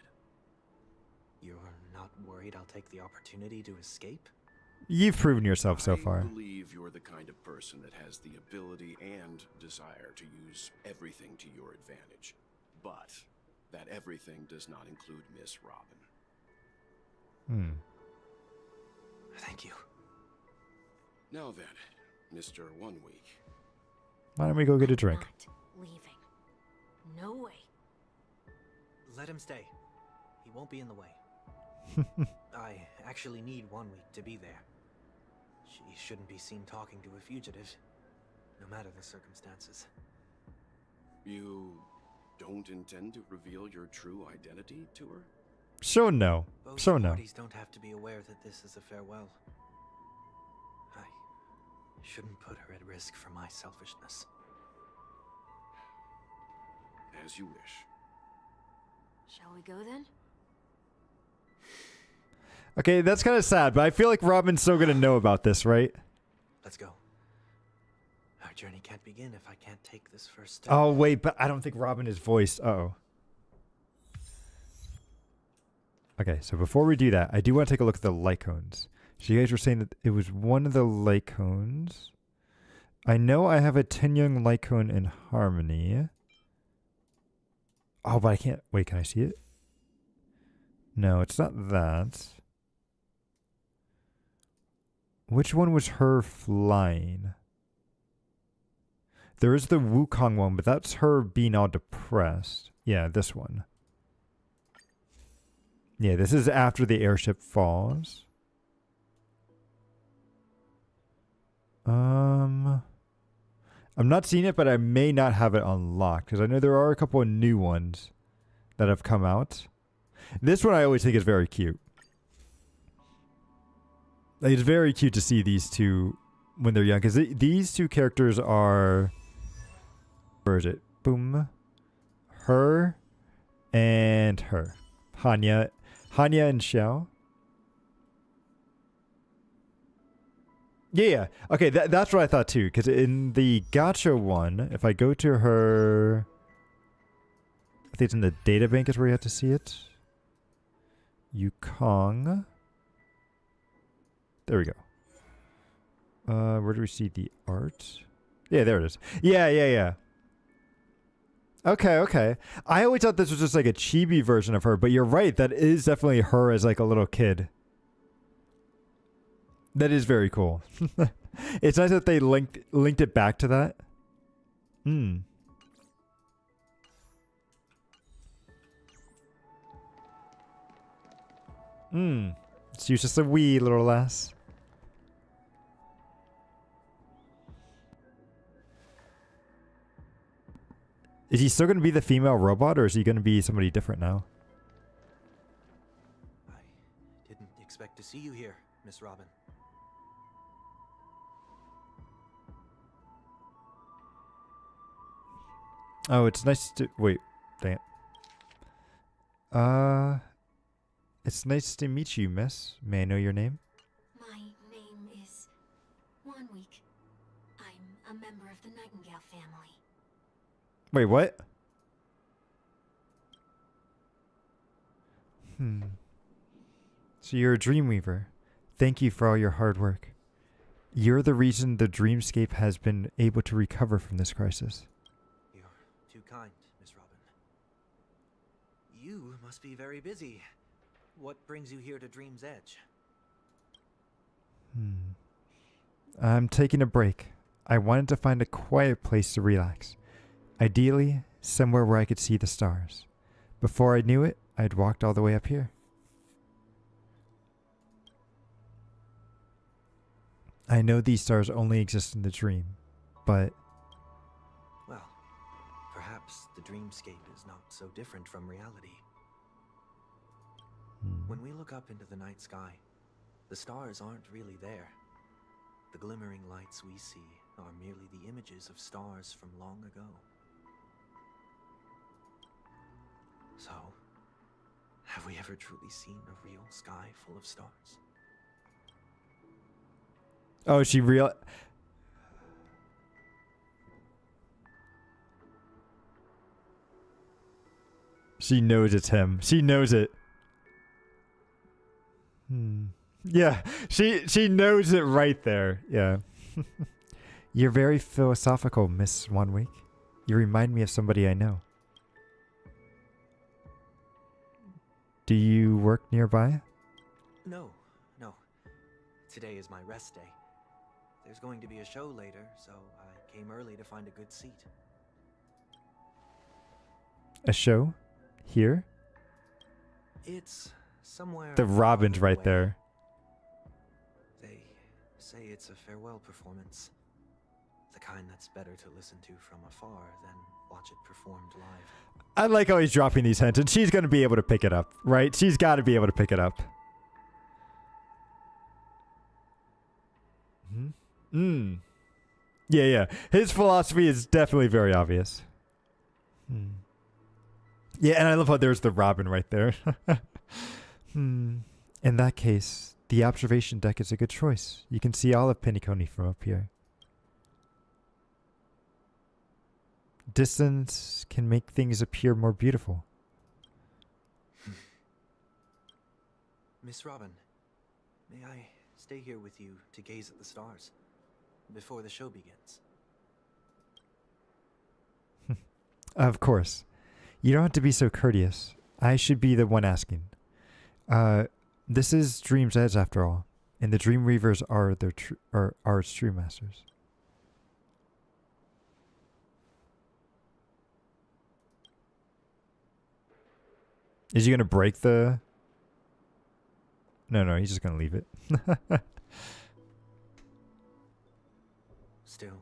You're not worried I'll take the opportunity to escape? You've proven yourself so far. I believe you're the kind of person that has the ability and desire to use everything to your advantage. But that everything does not include Miss Robin. Thank you. Now then, Mr. 1 Week. Why don't we go get a drink? Not leaving. No way. Let him stay. He won't be in the way. I actually need 1 week to be there. She shouldn't be seen talking to a fugitive, no matter the circumstances. You don't intend to reveal your true identity to her? So no. Both So no. parties don't have to be aware that this is a farewell. I shouldn't put her at risk for my selfishness. As you wish. Shall we go then? Okay, that's kind of sad, but I feel like Robin's still gonna know about this, right? Let's go. Our journey can't begin if I can't take this first step. Oh, wait, but I don't think Robin is voiced. Uh-oh. Okay, so before we do that, I do want to take a look at the light cones. So you guys were saying that it was one of the light cones. I know I have a Tenyang light cone in Harmony. Oh, but I can't... Wait, can I see it? No, it's not that. Which one was her flying? There is the Wukong one, but that's her being all depressed. Yeah, this one. Yeah, this is after the airship falls. I'm not seeing it, but I may not have it unlocked because I know there are a couple of new ones that have come out. This one I always think is very cute. Like, it's very cute to see these two when they're young, because these two characters are, where is it? Boom. Her and her. Hanya and Xiao. Yeah. Okay, that's what I thought too. Because in the gacha one, if I go to her, I think it's in the data bank is where you have to see it. Yukong. There we go. Where do we see the art? Yeah, there it is. Yeah. Okay. I always thought this was just like a chibi version of her, but you're right. That is definitely her as like a little kid. That is very cool. It's nice that they linked it back to that. She's just a wee little lass. Is he still going to be the female robot, or is he going to be somebody different now? I didn't expect to see you here, Miss Robin. Oh, it's nice to... Wait, dang it. It's nice to meet you, miss. May I know your name? My name is Wanweek. I'm a member of the Nightingale family. Wait, what? So you're a Dreamweaver. Thank you for all your hard work. You're the reason the Dreamscape has been able to recover from this crisis. You're too kind, Miss Robin. You must be very busy. What brings you here to Dream's Edge? I'm taking a break. I wanted to find a quiet place to relax. Ideally, somewhere where I could see the stars. Before I knew it, I'd walked all the way up here. I know these stars only exist in the dream, but... Well, perhaps the dreamscape is not so different from reality. When we look up into the night sky, the stars aren't really there. The glimmering lights we see are merely the images of stars from long ago. So, have we ever truly seen a real sky full of stars? Oh, she real... She knows it's him. She knows it. Yeah, she knows it right there. Yeah. You're very philosophical, Miss Wanweek. You remind me of somebody I know. Do you work nearby? No. Today is my rest day. There's going to be a show later, so I came early to find a good seat. A show? Here? It's somewhere... The Robin's right there. They say it's a farewell performance. The kind that's better to listen to from afar than watch it performed live. I like how he's dropping these hints, and she's going to be able to pick it up, right? She's got to be able to pick it up. Yeah. His philosophy is definitely very obvious. Yeah, and I love how there's the Robin right there. In that case, the observation deck is a good choice. You can see all of Pennyconey from up here. Distance can make things appear more beautiful. Miss Robin, may I stay here with you to gaze at the stars before the show begins? Of course. You don't have to be so courteous. I should be the one asking. This is Dream's Edge after all, and the Dreamweavers are its true masters. Is he gonna break the... No, he's just gonna leave it. Still,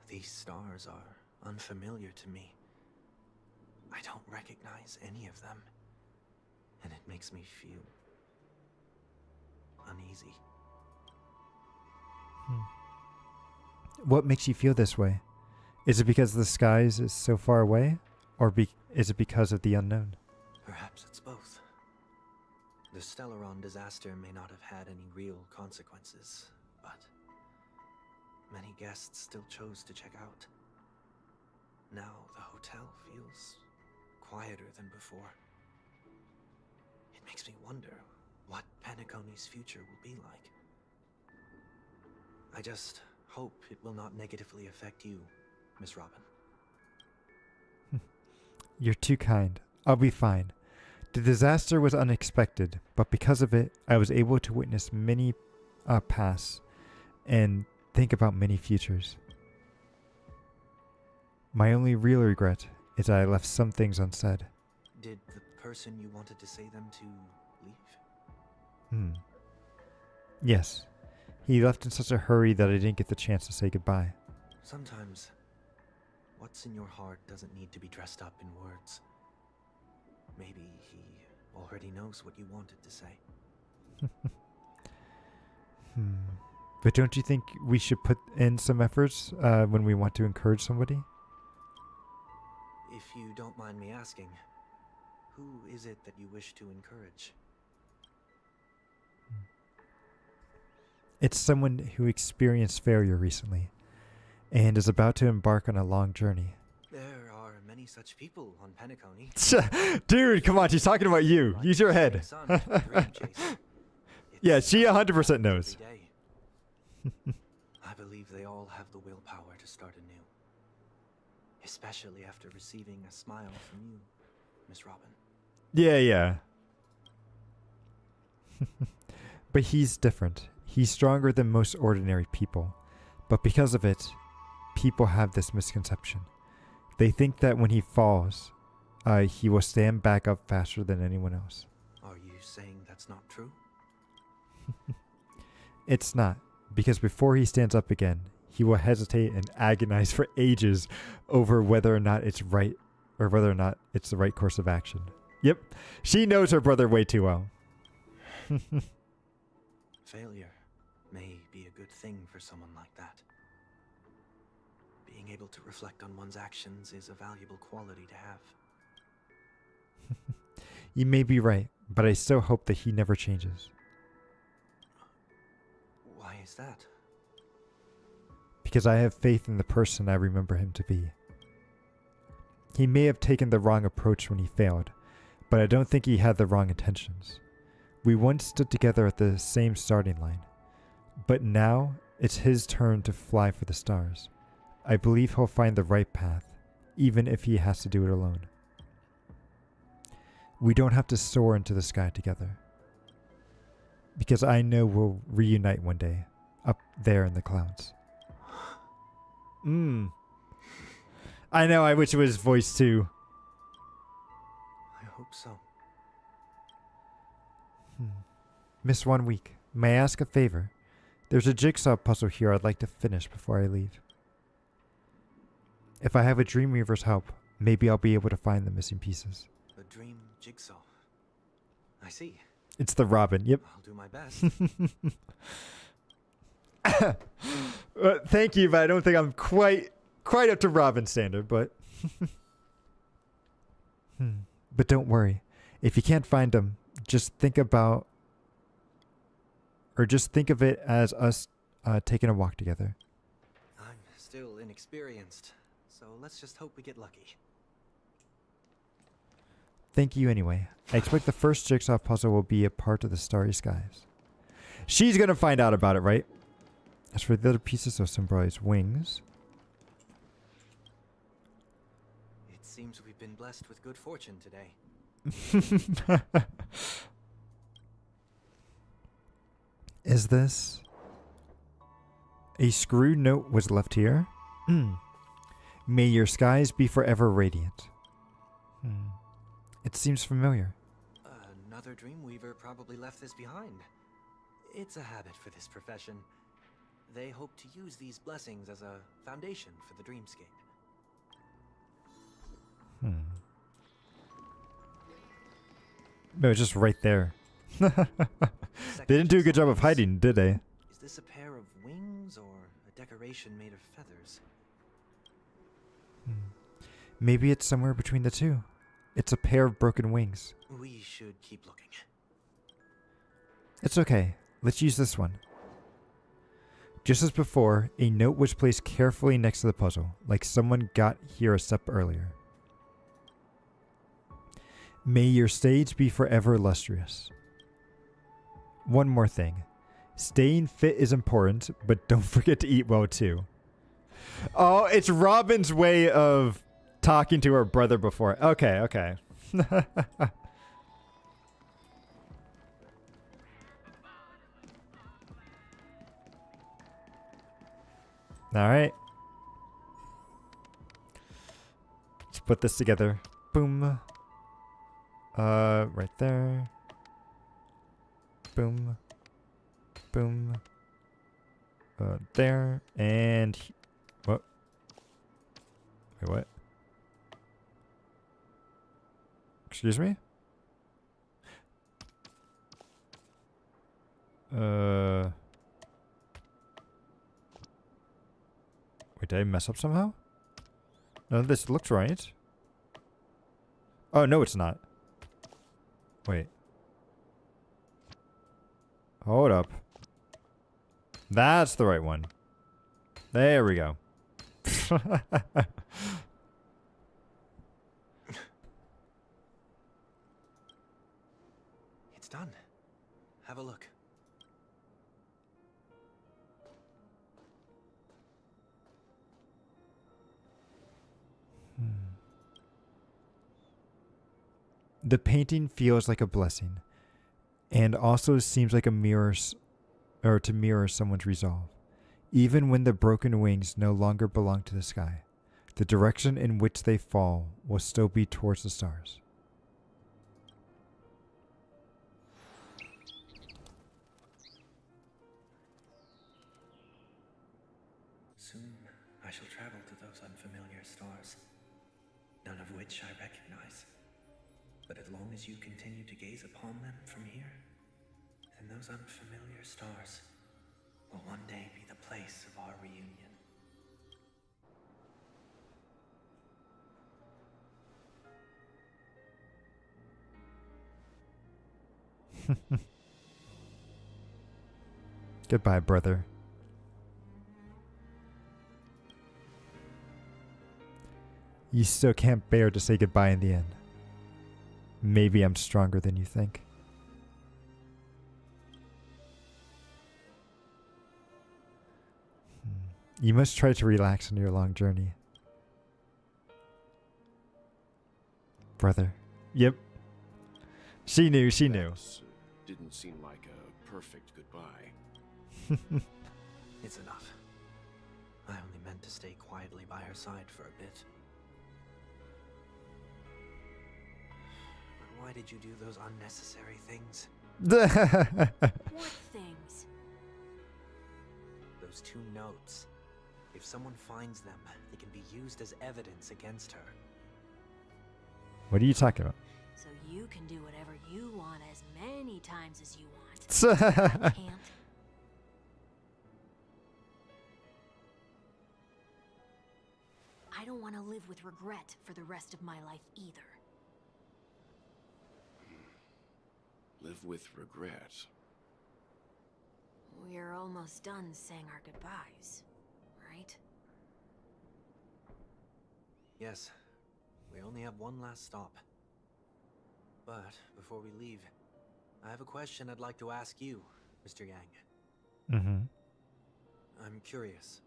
these stars are unfamiliar to me. I don't recognize any of them, and it makes me feel uneasy. What makes you feel this way? Is it because the skies is so far away? Or is it because of the unknown? Perhaps it's both. The Stellaron disaster may not have had any real consequences, but many guests still chose to check out. Now the hotel feels quieter than before. It makes me wonder what Penacony's future will be like. I just hope it will not negatively affect you, Miss Robin. You're too kind. I'll be fine. The disaster was unexpected, but because of it, I was able to witness many pass and think about many futures. My only real regret is that I left some things unsaid. Did the person you wanted to say them to leave? Yes. He left in such a hurry that I didn't get the chance to say goodbye. Sometimes, what's in your heart doesn't need to be dressed up in words. Maybe he already knows what you wanted to say. But don't you think we should put in some efforts when we want to encourage somebody? If you don't mind me asking, who is it that you wish to encourage? It's someone who experienced failure recently and is about to embark on a long journey. There are many such people on Penacony. Dude, come on, she's talking about you. Use your head. Yeah, she 100% knows. I believe they all have the willpower to start anew. Especially after receiving a smile from you, Miss Robin. Yeah. But he's different. He's stronger than most ordinary people. But because of it, people have this misconception. They think that when he falls, he will stand back up faster than anyone else. Are you saying that's not true? It's not, because before he stands up again, he will hesitate and agonize for ages over whether or not it's right or whether or not it's the right course of action. Yep, she knows her brother way too well. Failure may be a good thing for someone like that. Being able to reflect on one's actions is a valuable quality to have. You may be right, but I still hope that he never changes. Why is that? Because I have faith in the person I remember him to be. He may have taken the wrong approach when he failed, but I don't think he had the wrong intentions. We once stood together at the same starting line, but now it's his turn to fly for the stars. I believe he'll find the right path, even if he has to do it alone. We don't have to soar into the sky together, because I know we'll reunite one day, up there in the clouds. I know, I wish it was voiced too. I hope so. Miss 1 week, may I ask a favor? There's a jigsaw puzzle here I'd like to finish before I leave. If I have a Dreamweaver's help, maybe I'll be able to find the missing pieces. A dream jigsaw. I see. It's the Robin, yep. I'll do my best. Thank you, but I don't think I'm quite up to Robin standard, but... But don't worry. If you can't find them, just think of it as us taking a walk together. I'm still inexperienced, so let's just hope we get lucky. Thank you anyway. I expect the first jigsaw puzzle will be a part of the Starry Skies. She's gonna find out about it, right? As for the other pieces of Sombrai's wings... It seems we've been blessed with good fortune today. Is this... A screw note was left here? May your skies be forever radiant. It seems familiar. Another Dreamweaver probably left this behind. It's a habit for this profession. They hope to use these blessings as a foundation for the dreamscape. No, it's just right there. They didn't do a good job of hiding, did they? Is this a pair of wings or a decoration made of feathers? Maybe it's somewhere between the two. It's a pair of broken wings. We should keep looking. It's okay. Let's use this one. Just as before, a note was placed carefully next to the puzzle, like someone got here a step earlier. May your stage be forever illustrious. One more thing. Staying fit is important, but don't forget to eat well too. Oh, it's Robin's way of talking to her brother before. Okay, okay. All right. Let's put this together. Boom. Right there. Boom. Boom. There. And... What? Wait, what? Excuse me? Wait, did I mess up somehow? No, this looks right. Oh, no, it's not. Wait. Hold up. That's the right one. There we go. It's done. Have a look. The painting feels like a blessing, and also seems like a mirror, or to mirror someone's resolve. Even when the broken wings no longer belong to the sky, the direction in which they fall will still be towards the stars. Soon I shall travel to those unfamiliar stars, none of which I recognize. But as long as you continue to gaze upon them from here, then those unfamiliar stars will one day be the place of our reunion. Goodbye, brother. You still can't bear to say goodbye in the end. Maybe I'm stronger than you think. You must try to relax on your long journey. Brother. Yep. She knew, she knew. Didn't seem like a perfect goodbye. It's enough. I only meant to stay quietly by her side for a bit. But why did you do those unnecessary things? What things? Those 2 notes. If someone finds them, they can be used as evidence against her. What are you talking about? So you can do whatever you want as many times as you want. I can't. I don't want to live with regret for the rest of my life either. Live with regret. We're almost done saying our goodbyes, right? Yes. We only have one last stop. But before we leave, I have a question I'd like to ask you, Mr. Yang. Mm-hmm. I'm curious.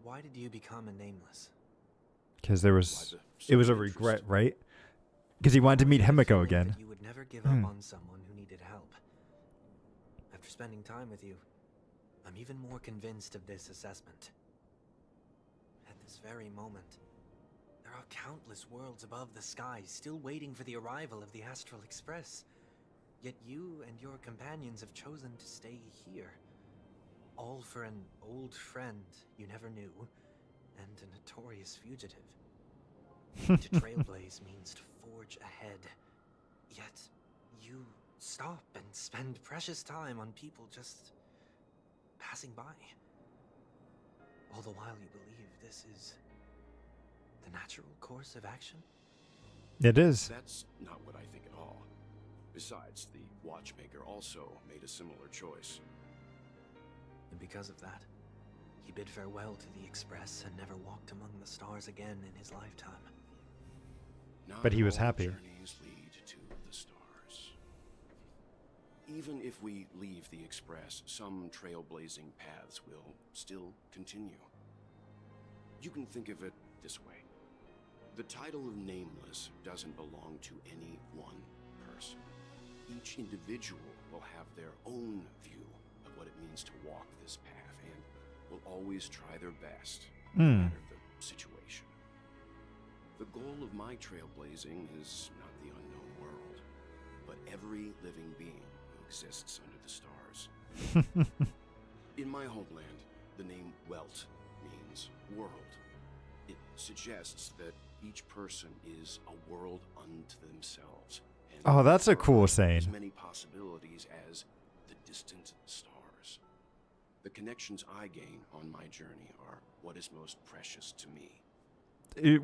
Why did you become a nameless? Because there was... It was a regret, right? Because he wanted to meet Himiko again. You would never give up on someone who needed help. After spending time with you, I'm even more convinced of this assessment. At this very moment, there are countless worlds above the sky still waiting for the arrival of the Astral Express. Yet you and your companions have chosen to stay here. All for an old friend you never knew, and a notorious fugitive. To trailblaze means to forge ahead. Yet, you stop and spend precious time on people just passing by. All the while you believe this is the natural course of action? It is. That's not what I think at all. Besides, the watchmaker also made a similar choice. And because of that, he bid farewell to the Express and never walked among the stars again in his lifetime. But he was Not all happy. journeys lead to the stars. Even if we leave the Express, some trailblazing paths will still continue. You can think of it this way. The title of Nameless doesn't belong to any one person. Each individual will have their own view of what it means to walk this path and will always try their best, no matter the situation. The goal of my trailblazing is not the unknown world, but every living being who exists under the stars. In my homeland, the name Welt means world. It suggests that each person is a world unto themselves. And Oh, that's a cool as saying. many possibilities as the distant stars. The connections I gain on my journey are what is most precious to me.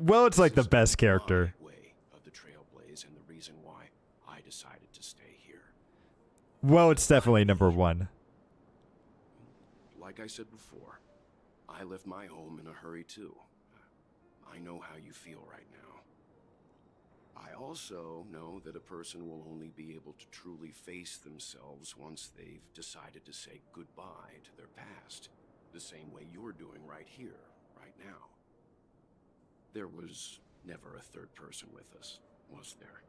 Well, it's like the best character. My way of the Trailblaze and the reason why I decided to stay here. Well, it's definitely number one. Like I said before, I left my home in a hurry too. I know how you feel right now. I also know that a person will only be able to truly face themselves once they've decided to say goodbye to their past, the same way you're doing right here, right now. There was never a third person with us, was there?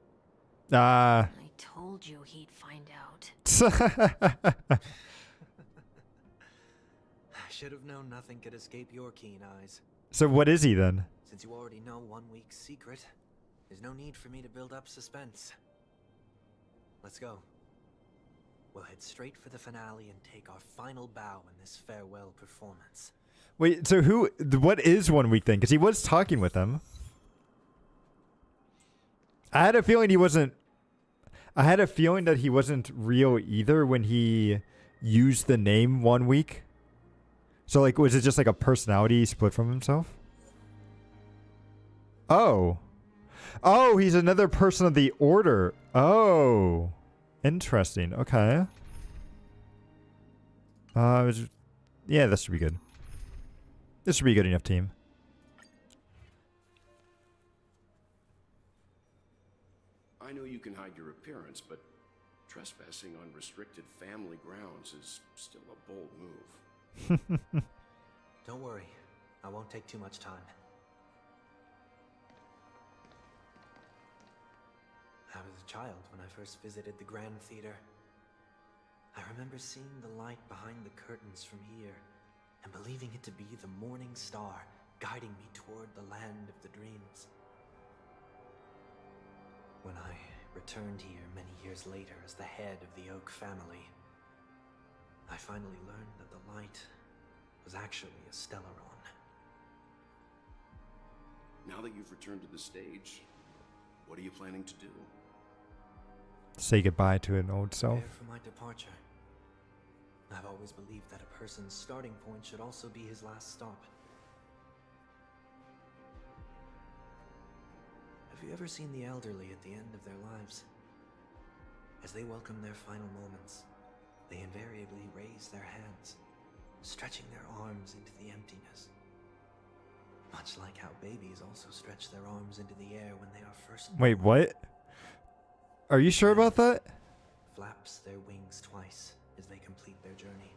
Ah. I told you he'd find out. I should have known nothing could escape your keen eyes. So what is he then? Since you already know 1 week's secret, there's no need for me to build up suspense. Let's go. We'll head straight for the finale and take our final bow in this farewell performance. Wait, so what is 1 week then? Because he was talking with him. I had a feeling that he wasn't real either when he used the name 1 week. So like, was it just like a personality split from himself? Oh. Oh, he's another person of the Order. Oh. Interesting. Okay. Yeah, this should be good. This should be a good enough team. I know you can hide your appearance, but trespassing on restricted family grounds is still a bold move. Don't worry, I won't take too much time. I was a child when I first visited the Grand Theater. I remember seeing the light behind the curtains from here and believing it to be the morning star guiding me toward the land of the dreams. When I returned here many years later as the head of the Oak family, I finally learned that the light was actually a Stellaron. Now that you've returned to the stage, what are you planning to do? Say goodbye to an old self. Prepare for my departure. I've always believed that a person's starting point should also be his last stop. Have you ever seen the elderly at the end of their lives? As they welcome their final moments, they invariably raise their hands, stretching their arms into the emptiness. Much like how babies also stretch their arms into the air when they are first born. Wait, what? Are you sure about that? Flaps their wings twice as they complete their journey.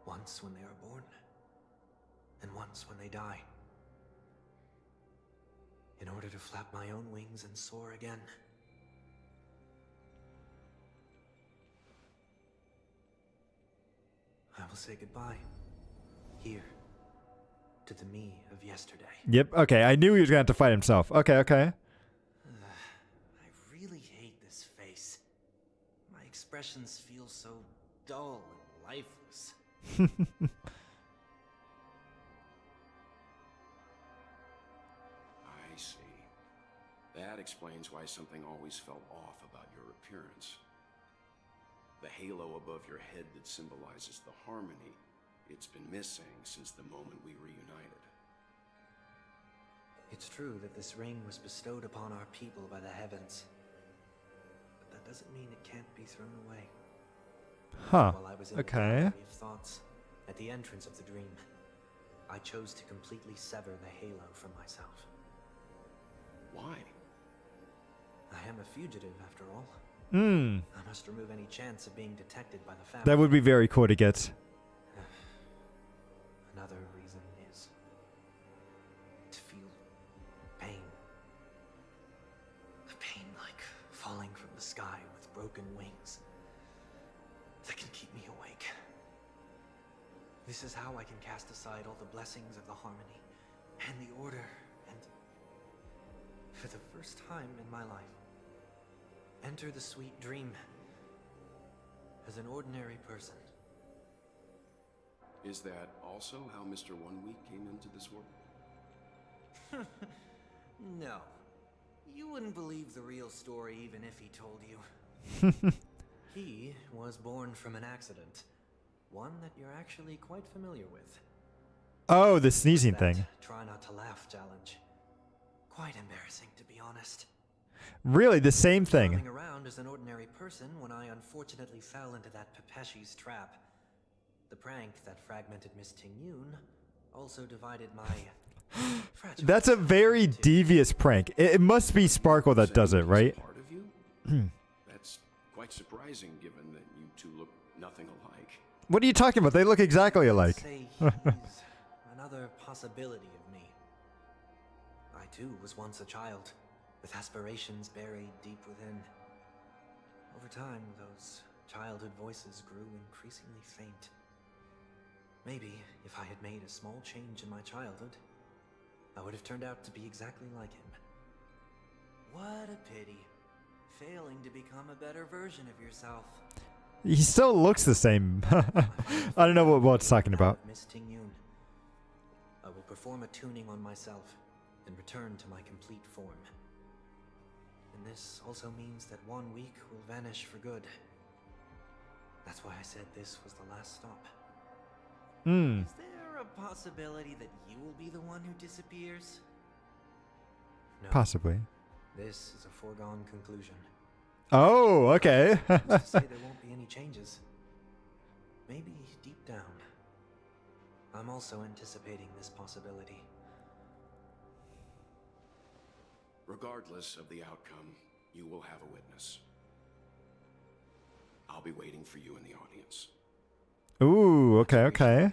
Once when they are born, and once when they die. In order to flap my own wings and soar again. I will say goodbye. Here. To the me of yesterday. Yep, okay. I knew he was going to have to fight himself. Okay, okay. I really hate this face. My expressions feel so dull and lifeless. I see. That explains why something always felt off about your appearance. The halo above your head that symbolizes the harmony. It's been missing since the moment we reunited. It's true that this ring was bestowed upon our people by the heavens. But that doesn't mean it can't be thrown away. Huh. While I was in Okay. the gallery of thoughts, at the entrance of the dream, I chose to completely sever the halo from myself. Why? I am a fugitive, after all. Hmm. I must remove any chance of being detected by the family. That would be very cool to get. Another reason is to feel pain. A pain like falling from the sky with broken wings that can keep me awake. This is how I can cast aside all the blessings of the harmony and the order and, for the first time in my life, enter the sweet dream as an ordinary person. Is that also how Mr. 1 Week came into this world? No. You wouldn't believe the real story even if he told you. He was born from an accident. One that you're actually quite familiar with. Oh, the sneezing That thing. Try not to laugh challenge. Quite embarrassing, to be honest. Really, the same thing. Roaming around as an ordinary person when I unfortunately fell into that Pepeshi's trap. The prank that fragmented Miss Ting-Yun also divided my... That's a very devious prank. It must be Sparkle that does it, right? Part of you? That's quite surprising given that you two look nothing alike. What are you talking about? They look exactly alike. Say he's another possibility of me. I too was once a child, with aspirations buried deep within. Over time, those childhood voices grew increasingly faint. Maybe if I had made a small change in my childhood, I would have turned out to be exactly like him. What a pity. Failing to become a better version of yourself. He still looks the same. I don't know what Walt's talking about. Miss Ting-Yun. I will perform a tuning on myself and return to my complete form. And this also means that 1 week will vanish for good. That's why I said this was the last stop. Hmm. Is there a possibility that you will be the one who disappears? No. Possibly. This is a foregone conclusion. Oh, okay. Who's to say there won't be any changes? Maybe deep down, I'm also anticipating this possibility. Regardless of the outcome, you will have a witness. I'll be waiting for you in the audience. Ooh, okay, okay.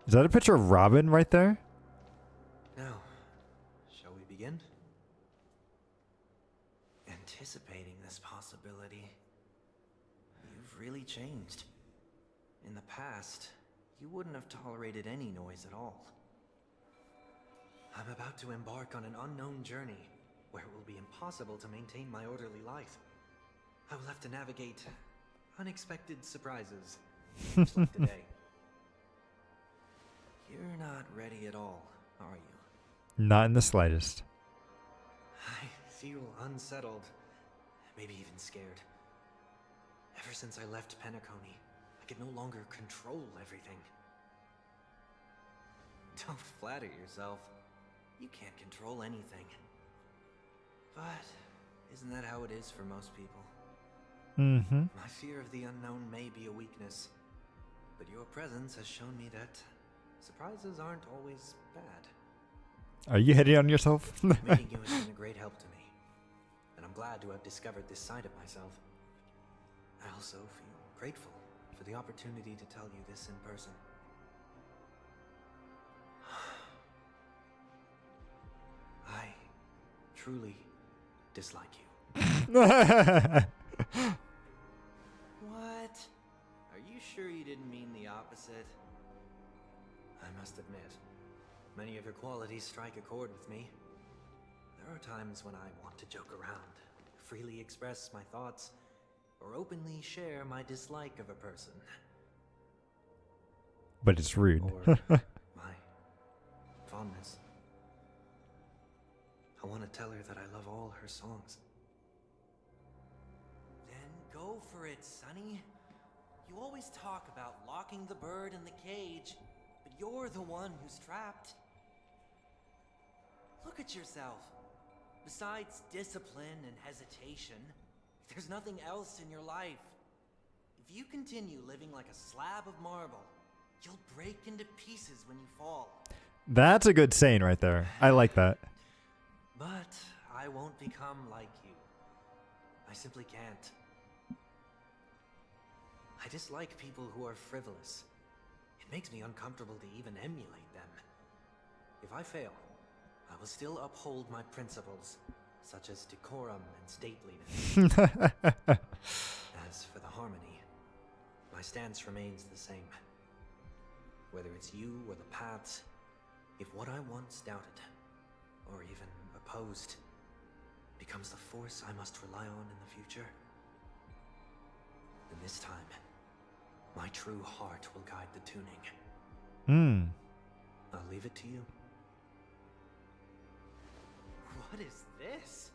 Is that a picture of Robin right there? Now, shall we begin? Anticipating this possibility. You've really changed. In the past, you wouldn't have tolerated any noise at all. I'm about to embark on an unknown journey where it will be impossible to maintain my orderly life. I will have to navigate unexpected surprises, just like today. You're not ready at all, are you? Not in the slightest. I feel unsettled, maybe even scared. Ever since I left Penacony, I could no longer control everything. Don't flatter yourself. You can't control anything. But isn't that how it is for most people? Mm-hmm. My fear of the unknown may be a weakness, but your presence has shown me that surprises aren't always bad. Are you hitting on yourself? Meeting you has been a great help to me, and I'm glad to have discovered this side of myself. I also feel grateful for the opportunity to tell you this in person. I truly dislike you. What? Are you sure you didn't mean the opposite? I must admit, many of your qualities strike a chord with me. There are times when I want to joke around, freely express my thoughts, or openly share my dislike of a person. But it's rude. Or my fondness. I want to tell her that I love all her songs, Go for it, Sonny. You always talk about locking the bird in the cage, but you're the one who's trapped. Look at yourself. Besides discipline and hesitation, there's nothing else in your life. If you continue living like a slab of marble, you'll break into pieces when you fall. That's a good saying right there. I like that. But I won't become like you. I simply can't. I dislike people who are frivolous. It makes me uncomfortable to even emulate them. If I fail, I will still uphold my principles, such as decorum and stateliness. As for the harmony, my stance remains the same. Whether it's you or the paths, if what I once doubted, or even opposed, becomes the force I must rely on in the future, then this time, my true heart will guide the tuning. I'll leave it to you. What is this?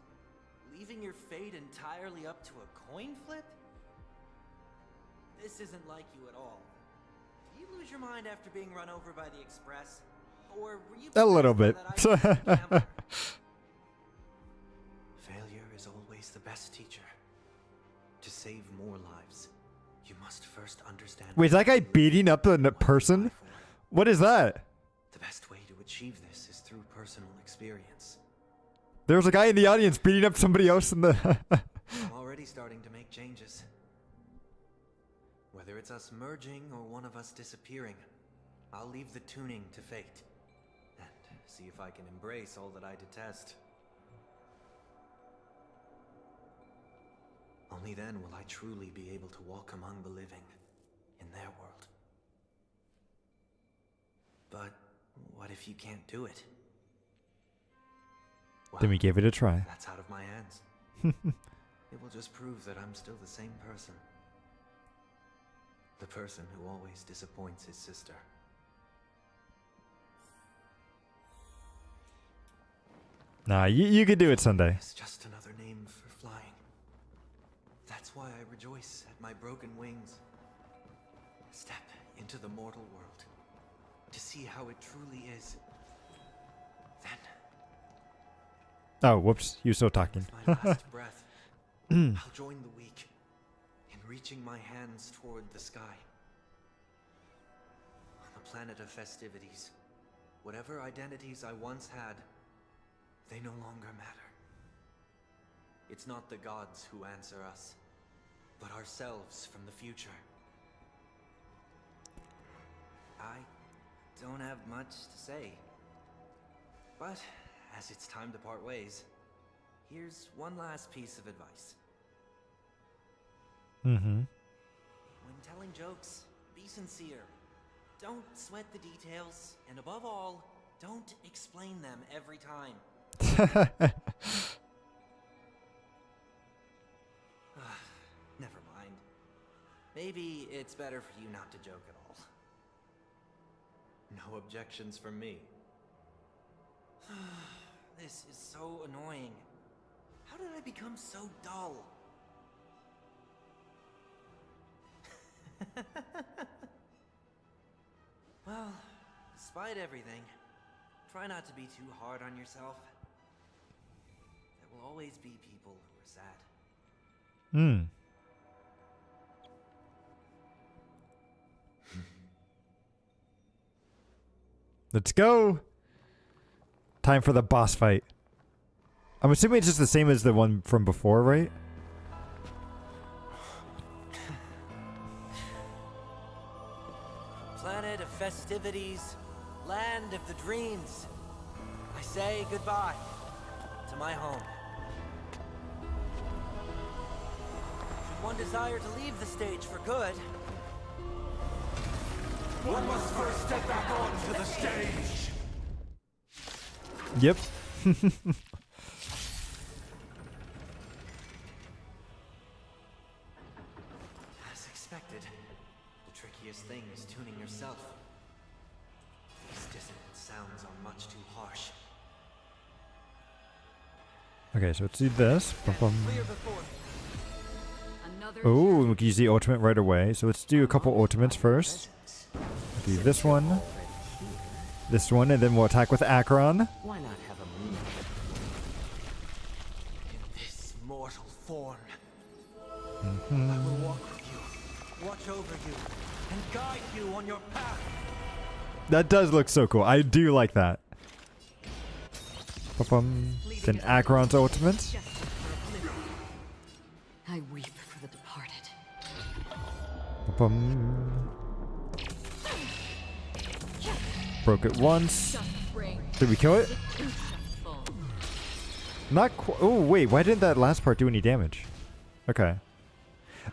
Leaving your fate entirely up to a coin flip? This isn't like you at all. Did you lose your mind after being run over by the express? Or were you A little bit. Failure is always the best teacher. To save more lives, you must first understand. Wait, is that guy beating up a person? What is that? The best way to achieve this is through personal experience. There's a guy in the audience beating up somebody else in the... I'm already starting to make changes. Whether it's us merging or one of us disappearing, I'll leave the tuning to fate. And see if I can embrace all that I detest. Only then will I truly be able to walk among the living in their world. But what if you can't do it? Well, Then we gave it a try. that's out of my hands. It will just prove that I'm still the same person. The person who always disappoints his sister. Nah, you could do it Sunday. It's just another name for flying. That's why I rejoice at my broken wings. Step into the mortal world to see how it truly is. Then, Oh, whoops. You're still talking. my last breath, I'll join the weak in reaching my hands toward the sky. On the planet of festivities, whatever identities I once had, they no longer matter. It's not the gods who answer us, but ourselves from the future. I don't have much to say, but as it's time to part ways, here's one last piece of advice. When telling jokes, be sincere. Don't sweat the details, and above all, don't explain them every time. Never mind. Maybe it's better for you not to joke at all. No objections from me. This is so annoying. How did I become so dull? Well, despite everything, try not to be too hard on yourself. There will always be people who are sad. Let's go. Time for the boss fight. I'm assuming it's just the same as the one from before, right? Planet of festivities, land of the dreams. I say goodbye to my home. Should one desire to leave the stage for good, One must first step back onto the stage. Yep. as expected, the trickiest thing is tuning yourself. These dissonant sounds are much too harsh. Okay, so let's do this. Bum, bum. Clear before me. Oh, we can use the ultimate right away. So let's do a couple ultimates first. Do this one, and then we'll attack with Akron. Why not have a meal? In this mortal form, Mm-hmm. I will walk with you, watch over you, and guide you on your path. That does look so cool. I do like that. Ba-bum. Then Akron's ultimate. I weep for the departed. Ba-bum. Broke it once. Did we kill it? Not qu- Oh, wait. Why didn't that last part do any damage? Okay.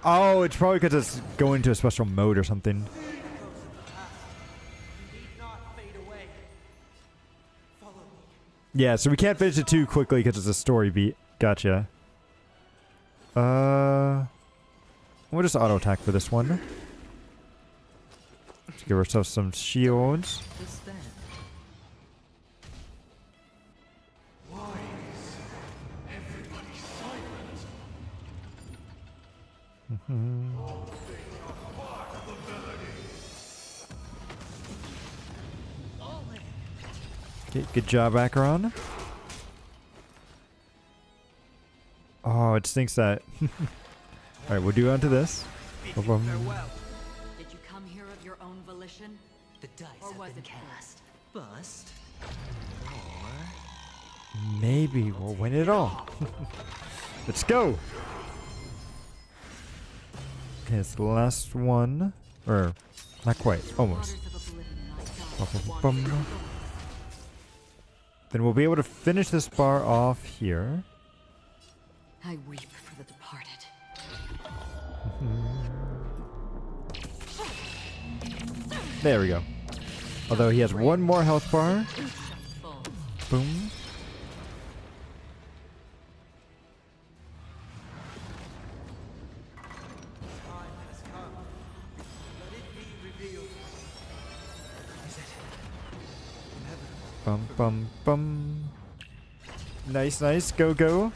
Oh, it's probably because it's going to a special mode or something. Yeah, so we can't finish it too quickly because it's a story beat. Gotcha. We'll just auto attack for this one. Let's give ourselves some shields. Okay, good job, Akron. Oh, it stinks that. Alright, we'll do onto this. Ba-bum. Did you come here of your own volition? The dice Or was have been it cast. Bust. Maybe we'll win it all. Let's go. Okay, it's the last one. Or, not quite. Almost. Ba-bum-bum. Then we'll be able to finish this bar off here. I weep for the departed. There we go. Although he has one more health bar. Boom. Bum bum bum. Nice, nice. Go, go.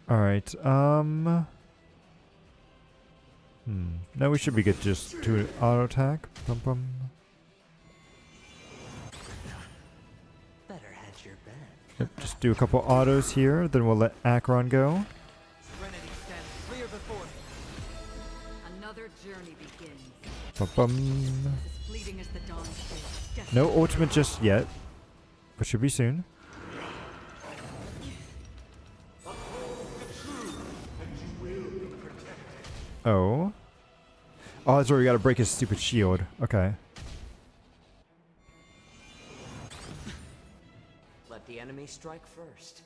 Alright, No, we should be good just to auto attack. Bum bum. Better hedge your bet. Yep, just do a couple autos here, then we'll let Akron go. Serenity stands clear before me. Another journey begins. Bum bum. As fleeting as the dawn's day. No ultimate just yet, but should be soon. Oh. Oh, that's where we gotta break his stupid shield. Okay. Let the enemy strike first,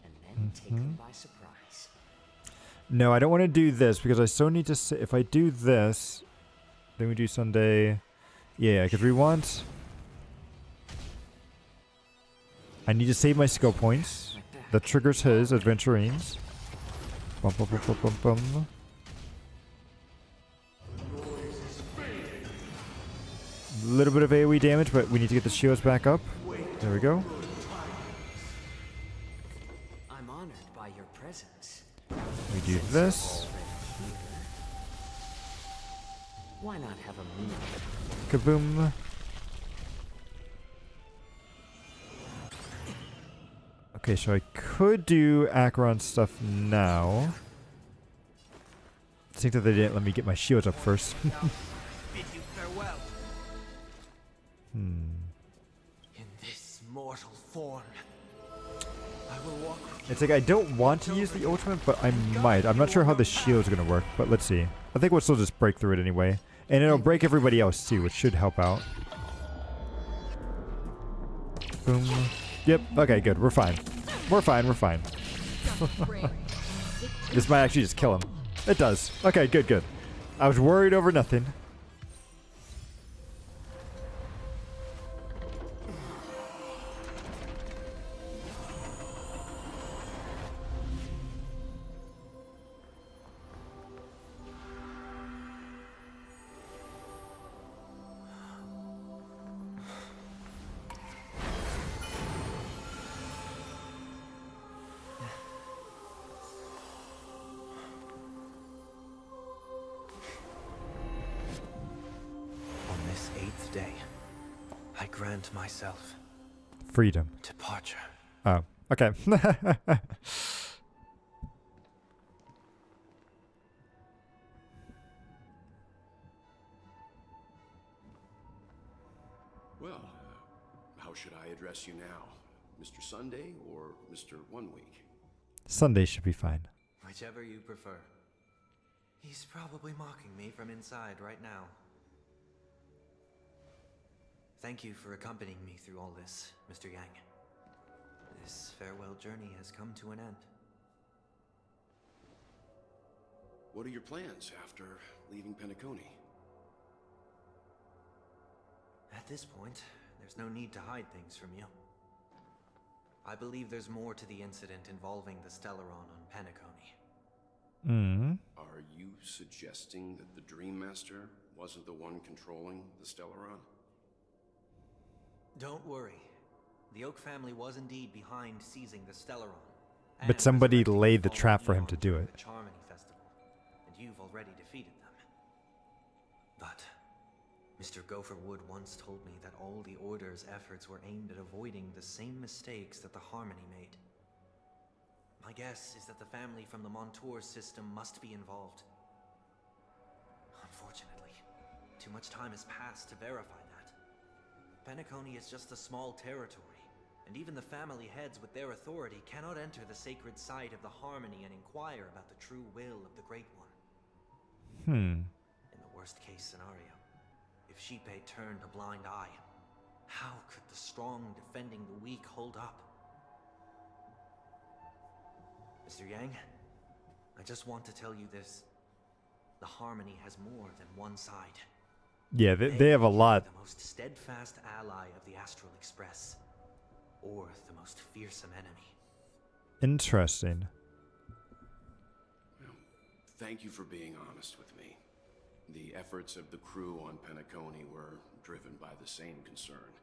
and then take them by surprise. No, I don't want to do this because I still need to say, if I do this, then we do Sunday. Yeah, because we want... I need to save my skill points. That triggers his Adventurines. Bum bum bum bum bum bum. A little bit of AoE damage, but we need to get the shields back up. There we go. I'm honored by your presence. We do this. Why not have a meal? Kaboom. Okay, so I could do Akron stuff now. I think that they didn't let me get my shields up first. Bid you farewell. In this mortal form, I will walk with you. It's like I don't want to use the ultimate, but I might. I'm not sure how the shield's gonna work, but let's see. I think we'll still just break through it anyway. And it'll break everybody else too, which should help out. Boom. Yep, okay, good. We're fine. We're fine, we're fine. This might actually just kill him. It does. Okay, good, good. I was worried over nothing. grant myself Freedom. departure. Oh, okay. Well, how should I address you now? Mr. Sunday or Mr. 1 Week? Sunday should be fine. Whichever you prefer. He's probably mocking me from inside right now. Thank you for accompanying me through all this, Mr. Yang. This farewell journey has come to an end. What are your plans after leaving Penacony? At this point, there's no need to hide things from you. I believe there's more to the incident involving the Stellaron on Penacony. Are you suggesting that the Dream Master wasn't the one controlling the Stellaron? Don't worry. The Oak family was indeed behind seizing the Stellaron. But somebody laid the trap for him to do it. The Charmony Festival, and you've already defeated them. But Mr. Gopherwood once told me that all the Order's efforts were aimed at avoiding the same mistakes that the Harmony made. My guess is that the family from the Montour system must be involved. Unfortunately, too much time has passed to verify that. Penacony is just a small territory, and even the family heads with their authority cannot enter the sacred site of the Harmony and inquire about the true will of the Great One. In the worst-case scenario, if Xipe turned a blind eye, how could the strong defending the weak hold up? Mr. Yang, I just want to tell you this. The Harmony has more than one side. Yeah, they have a lot. The most steadfast ally of the Astral Express, or the most fearsome enemy. Interesting. Well, thank you for being honest with me. The efforts of the crew on Penacony were driven by the same concern.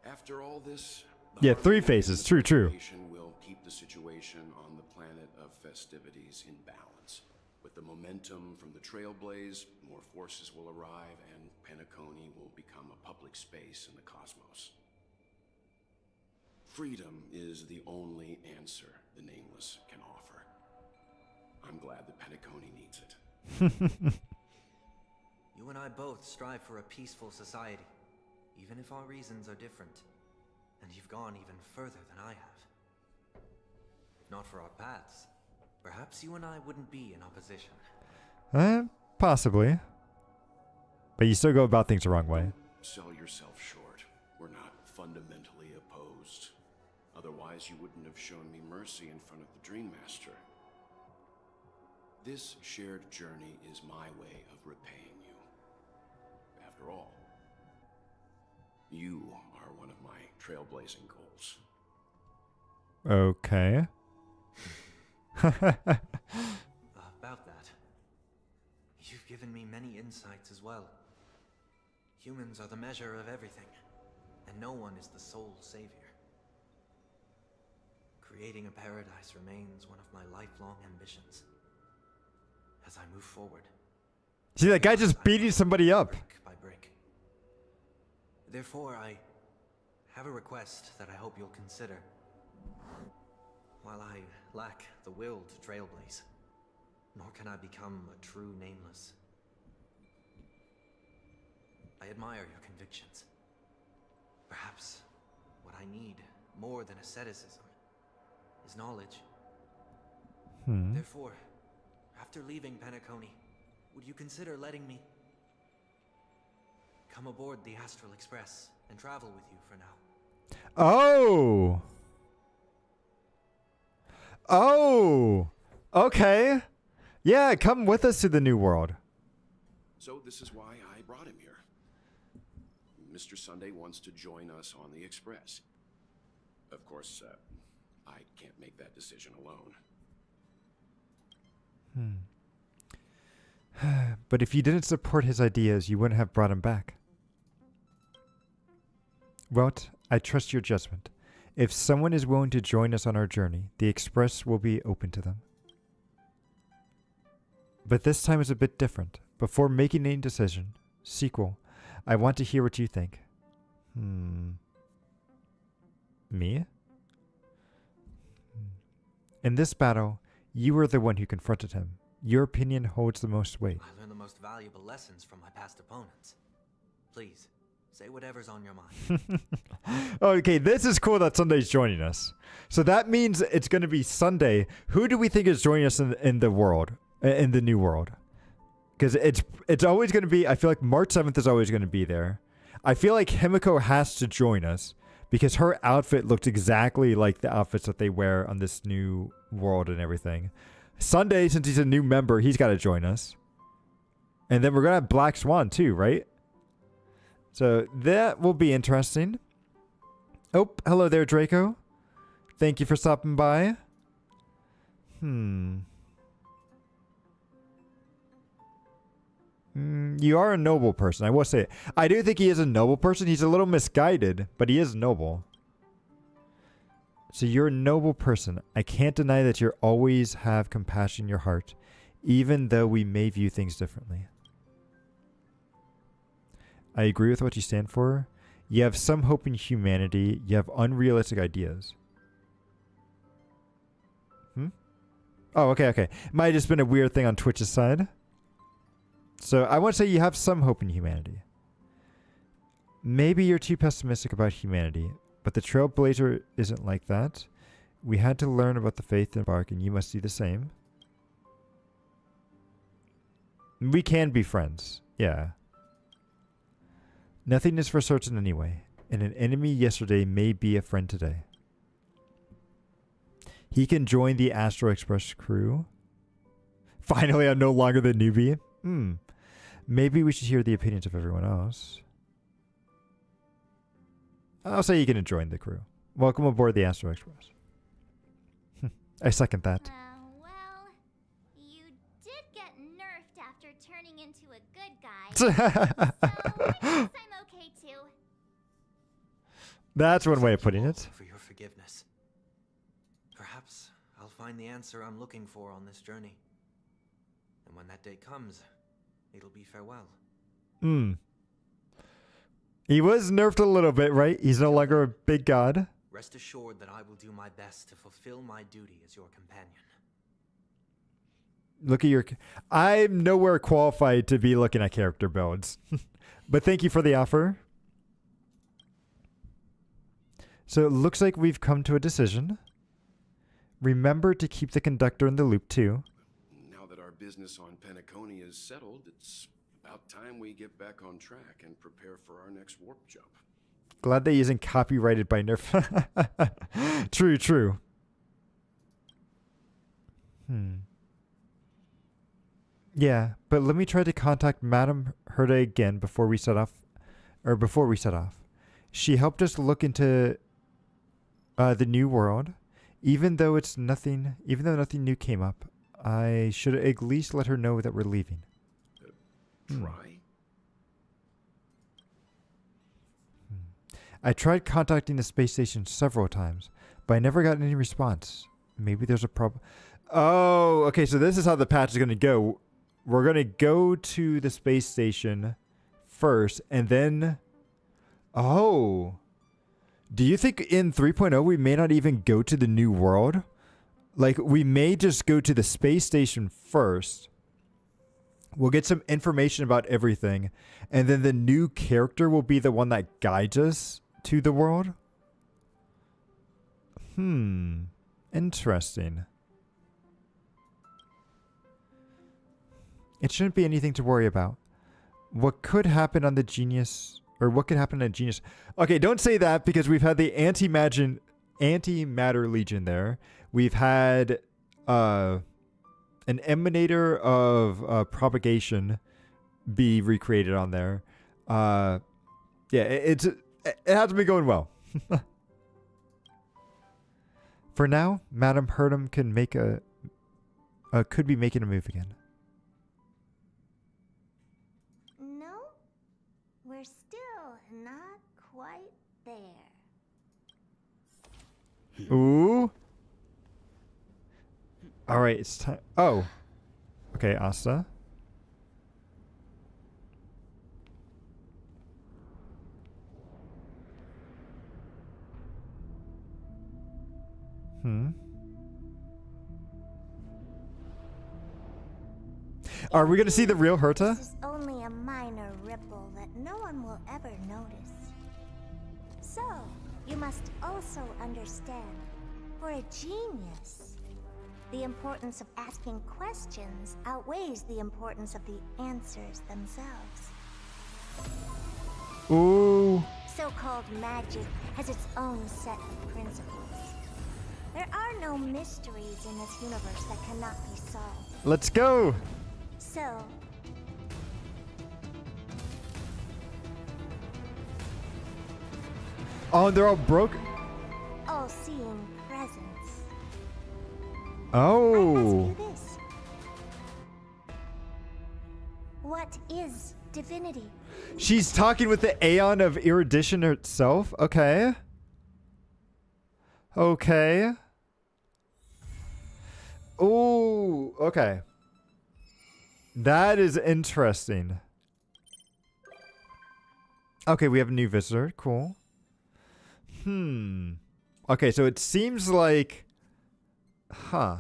After all this, yeah, three faces. True. Will keep the situation on the planet of festivities in balance. With the momentum from the Trailblaze, more forces will arrive, and Penacony will become a public space in the cosmos. Freedom is the only answer the Nameless can offer. I'm glad that Penacony needs it. You and I both strive for a peaceful society, even if our reasons are different. And you've gone even further than I have. If not for our paths, perhaps you and I wouldn't be in opposition. Possibly. But you still go about things the wrong way. Sell yourself short. We're not fundamentally opposed. Otherwise, you wouldn't have shown me mercy in front of the Dream Master. This shared journey is my way of repaying you. After all, you are one of my trailblazing goals. Okay. About that, you've given me many insights as well. Humans are the measure of everything, and no one is the sole savior. Creating a paradise remains one of my lifelong ambitions. As I move forward, see, that guy just beating somebody up. Brick by brick. Therefore, I have a request that I hope you'll consider. While I lack the will to trailblaze, nor can I become a true Nameless, I admire your convictions. Perhaps what I need more than asceticism is knowledge. Therefore, after leaving Penacony, would you consider letting me come aboard the Astral Express and travel with you for now? Oh! Oh! Okay. Yeah, come with us to the New World. So this is why I brought him here. Mr. Sunday wants to join us on the Express. Of course, I can't make that decision alone. But if you didn't support his ideas, you wouldn't have brought him back. Welt, I trust your judgment. If someone is willing to join us on our journey, the Express will be open to them. But this time is a bit different. Before making any decision, Cquel, I want to hear what you think. Me? In this battle, you were the one who confronted him. Your opinion holds the most weight. I learned the most valuable lessons from my past opponents. Please, say whatever's on your mind. Okay, this is cool that Sunday's joining us. So that means it's going to be Sunday. Who do we think is joining us in the world, in the new world? Because it's always going to be, I feel like March 7th is always going to be there. I feel like Himiko has to join us because her outfit looked exactly like the outfits that they wear on this new world and everything. Sunday, since he's a new member, he's got to join us. And then we're going to have Black Swan too, right? So that will be interesting. Oh, hello there, Draco. Thank you for stopping by. You are a noble person, I will say it. I do think he is a noble person. He's a little misguided, but he is noble. So you're a noble person. I can't deny that you always have compassion in your heart, even though we may view things differently. I agree with what you stand for. You have some hope in humanity. You have unrealistic ideas. Oh, okay. Might have just been a weird thing on Twitch's side. So I want to say you have some hope in humanity. Maybe you're too pessimistic about humanity, but the Trailblazer isn't like that. We had to learn about the faith in Bark, and you must do the same. We can be friends. Yeah. Nothing is for certain anyway, and an enemy yesterday may be a friend today. He can join the Astro Express crew. Finally, I'm no longer the newbie. Maybe we should hear the opinions of everyone else. I'll say you can join the crew. Welcome aboard the Astro Express. I second that. Well, you did get nerfed after turning into a good guy. So I guess I'm okay too. That's one way of putting it. For your forgiveness. Perhaps I'll find the answer I'm looking for on this journey. And when that day comes, it'll be farewell. He was nerfed a little bit, right? He's no longer a big god. Rest assured that I will do my best to fulfill my duty as your companion. Look at your... I'm nowhere qualified to be looking at character builds. But thank you for the offer. So it looks like we've come to a decision. Remember to keep the conductor in the loop too. Now that our business on Penacony is settled, it's about time we get back on track and prepare for our next warp jump. Glad that he isn't copyrighted by Nerf. True. Yeah, but let me try to contact Madame Herda again before we set off. She helped us look into the new world. Even though nothing new came up, I should at least let her know that we're leaving. Try? I tried contacting the space station several times, but I never got any response. Maybe there's a problem. Oh, okay, so this is how the patch is going to go. We're going to go to the space station first, and then... Oh. Do you think in 3.0 we may not even go to the new world? Like, we may just go to the space station first. We'll get some information about everything, and then the new character will be the one that guides us to the world? Interesting. It shouldn't be anything to worry about. What could happen on the Genius... Or what could happen on Genius... Okay, don't say that, because we've had the Antimatter Legion there. We've had an Emanator of Propagation be recreated on there. Yeah, it hasn't been going well. For now, Madame Herdum can make could be making a move again. No, we're still not quite there. Ooh. All right, it's time. Oh. Okay, Asta. Are we gonna see the real Herta? This is only a minor ripple that no one will ever notice. So, you must also understand, for a genius, the importance of asking questions outweighs the importance of the answers themselves. Ooh. So-called magic has its own set of principles. There are no mysteries in this universe that cannot be solved. Let's go. So, oh, they're all broke. all-seeing presence. Oh. Ask you this. What is divinity? She's talking with the Aeon of Erudition herself. Okay. Okay. Ooh. Okay. That is interesting. Okay, we have a new visitor. Cool. Okay, so it seems like... Huh.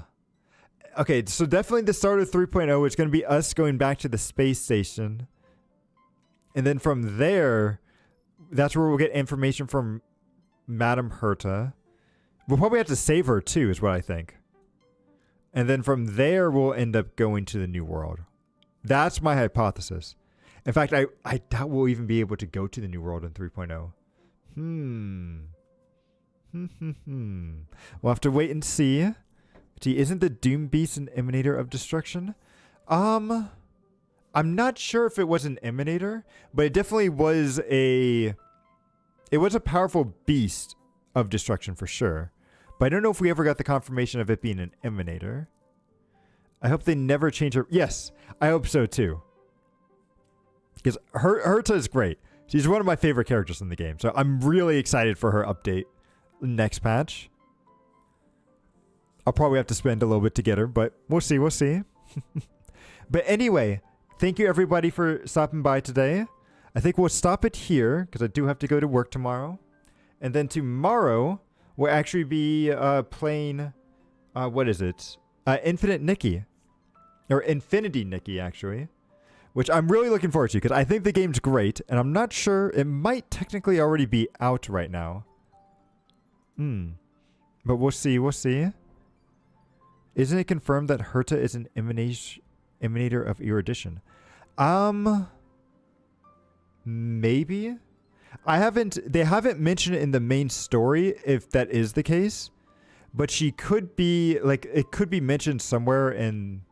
Okay, so definitely the start of 3.0 is going to be us going back to the space station. And then from there, that's where we'll get information from Madame Herta. We'll probably have to save her too, is what I think. And then from there, we'll end up going to the new world. That's my hypothesis. In fact, I doubt we'll even be able to go to the new world in 3.0. We'll have to wait and see. Gee, isn't the Doom Beast an emanator of destruction? I'm not sure if it was an emanator, but it definitely was a powerful beast of destruction for sure. But I don't know if we ever got the confirmation of it being an emanator. I hope they never change her. Yes, I hope so too. Because Herta is great. She's one of my favorite characters in the game. So I'm really excited for her update next patch. I'll probably have to spend a little bit to get her, but we'll see, we'll see. But anyway, thank you everybody for stopping by today. I think we'll stop it here because I do have to go to work tomorrow. And then tomorrow, we'll actually be playing, what is it? Infinite Nikki. Or Infinity Nikki, actually. Which I'm really looking forward to because I think the game's great. And I'm not sure, it might technically already be out right now. But we'll see, we'll see. Isn't it confirmed that Herta is an emanator of erudition? Maybe? They haven't mentioned it in the main story if that is the case. But she could be, like, it could be mentioned somewhere in,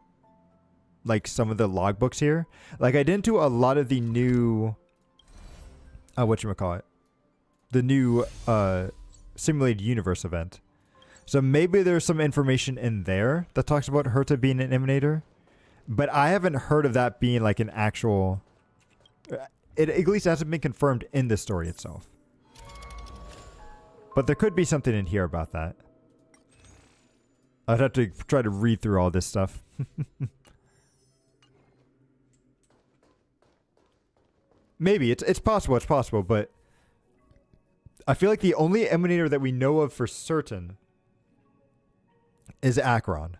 like, some of the logbooks here. Like, I didn't do a lot of the new, whatchamacallit? The new, Simulated Universe event. So maybe there's some information in there that talks about Herta being an emanator. But I haven't heard of that being like an actual... It at least hasn't been confirmed in the story itself. But there could be something in here about that. I'd have to try to read through all this stuff. Maybe. It's possible, but... I feel like the only emanator that we know of for certain is Akron.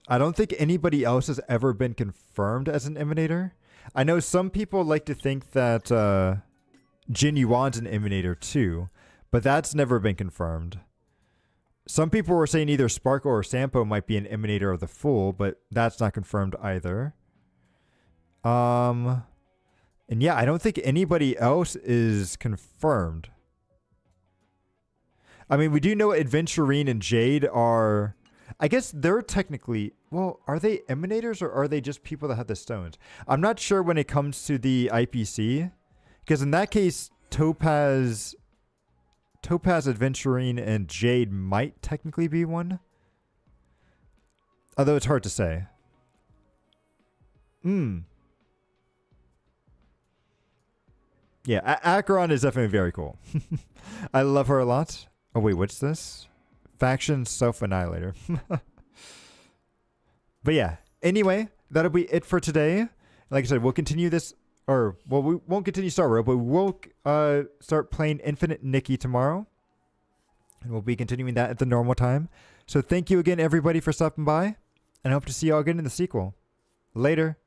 I don't think anybody else has ever been confirmed as an emanator. I know some people like to think that Jin Yuan's an emanator too, but that's never been confirmed. Some people were saying either Sparkle or Sampo might be an emanator of the Fool, but that's not confirmed either. And yeah, I don't think anybody else is confirmed. I mean, we do know Adventurine and Jade are... I guess they're technically... Well, are they emanators or are they just people that have the stones? I'm not sure when it comes to the IPC. Because in that case, Topaz, Adventurine, and Jade might technically be one. Although it's hard to say. Yeah, Acheron is definitely very cool. I love her a lot. Oh, wait, what's this? Faction Self-Annihilator. But yeah, anyway, that'll be it for today. Like I said, we'll continue this, or, well, we won't continue Star Rail, but we will start playing Infinite Nikki tomorrow. And we'll be continuing that at the normal time. So thank you again, everybody, for stopping by. And I hope to see y'all again in the sequel. Later.